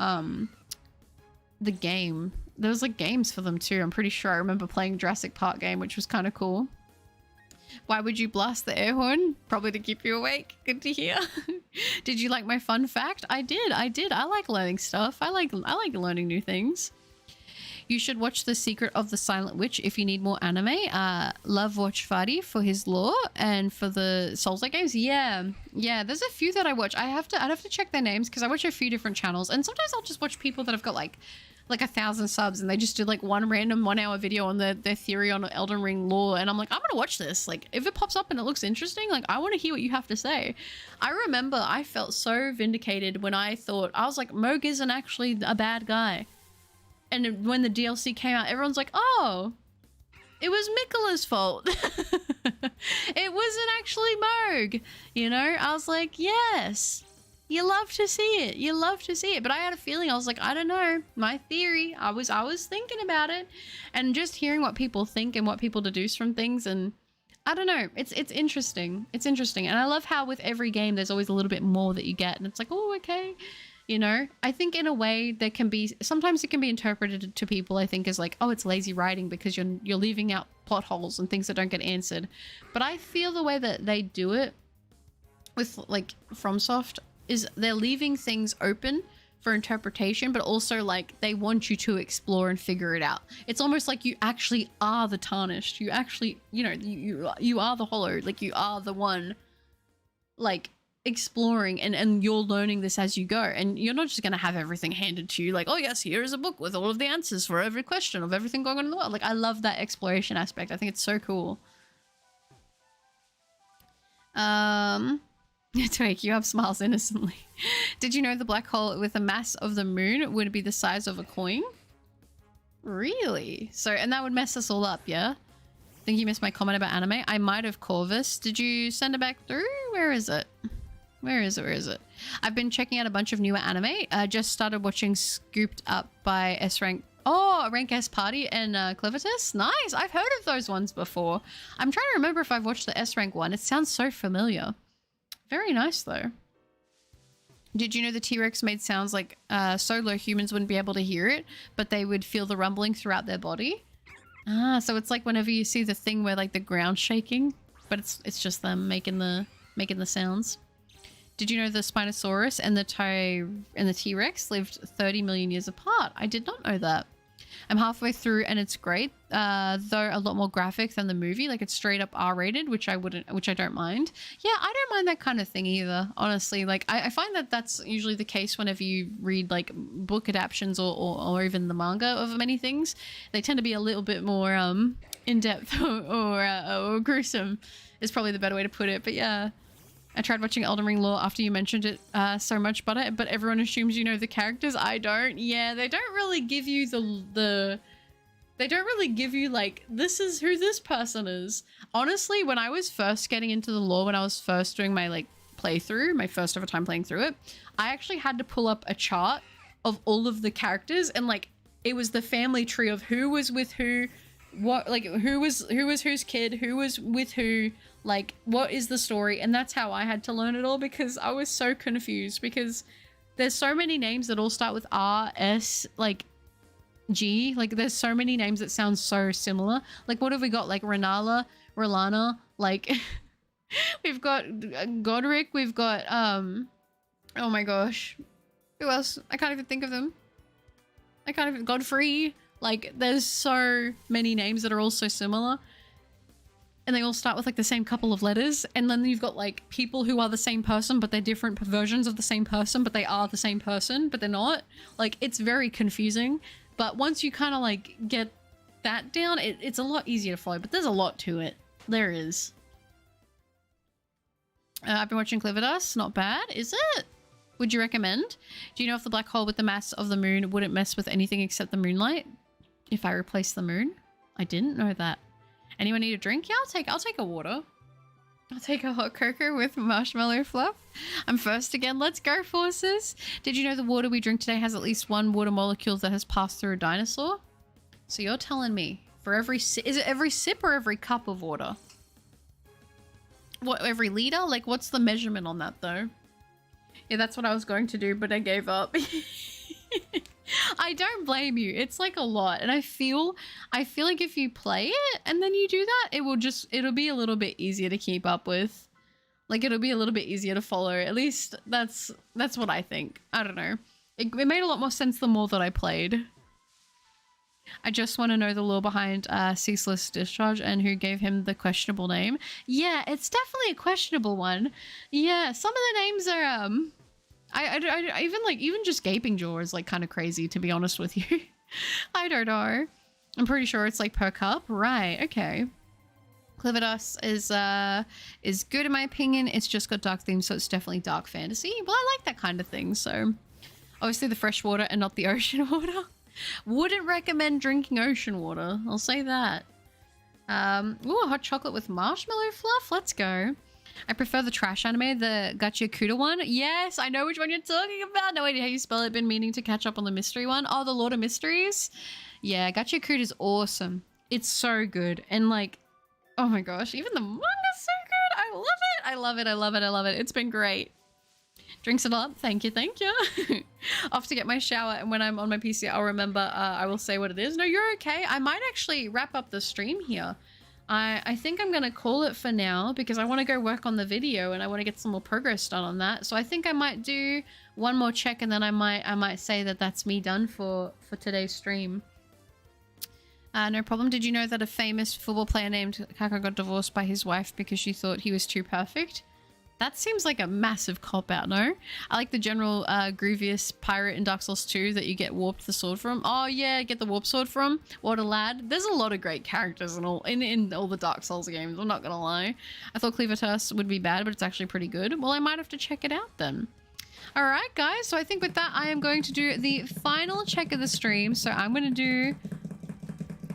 the game. There was like games for them too. I'm pretty sure I remember playing Jurassic Park game, which was kind of cool. Why would you blast the air horn? Probably to keep you awake. Good to hear. Did you like my fun fact? I did. I like learning stuff. I like learning new things. You should watch The Secret of the Silent Witch if you need more anime. Love watch Fadi for his lore and for the Souls-like games. Yeah, there's a few that I watch. I'd have to check their names because I watch a few different channels, and sometimes I'll just watch people that have got like 1,000 subs and they just do like one random 1 hour video on their theory on Elden Ring lore, and I'm like, I'm gonna watch this. Like if it pops up and it looks interesting, like I want to hear what you have to say. I remember I felt so vindicated when I was like, Moog isn't actually a bad guy, and when the DLC came out, everyone's like, oh, it was Mikola's fault. It wasn't actually Moog, you know. I was like, yes. You love to see it. You love to see it. But I had a feeling. I was like, I don't know. My theory. I was thinking about it, and just hearing what people think and what people deduce from things, and I don't know. It's interesting. It's interesting, and I love how with every game there's always a little bit more that you get, and it's like, oh, okay. You know, I think in a way there can be, sometimes it can be interpreted to people, I think, as like, oh, it's lazy writing because you're leaving out plot holes and things that don't get answered. But I feel the way that they do it with like FromSoft is they're leaving things open for interpretation, but also like they want you to explore and figure it out. It's almost like you actually are the Tarnished. You actually, you know, you are the Hollow. Like you are the one like exploring, and you're learning this as you go, and you're not just going to have everything handed to you like, oh yes, here is a book with all of the answers for every question of everything going on in the world. Like I love that exploration aspect. I think it's so cool. To wake you up, smiles innocently. Did you know the black hole with the mass of the moon would be the size of a coin? Really? So, and that would mess us all up, yeah? Think you missed my comment about anime? I might have, Corvus. Did you send it back through? Where is it? Where is it? I've been checking out a bunch of newer anime. I just started watching Scooped Up by S-Rank Oh, Rank S Party and Clivitus? Nice! I've heard of those ones before. I'm trying to remember if I've watched the S rank one. It sounds so familiar. Very nice though. Did you know the T-Rex made sounds like so low humans wouldn't be able to hear it, but they would feel the rumbling throughout their body? Ah, so it's like whenever you see the thing where like the ground's shaking, but it's just them making the sounds. Did you know the Spinosaurus and the T-Rex lived 30 million years apart? I did not know that. I'm halfway through and it's great, though a lot more graphic than the movie. Like it's straight up R-rated, which I don't mind. Yeah, I don't mind that kind of thing either, honestly. Like I find that that's usually the case whenever you read like book adaptions or even the manga of many things. They tend to be a little bit more in-depth or gruesome is probably the better way to put it. But yeah. I tried watching Elden Ring lore after you mentioned it so much, but everyone assumes you know the characters. I don't. Yeah, they don't really give you they don't really give you like, this is who this person is. Honestly, when I was first getting into the lore, when I was first doing my like playthrough, my first ever time playing through it, I actually had to pull up a chart of all of the characters and like it was the family tree of who was with who, what like who was whose kid, who was with who. Like, what is the story? And that's how I had to learn it all because I was so confused because there's so many names that all start with R, S, like, G. Like, there's so many names that sound so similar. Like, what have we got? Like, Renala, Rolana, like, we've got Godric, we've got, oh my gosh. Who else? I can't even think of them. Godfrey. Like, there's so many names that are all so similar. And they all start with like the same couple of letters. And then you've got like people who are the same person, but they're different versions of the same person, but they are the same person, but they're not. Like, it's very confusing. But once you kind of like get that down, it's a lot easier to follow, but there's a lot to it. There is. I've been watching Clivitus. Not bad, is it? Would you recommend? Do you know if the black hole with the mass of the moon wouldn't mess with anything except the moonlight? If I replace the moon? I didn't know that. Anyone need a drink? Yeah, I'll take a water. I'll take a hot cocoa with marshmallow fluff. I'm first again. Let's go, forces. Did you know the water we drink today has at least one water molecule that has passed through a dinosaur? So you're telling me for every sip, is it every sip or every cup of water? What, every liter? Like, what's the measurement on that though? Yeah, that's what I was going to do, but I gave up. I don't blame you. It's like a lot. And I feel like if you play it and then you do that, it'll be a little bit easier to keep up with. Like, it'll be a little bit easier to follow. At least that's what I think. I don't know. It made a lot more sense the more that I played. I just want to know the lore behind Ceaseless Discharge and who gave him the questionable name. Yeah, it's definitely a questionable one. Yeah, some of the names are I even just Gaping Jaw is like kind of crazy, to be honest with you. I don't know. I'm pretty sure it's like per cup. Right, okay. Clivitus is good in my opinion. It's just got dark themes, so it's definitely dark fantasy. Well, I like that kind of thing, so obviously the fresh water and not the ocean water. Wouldn't recommend drinking ocean water. I'll say that. Ooh, hot chocolate with marshmallow fluff. Let's go. I prefer the trash anime, the Gachiakuta one. Yes, I know which one you're talking about. No idea how you spell it. Been meaning to catch up on the mystery one. Oh, the Lord of Mysteries. Yeah, Gachiakuta is awesome. It's so good. And like, oh my gosh, even the manga's so good. I love it. I love it. I love it. I love it. It's been great. Drinks it up. Thank you. Thank you. Off to get my shower. And when I'm on my PC, I'll remember, I will say what it is. No, you're okay. I might actually wrap up the stream here. I think I'm going to call it for now because I want to go work on the video and I want to get some more progress done on that. So I think I might do one more check and then I might say that that's me done for today's stream. No problem. Did you know that a famous football player named Kaka got divorced by his wife because she thought he was too perfect? That seems like a massive cop-out, no? I like the general Groovious pirate in Dark Souls 2 that you get warped the sword from. Oh yeah, get the warp sword from. What a lad. There's a lot of great characters in all the Dark Souls games, I'm not gonna lie. I thought Cleavertus would be bad, but it's actually pretty good. Well, I might have to check it out then. Alright guys, so I think with that I am going to do the final check of the stream. So I'm gonna do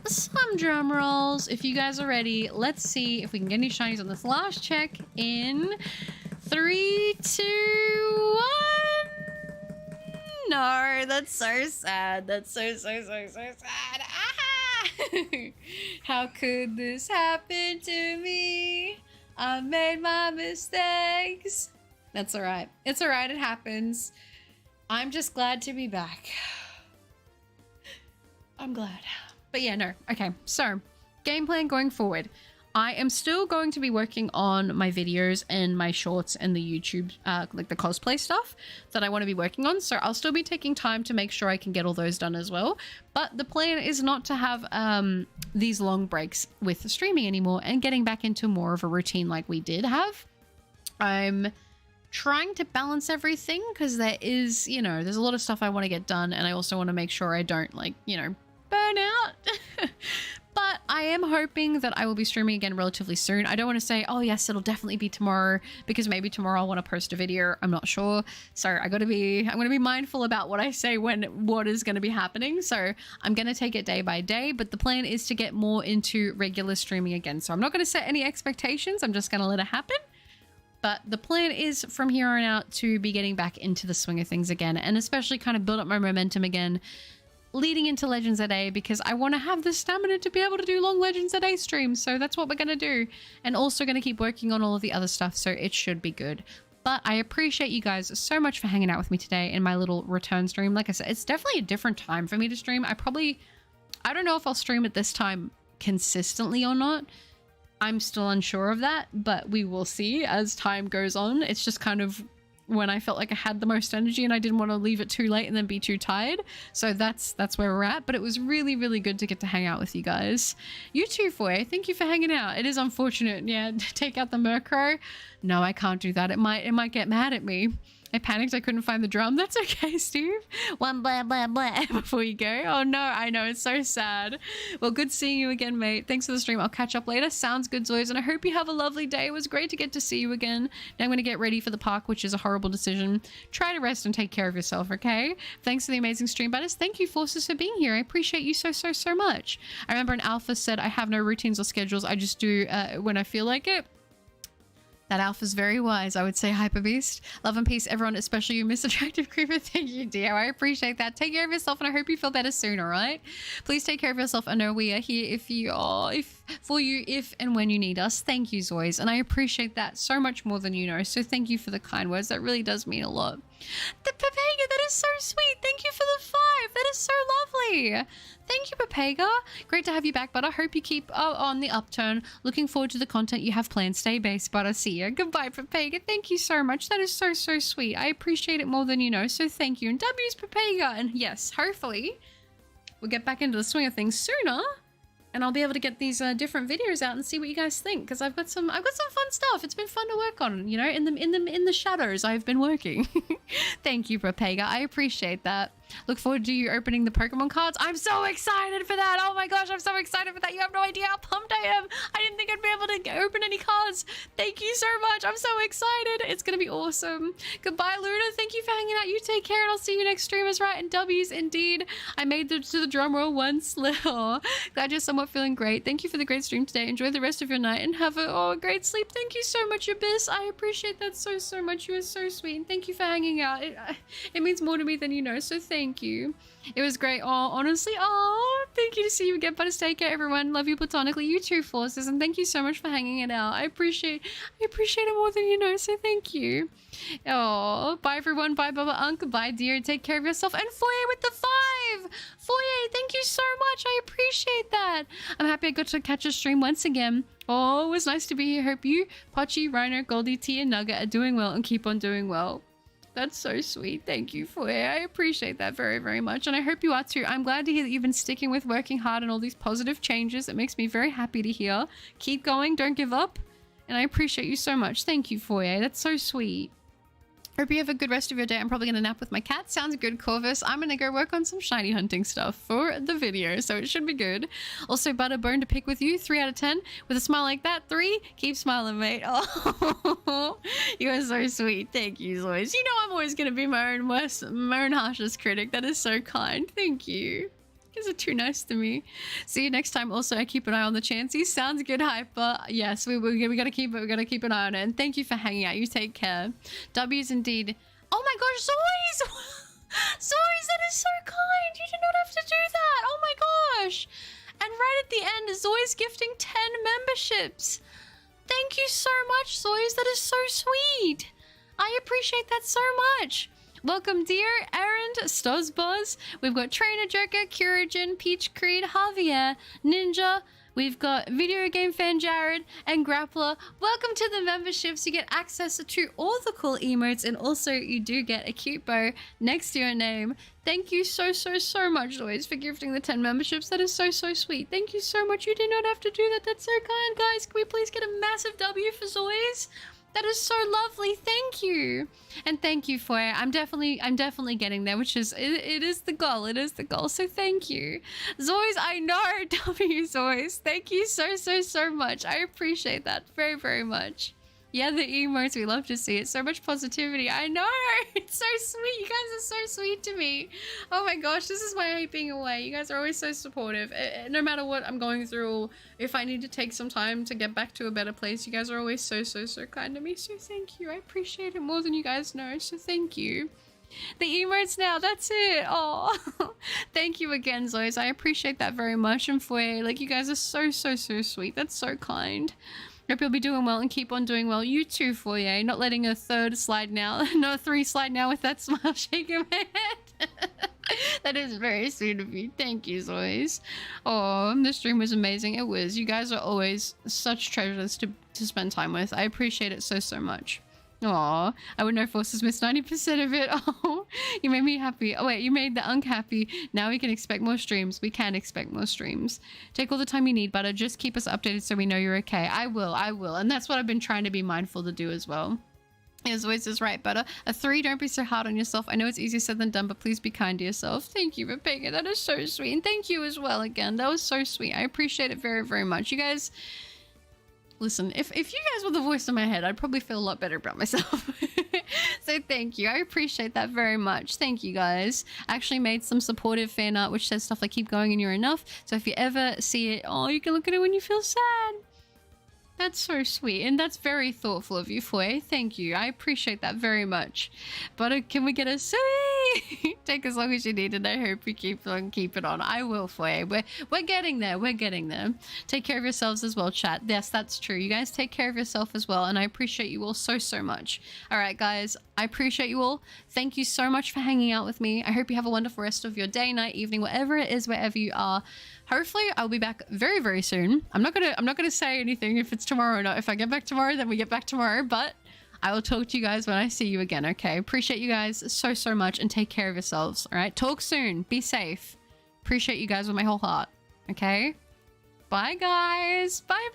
some drum rolls. If you guys are ready, let's see if we can get any shinies on this last check in 3, 2, 1. know. That's so sad. That's so sad. Ah! How could this happen to me? I made my mistakes. That's all right. It's all right. It happens. I'm just glad to be back. I'm glad. But yeah, no. Okay, so game plan going forward. I am still going to be working on my videos and my shorts and the YouTube, like the cosplay stuff that I want to be working on. So I'll still be taking time to make sure I can get all those done as well. But the plan is not to have these long breaks with streaming anymore and getting back into more of a routine like we did have. I'm trying to balance everything because there is, you know, there's a lot of stuff I want to get done, and I also want to make sure I don't, like, you know, burn out. But I am hoping that I will be streaming again relatively soon. I don't want to say, oh yes, it'll definitely be tomorrow, because maybe tomorrow I'll want to post a video. I'm not sure. So I'm going to be mindful about what I say when what is going to be happening. So I'm going to take it day by day, but the plan is to get more into regular streaming again. So I'm not going to set any expectations. I'm just going to let it happen. But the plan is from here on out to be getting back into the swing of things again, and especially kind of build up my momentum again leading into Legends a Day, because I want to have the stamina to be able to do long Legends a Day streams. So that's what we're going to do, and also going to keep working on all of the other stuff, so it should be good. But I appreciate you guys so much for hanging out with me today in my little return stream. Like I said, it's definitely a different time for me to stream. I don't know if I'll stream at this time consistently or not. I'm still unsure of that, but we will see as time goes on. It's just kind of when I felt like I had the most energy and I didn't want to leave it too late and then be too tired. So that's where we're at. But it was really, really good to get to hang out with you guys. You too, Foy. Thank you for hanging out. It is unfortunate. Yeah, take out the Murkrow. No, I can't do that. It might get mad at me. I panicked I couldn't find the drum. That's okay, Steve. One blah, blah, blah before you go. Oh no, I know. It's so sad. Well, good seeing you again, mate. Thanks for the stream. I'll catch up later. Sounds good, Zoys. And I hope you have a lovely day. It was great to get to see you again. Now I'm going to get ready for the park, which is a horrible decision. Try to rest and take care of yourself, okay? Thanks for the amazing stream, buddies. Thank you, Forces, for being here. I appreciate you so much. I remember an alpha said, I have no routines or schedules. I just do when I feel like it. That alpha's very wise. I would say, Hyper Beast. Love and peace, everyone, especially you, Miss Attractive Creeper. Thank you, dear. I appreciate that. Take care of yourself, and I hope you feel better soon, all right? Please take care of yourself. I know we are here for you if and when you need us. Thank you, Zoys. And I appreciate that so much more than you know. So thank you for the kind words. That really does mean a lot. The Papega, that is so sweet. Thank you for the 5. That is so lovely. Thank you, Papega. Great to have you back, but I hope you keep on the upturn. Looking forward to the content you have planned. Stay based, but I'll see you. Goodbye, Papega. Thank you so much. That is so sweet. I appreciate it more than you know, so thank you. And W's Papega. And yes, hopefully we'll get back into the swing of things sooner, and I'll be able to get these different videos out and see what you guys think, because I've got some fun stuff. It's been fun to work on, you know, in the shadows I've been working. Thank you, Propega. I appreciate that. Look forward to you opening the Pokemon cards. I'm so excited for that. Oh my gosh, I'm so excited for that. You have no idea how pumped I am. I didn't think I'd be able to open any cards. Thank you so much. I'm so excited. It's going to be awesome. Goodbye, Luna. Thank you for hanging out. You take care, and I'll see you next stream. Is right. And W's indeed. I made it to the drum roll once. Glad you're somewhat feeling great. Thank you for the great stream today. Enjoy the rest of your night and have a great sleep. Thank you so much, Abyss. I appreciate that so much. You are so sweet. And thank you for hanging out. It means more to me than you know. So thank you. It was great. Oh, honestly. Oh, thank you to see you again. But take care, everyone. Love you platonically. You too, Forces. And thank you so much for hanging it out. I appreciate it more than you know. So thank you. Oh, bye everyone. Bye, Bubba Unk. Bye, dear. Take care of yourself. And Foyer with the 5. Foyer, thank you so much. I appreciate that. I'm happy I got to catch a stream once again. Oh, it was nice to be here. Hope you, Pochi, Rhino, Goldie, T, and Nugget are doing well and keep on doing well. That's so sweet. Thank you, Foyer. I appreciate that very much. And I hope you are too. I'm glad to hear that you've been sticking with working hard and all these positive changes. It makes me very happy to hear. Keep going. Don't give up. And I appreciate you so much. Thank you, Foyer. That's so sweet. Hope you have a good rest of your day. I'm probably going to nap with my cat. Sounds good, Corvus. I'm going to go work on some shiny hunting stuff for the video, so it should be good. Also, Butterbone to pick with you. 3 out of 10. With a smile like that. 3. Keep smiling, mate. Oh, you are so sweet. Thank you, Zoys. You know I'm always going to be my own harshest critic. That is so kind. Thank you. You guys are too nice to me. See you next time. Also, I keep an eye on the Chansey. Sounds good, Hyper. Yes, we gotta keep it. We gotta keep an eye on it. And thank you for hanging out. You take care. W's indeed. Oh my gosh, Zoys! Zoe, that is so kind. You did not have to do that. Oh my gosh. And right at the end, Zoe's gifting 10 memberships. Thank you so much, Zoe. That is so sweet. I appreciate that so much. Welcome, dear Erend, Stozbuzz. We've got Trainer Joker, Curajin, Peach Creed, Javier, Ninja. We've got Video Game Fan Jared and Grappler. Welcome to the memberships. You get access to all the cool emotes, and also you do get a cute bow next to your name. Thank you so much, Zoe, for gifting the 10 memberships. That is so sweet. Thank you so much. You did not have to do that. That's so kind, guys. Can we please get a massive W for Zoe's? That is so lovely. Thank you. And thank you for it. I'm definitely getting there, which is, it is the goal. It is the goal. So thank you. Zoe's, I know. W Zoe's. Thank you so much. I appreciate that very much. Yeah, the emotes, we love to see it. So much positivity. I know. It's so sweet. You guys are so sweet to me. Oh my gosh, this is why I hate being away. You guys are always so supportive. No matter what I'm going through, or if I need to take some time to get back to a better place, you guys are always so kind to me. So thank you. I appreciate it more than you guys know. So thank you. The emotes now, that's it. Oh, thank you again, Zoe. I appreciate that very much. And Foyer, like, you guys are so sweet. That's so kind. Hope you'll be doing well and keep on doing well. You too, Foyer. Not letting a third slide now. No, 3 slide now with that smile shaking my head. That is very sweet of you. Thank you, Zoe. Oh, the stream was amazing. It was. You guys are always such treasures to spend time with. I appreciate it so much. Aw, I would know Forces missed 90% of it. Oh, you made me happy. Oh wait, you made the unhappy. Now we can expect more streams. We can expect more streams. Take all the time you need, Butter. Just keep us updated so we know you're okay. I will. And that's what I've been trying to be mindful to do as well. As always is right, Butter. A 3, don't be so hard on yourself. I know it's easier said than done, but please be kind to yourself. Thank you for paying it. That is so sweet. And thank you as well again. That was so sweet. I appreciate it very much. You guys... Listen, if you guys were the voice in my head, I'd probably feel a lot better about myself. So thank you. I appreciate that very much. Thank you, guys. I actually made some supportive fan art which says stuff like keep going and you're enough. So if you ever see it, oh, you can look at it when you feel sad. That's so sweet, and that's very thoughtful of you, Foy. Thank you. I appreciate that very much. But can we get a sweet? Take as long as you need, and I hope you keep it on. I will, Foy. We're getting there. We're getting there. Take care of yourselves as well, chat. Yes, that's true. You guys take care of yourself as well, and I appreciate you all so much. All right, guys. I appreciate you all. Thank you so much for hanging out with me. I hope you have a wonderful rest of your day, night, evening, whatever it is, wherever you are. Hopefully, I'll be back very soon. I'm not gonna say anything if it's tomorrow or not. If I get back tomorrow, then we get back tomorrow. But I will talk to you guys when I see you again. Okay? Appreciate you guys so much, and take care of yourselves. All right? Talk soon. Be safe. Appreciate you guys with my whole heart. Okay? Bye, guys. Bye.